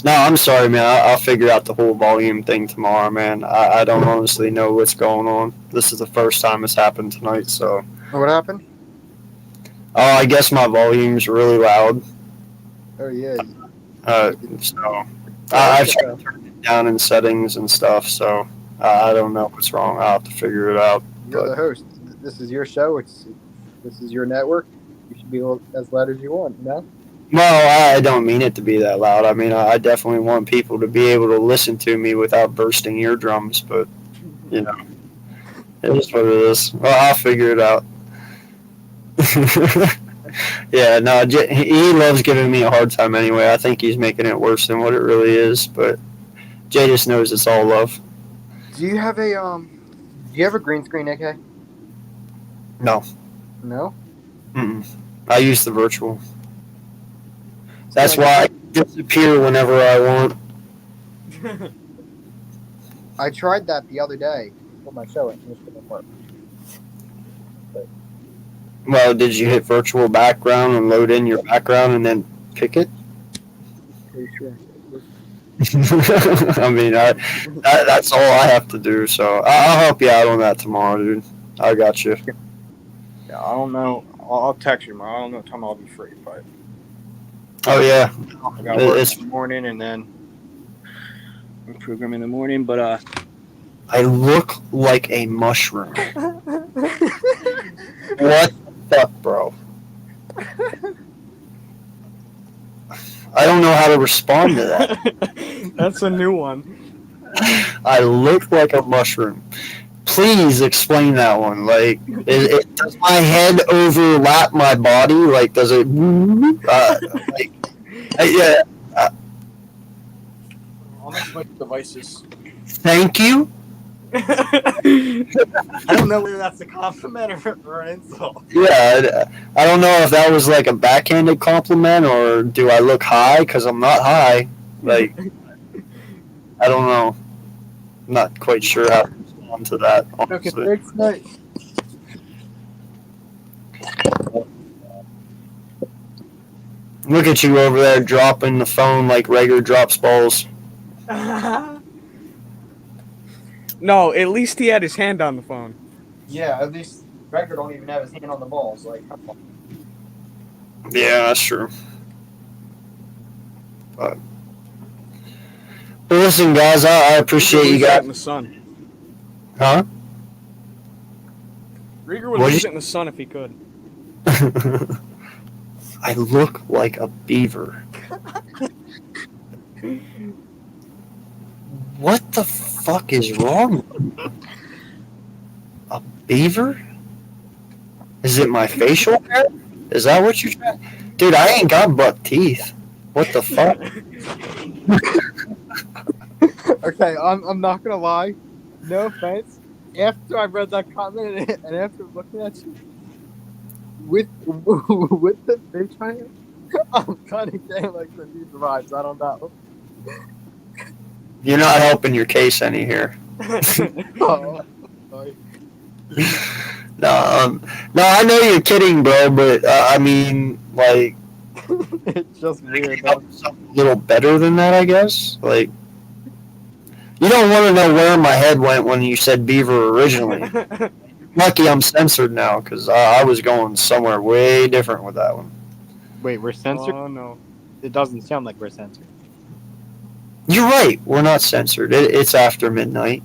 No, I'm sorry, man. I'll figure out the whole volume thing tomorrow, man. I don't honestly know what's going on. This is the first time it's happened tonight, so. What happened? Oh, I guess my volume's really loud. Oh yeah. So I've tried to turn it down in settings and stuff, so I don't know what's wrong. I'll have to figure it out. You're the host. This is your show. This is your network. You should be as loud as you want, Well, I don't mean it to be that loud. I mean, I definitely want people to be able to listen to me without bursting eardrums, but, it is what it is. Well, I'll figure it out. Yeah, no, he loves giving me a hard time anyway. I think he's making it worse than what it really is, but Jay just knows it's all love. Do you have a green screen, AK? No. No? Mm-mm. I use the virtual. That's why I disappear whenever I want. I tried that the other day for my show. It just didn't work. Well, did you hit virtual background and load in your background and then pick it? Pretty sure. I mean, that's all I have to do, so I'll help you out on that tomorrow, dude. I got you. Yeah, I don't know. I'll text you tomorrow. I don't know what time I'll be free, but. Oh, yeah. I got work in the morning and then program in the morning, but I look like a mushroom. What the fuck, bro? I don't know how to respond to that. That's a new one. I look like a mushroom. Please explain that one. Like, does my head overlap my body? Like, does it? Yeah. I'll make my devices. Thank you. I don't know whether that's a compliment or an insult. Yeah, I don't know if that was like a backhanded compliment or do I look high? Because I'm not high. Like, I don't know. I'm not quite sure how to respond to that, honestly. Okay, thanks, mate. Look at you over there dropping the phone like Rager drops balls. No, at least he had his hand on the phone. Yeah, at least Gregor don't even have his hand on the balls. Like, come on. Yeah, that's true. But listen, guys, I appreciate you guys. In the sun. Huh? Rieger would lose it in the sun if he could. I look like a beaver. What the fuck is wrong with me? A beaver? Is it my facial hair? Is that what you're trying? Dude, I ain't got buck teeth. What the fuck? Okay, I'm not gonna lie. No offense. After I read that comment and after looking at you with the fish hand, I'm kind of getting like the deep vibes. I don't know. You're not helping your case any here. Oh, sorry. No, I know you're kidding, bro, but I mean, like, It's just weird. something a little better than that, I guess. Like, you don't want to know where my head went when you said beaver originally. Lucky I'm censored now because I was going somewhere way different with that one. Wait, we're censored? Oh no. It doesn't sound like we're censored. You're right. We're not censored. It's after midnight.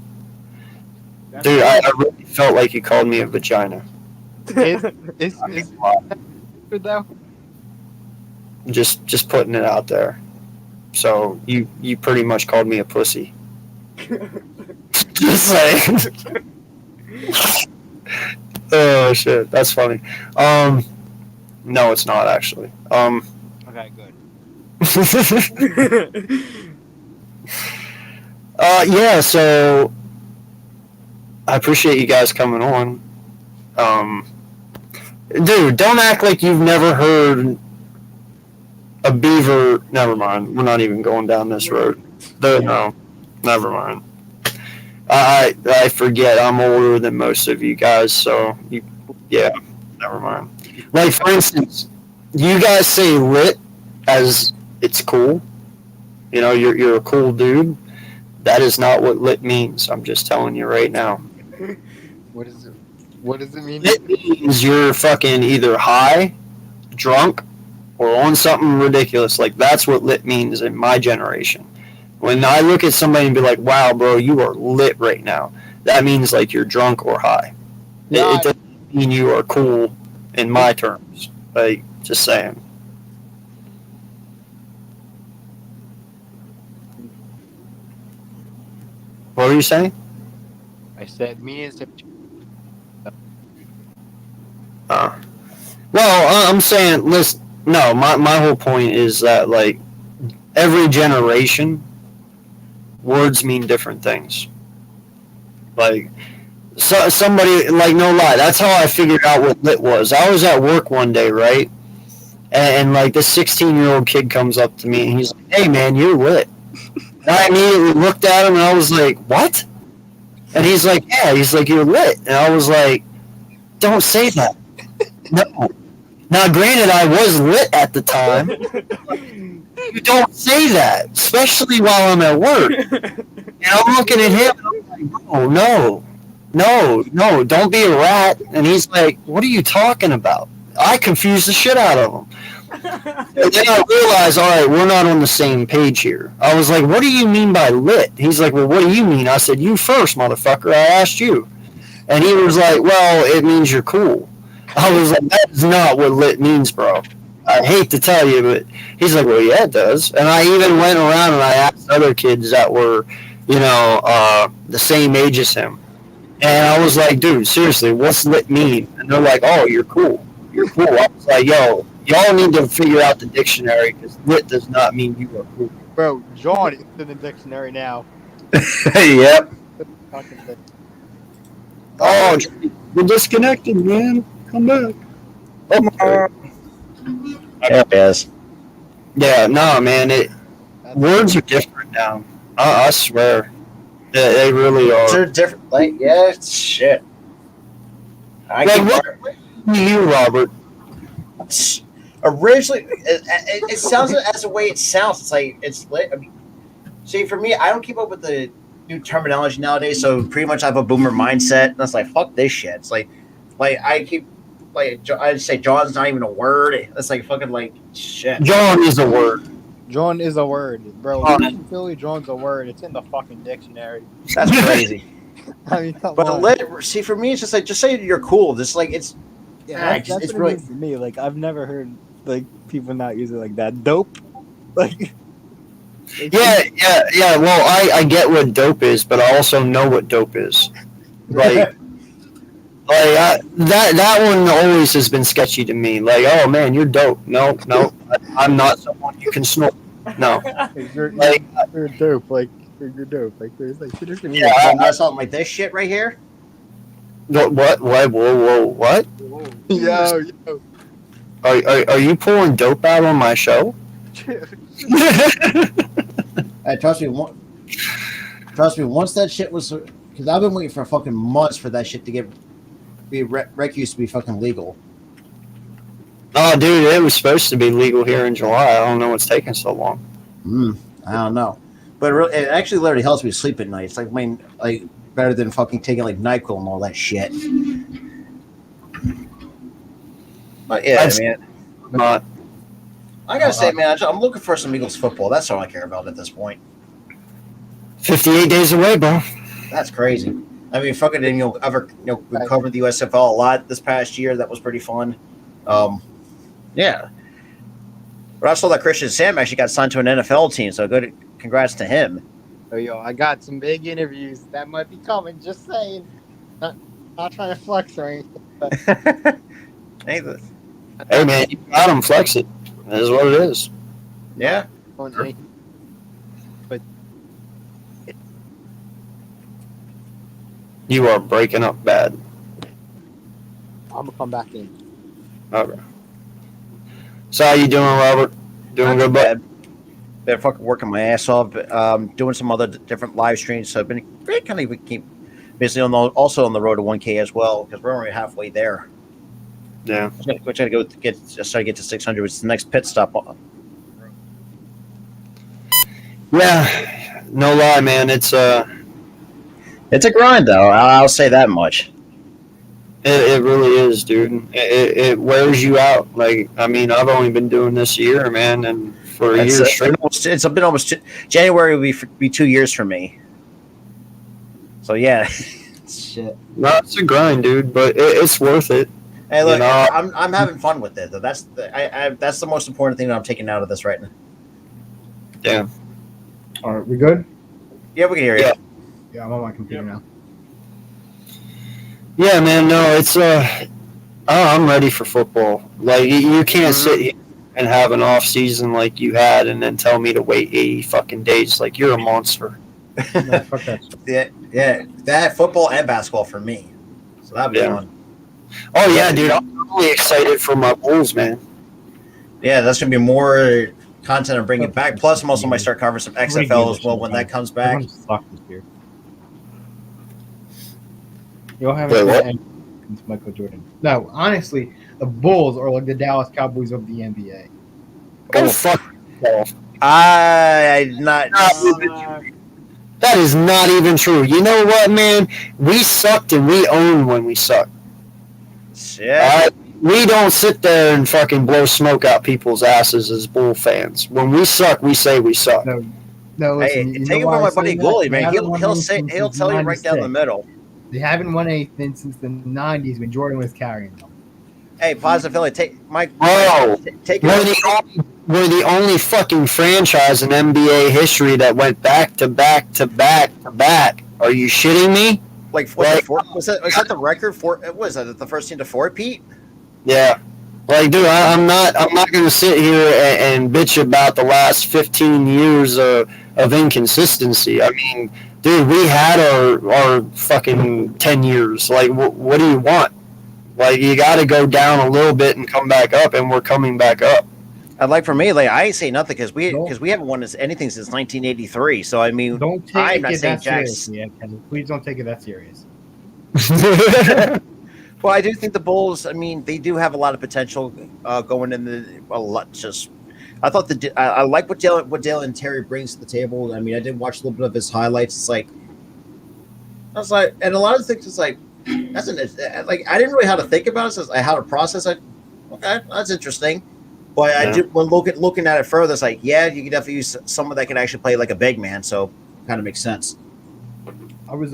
Dude, I really felt like you called me a vagina. Is censored though? Just putting it out there. So you pretty much called me a pussy. Just saying. Oh shit, that's funny. No, it's not actually. Okay, good. Yeah. So I appreciate you guys coming on. Dude, don't act like you've never heard a beaver. Never mind. We're not even going down this road. No, never mind. I forget. I'm older than most of you guys, so never mind. Like for instance, you guys say lit as it's cool. You know, you're a cool dude. That is not what lit means. I'm just telling you right now. What is it? What does it mean? Lit means you're fucking either high, drunk, or on something ridiculous. Like that's what lit means in my generation. When I look at somebody and be like, "Wow, bro, you are lit right now," that means like you're drunk or high. Yeah, It doesn't mean you are cool in my terms. Like, just saying. What were you saying? I said me is Well, I'm saying, listen. No, my whole point is that like every generation, words mean different things. Like, so somebody, like, no lie, that's how I figured out what lit was. I was at work one day, right? And like, this 16-year-old kid comes up to me and he's like, "Hey, man, you're lit." And I immediately looked at him and I was like, "What?" And he's like, "Yeah." He's like, "You're lit." And I was like, "Don't say that." No. Now, granted, I was lit at the time. You don't say that, especially while I'm at work. And I'm looking at him and I'm like, "Oh, no, don't be a rat." And he's like, "What are you talking about?" I confused the shit out of him. And then I realized, all right, we're not on the same page here. I was like, "What do you mean by lit?" He's like, "Well, what do you mean?" I said, "You first, motherfucker. I asked you." And he was like, "Well, it means you're cool." I was like, "That is not what lit means, bro. I hate to tell you," but he's like, "Well, yeah, it does." And I even went around and I asked other kids that were, the same age as him. And I was like, "Dude, seriously, what's lit mean?" And they're like, "Oh, you're cool. You're cool." I was like, "Yo, y'all need to figure out the dictionary because lit does not mean you are cool." Bro, John is in the dictionary now. Yep. Fucking thing. Oh, you're disconnected, man. Come back. Okay. Yes. Yeah, no, man. That's Words are different now. I swear. They really are. They're different. Like, yeah, it's shit. I Like, keep what do you, Robert? originally, it sounds as the way it sounds. It's like it's lit. I mean, see, for me, I don't keep up with the new terminology nowadays. So pretty much, I have a boomer mindset. And that's like, fuck this shit. It's like I keep I say John's not even a word. It's like fucking like shit. John is a word. John is a word, bro. Oh. In Philly, John's a word. It's in the fucking dictionary. That's crazy. I mean, come But on. see, for me, it's just like just say you're cool. Just like it's Yeah, it's that's what really- it means to me. Like, I've never heard like people not use it like that. Dope. Like, Yeah. Well, I get what dope is, but I also know what dope is. Like, that one always has been sketchy to me. Like, oh man, you're dope. No, I'm not someone you can snort. No, You're, like, you're dope. Like you're dope. Like there's gonna be yeah, So not something like this shit right here. what, whoa, what? yo. Are you pouring dope out on my show? Hey, trust me. Once that shit was, because I've been waiting for fucking months for that shit to rec used to be fucking legal. Oh, dude, it was supposed to be legal here in July. I don't know what's taking so long. I don't know, but it actually literally helps me sleep at night. It's like better than fucking taking like NyQuil and all that shit. But yeah, man. Not. I gotta say, man, I'm looking for some Eagles football. That's all I care about at this point. 58 days away, bro. That's crazy. I mean, fucking, we covered the USFL a lot this past year. That was pretty fun. Yeah. But I saw that Christian Sam actually got signed to an NFL team, so good. Congrats to him. Oh, yo, I got some big interviews that might be coming. Just saying. Not trying to flex or anything. But Hey, man, you got him. Flex it. That is what it is. yeah. But You are breaking up bad. I'm gonna come back in. Okay. So how you doing, Robert? Doing good, bud? Been fucking working my ass off, doing some other different live streams. So I've been kind of keep basically also on the road to 1K as well, because we're already halfway there. Yeah. We're trying to get to 600, which is the next pit stop. Yeah. No lie, man. It's a grind, though. I'll say that much. It really is, dude. It wears you out. Like, I mean, I've only been doing this year, man, and for a year straight. It's been almost January will be 2 years for me. So yeah, shit. No, it's a grind, dude, but it's worth it. Hey, look, You know? I'm having fun with it. Though. That's the most important thing that I'm taking out of this right now. Yeah. All right, we good? Yeah, we can hear you. Yeah. Yeah, I'm on my computer now. Yeah, man. No, it's I'm ready for football. Like, you can't sit here and have an off season like you had, and then tell me to wait 80 fucking days. Like, you're a monster. No, fuck that shit. Yeah, that football and basketball for me. So that'd be fun. Oh yeah, dude. I'm really excited for my Bulls, man. Yeah, that's gonna be more content I'm bringing back. Plus, I'm also might start covering some XFL as well when that comes back. Suck this year. You'll have Wait, what? since Michael Jordan. No, honestly, the Bulls are like the Dallas Cowboys of the NBA. Go fuck yourself. I not. That is not even true. You know what, man? We sucked and we own when we suck. Shit. We don't sit there and fucking blow smoke out people's asses as Bull fans. When we suck, we say we suck. No, listen. Hey, you take it know why from my I say buddy that? Goalie, They man. haven't won He'll anything since tell you right down the 96. middle. They haven't won anything since the 90s when Jordan was carrying them. Hey, Positive Philly, take Mike. Bro, Take we're the only fucking franchise in NBA history that went back to back to back to back. Are you shitting me? like was that the record for? Was that the first team to four-peat? Yeah. Like, dude, I'm not going to sit here and bitch about the last 15 years of inconsistency. I mean, dude, we had our fucking 10 years. Like, what do you want? Like, you got to go down a little bit and come back up, and we're coming back up. Like for me, like I ain't say nothing because we haven't won anything since 1983. So I mean, Don't take I'm not it saying that Jack's. seriously. Please don't take it that serious. Well, I do think the Bulls. I mean, they do have a lot of potential going in the a lot. Just, I thought I like what Dale and Terry brings to the table. I mean, I did watch a little bit of his highlights. It's like, I was like, and a lot of things. It's like, that's like I didn't really how to think about it. So how to process it. Okay, that's interesting. But I do when looking at it further, it's like, yeah, you can definitely use someone that can actually play like a big man. So, kind of makes sense. I was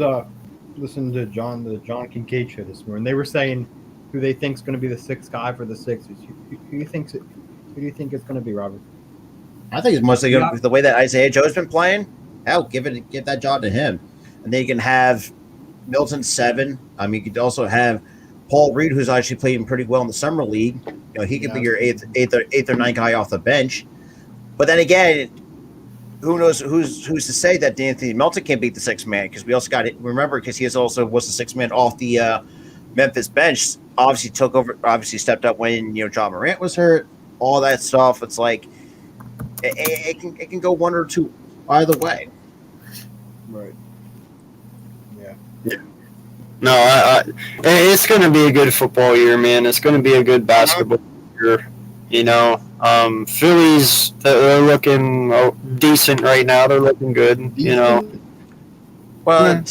listening to the John Kincaid show this morning. They were saying who they think is going to be the sixth guy for the Sixers. Who do you think it's going to be, Robert? I think it's mostly the way that Isaiah Joe's been playing. Hell, give that job to him, and then you can have Milton 7. You could also have Paul Reed, who's actually playing pretty well in the summer league. He could be your eighth or ninth guy off the bench. But then again, who knows? Who's to say that Anthony Melton can't beat the sixth man? Because we also got to remember, because he also was the sixth man off the Memphis bench. Obviously took over. Obviously stepped up when John Morant was hurt. All that stuff. It's like it can go one or two either way. Right. Yeah. No, it's going to be a good football year, man. It's going to be a good basketball year. Phillies, they're looking decent right now. They're looking good. But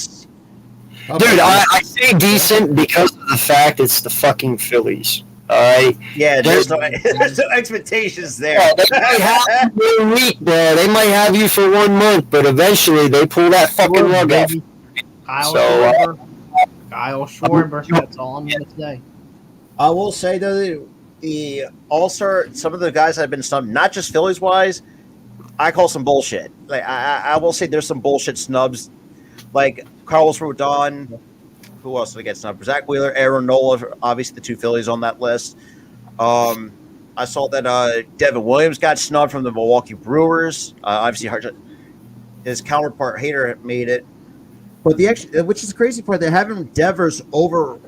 dude, I say decent because of the fact it's the fucking Phillies. All right. Yeah, there's no expectations there. Yeah, they might have you for a week, bro. They might have you for 1 month, but eventually they pull that fucking rug out. Kyle Schwarber. That's all I'm gonna say. I will say though, the All-Star, some of the guys that have been snubbed, not just Phillies wise, I call some bullshit. Like I will say there's some bullshit snubs, like Carlos Rodon. Who else did I get snubbed? Zach Wheeler, Aaron Nola, obviously the two Phillies on that list. I saw that Devin Williams got snubbed from the Milwaukee Brewers. Obviously, his counterpart Hader made it. But which is the crazy part, they're having Devers over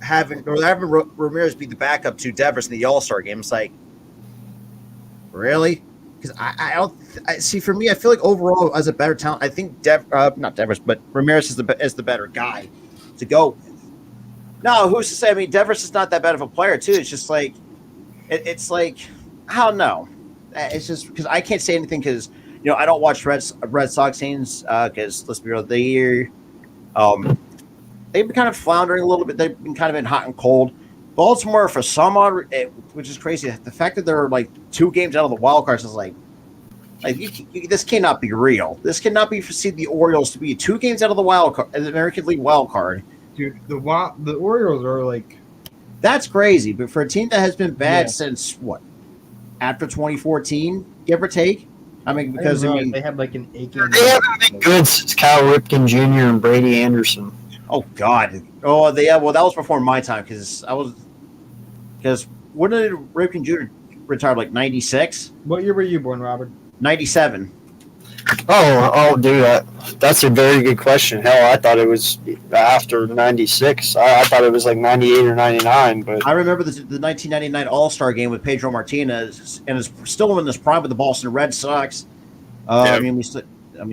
having Ramirez be the backup to Devers in the All-Star game. It's like, really? Because I don't see. For me, I feel like overall, as a better talent, I think not Devers, but Ramirez is the better guy to go with. No, who's to say? I mean, Devers is not that bad of a player too. It's just like it's like, I don't know. It's just because I can't say anything because I don't watch Red Sox games because let's be real, they've been kind of floundering a little bit. They've been kind of hot and cold. Baltimore, for some odd, which is crazy, the fact that they're like 2 games out of the wild cards is like this cannot be real. This cannot be for the Orioles to be 2 games out of the wild card, the American League wild card. Dude, the Orioles are like, that's crazy. But for a team that has been bad since after 2014, give or take. I mean, because they have like an aching. They haven't been good since Cal Ripken Jr. and Brady Anderson. Oh God! Oh, well, that was before my time because when did Ripken Jr. retire? Like 96? What year were you born, Robert? 97. Oh, dude, that's a very good question. Hell, I thought it was after 96. I thought it was like 98 or 99. But I remember the 1999 All-Star game with Pedro Martinez, and is still in this prime with the Boston Red Sox. I mean,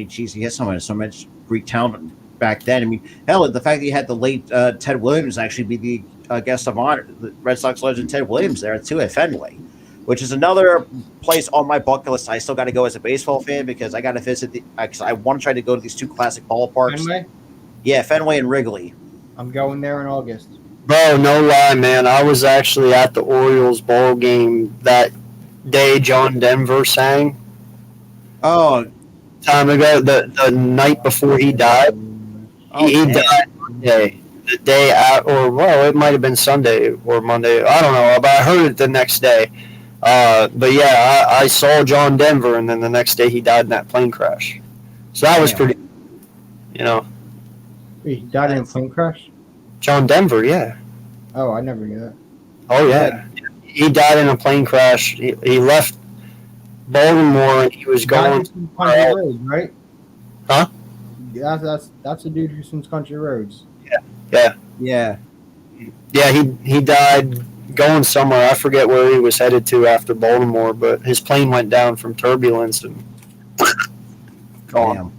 geez, he had so much Greek talent back then. I mean, hell, the fact that you had the late Ted Williams actually be the guest of honor, the Red Sox legend Ted Williams there too at Fenway, which is another place on my bucket list. I still got to go as a baseball fan because I got to visit because I want to try to go to these 2 classic ballparks. Fenway? Yeah, Fenway and Wrigley. I'm going there in August. Bro, no lie, man. I was actually at the Orioles ball game that day John Denver sang. Oh, time ago, the night before he died. He died Monday. The day out, it might have been Sunday or Monday. I don't know, but I heard it the next day. But yeah, I saw John Denver, and then the next day he died in that plane crash. So that was pretty, He died in a plane crash? John Denver, yeah. Oh, I never knew that. Oh, yeah. He died in a plane crash. He left Baltimore, and he was going... Country Roads, right? Huh? Yeah, that's the dude who sings Country Roads. Yeah. Yeah. Yeah, he died going somewhere. I forget where he was headed to after Baltimore, but his plane went down from turbulence and gone.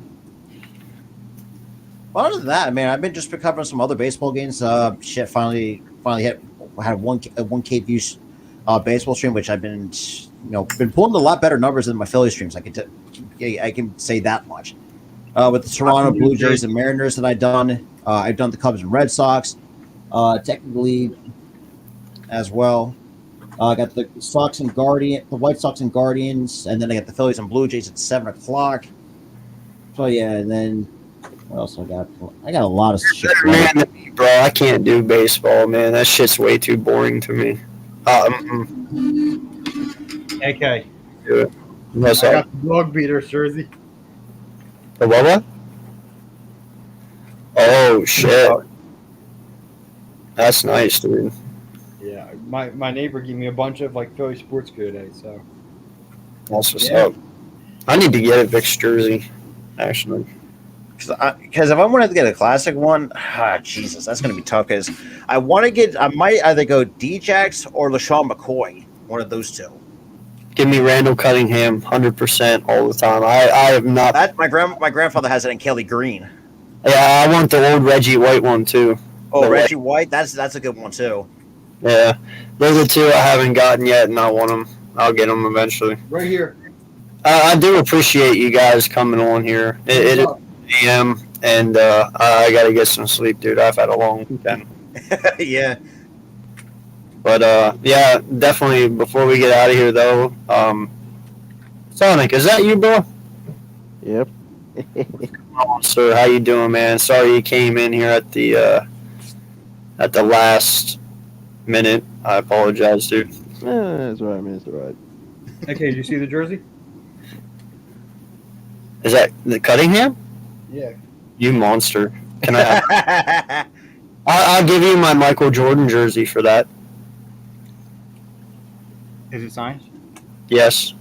Well, other than that, I mean, I've been just covering some other baseball games. Finally had 1K views baseball stream, which I've been pulling a lot better numbers than my Philly streams. I can say that much. With the Toronto Blue Jays and Mariners that I've done the Cubs and Red Sox, technically as well. I got the the White Sox and Guardians, and then I got the Phillies and Blue Jays at 7:00. So yeah, and then what else I got? I got a lot of shit. Man, bro, I can't do baseball, man. That shit's way too boring to me. AK. Do it. What's I up? got the dog beaters jersey. The what? Oh shit! That's nice, dude. Yeah, my neighbor gave me a bunch of like Philly sports gear today. So That's what's Yeah. up. I need to get a Vic's jersey, actually. Because if I wanted to get a classic one, Jesus, that's going to be tough. Because I might either go Djax or LaShawn McCoy, one of those two. Give me Randall Cunningham, 100% all the time. I have not. That my grandfather has it in Kelly Green. Yeah, I want the old Reggie White one too. Oh, The Reggie White, that's a good one too. Yeah, those are two I haven't gotten yet, and I want them. I'll get them eventually. right here. I do appreciate you guys coming on here. It is a.m. and I got to get some sleep, dude. I've had a long weekend. Yeah. But yeah, definitely. Before we get out of here, though, Sonic, is that you, bro? Yep. Sir, how you doing, man? Sorry you came in here at the last minute. I apologize, dude. It's alright, man. It's alright. Okay, did you see the jersey? Is that the Cunningham? Yeah. You monster. Can I have I'll give you my Michael Jordan jersey for that. Is it signed? Yes.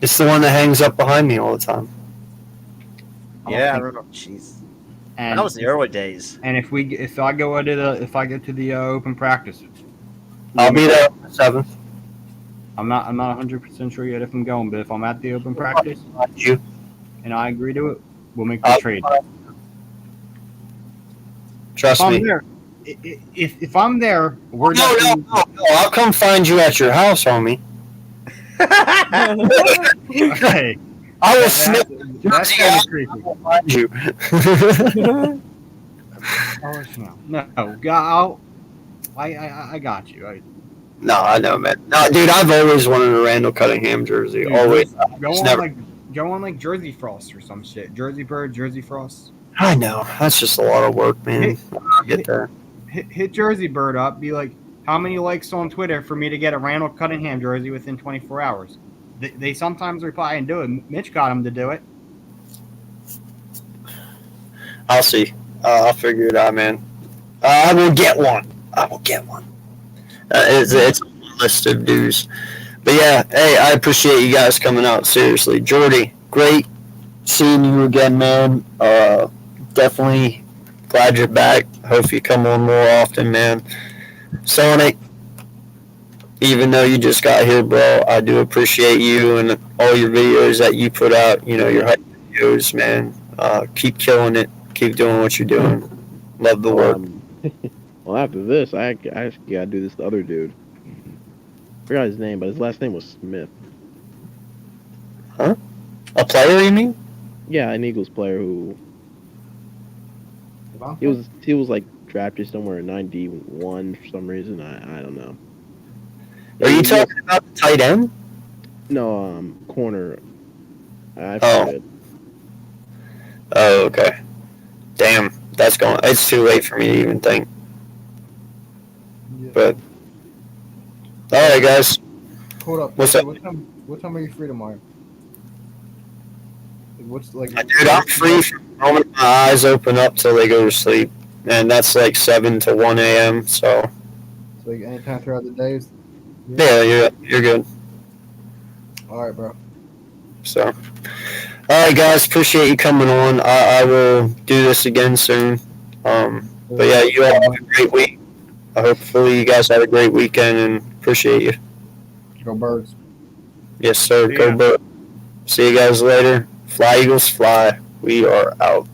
It's the one that hangs up behind me all the time. Yeah, I remember. Jeez, And that was the early days. and if I go to the open practice, I'll be there on the 7th. I'm not 100% sure yet if I'm going, but if I'm at the open practice You. and I agree to it, we'll make the I'll- trade. Trust If I'm me. there, if I'm there, we're No, I'll come find you at your house, homie. Okay. I will snip That's jersey kind out of creepy. and find you. No, I got you. No, I know, man. No, dude, I've always wanted a Randall Cunningham jersey. Always. Go It's on never- like Jersey Frost or some shit. Jersey Bird, Jersey Frost. I know. That's just a lot of work, man. I'll get there. Hit Jersey Bird up. Be like, how many likes on Twitter for me to get a Randall Cunningham jersey within 24 hours? They sometimes reply and do it. Mitch got him to do it. I'll see. I'll figure it out, man. I will get one. I will get one. It's a list of dues. But yeah, hey, I appreciate you guys coming out. Seriously. Jordy, great seeing you again, man. Definitely glad you're back. Hope you come on more often, man. Sonic, even though you just got here, bro, I do appreciate you and all your videos that you put out. You know, your hype videos, man. Keep killing it. Keep doing what you're doing. Love the work. Well, after this, I actually gotta do this to the other dude. Forgot his name, but his last name was Smith. A player, you mean? Yeah, an Eagles player who he was like drafted somewhere in 91 for some reason. I don't know. Are you talking about the tight end? No, corner. I Oh. forget. Oh, okay. Damn, that's going. It's too late for me to even think. But all right, guys. Hold up. What's up? What time are you free tomorrow? What's like? Dude, I'm free from the moment my eyes open up till they go to sleep, and that's like 7 to 1 a.m. So So like anytime throughout the days. yeah, you're good. All right, bro. So, all right, guys, appreciate you coming on. I will do this again soon. But yeah, you all have a great week. Hopefully, you guys have a great weekend, and appreciate you. Go Birds. Yes, sir. Go Birds. See you guys later. Fly Eagles, fly. We are out.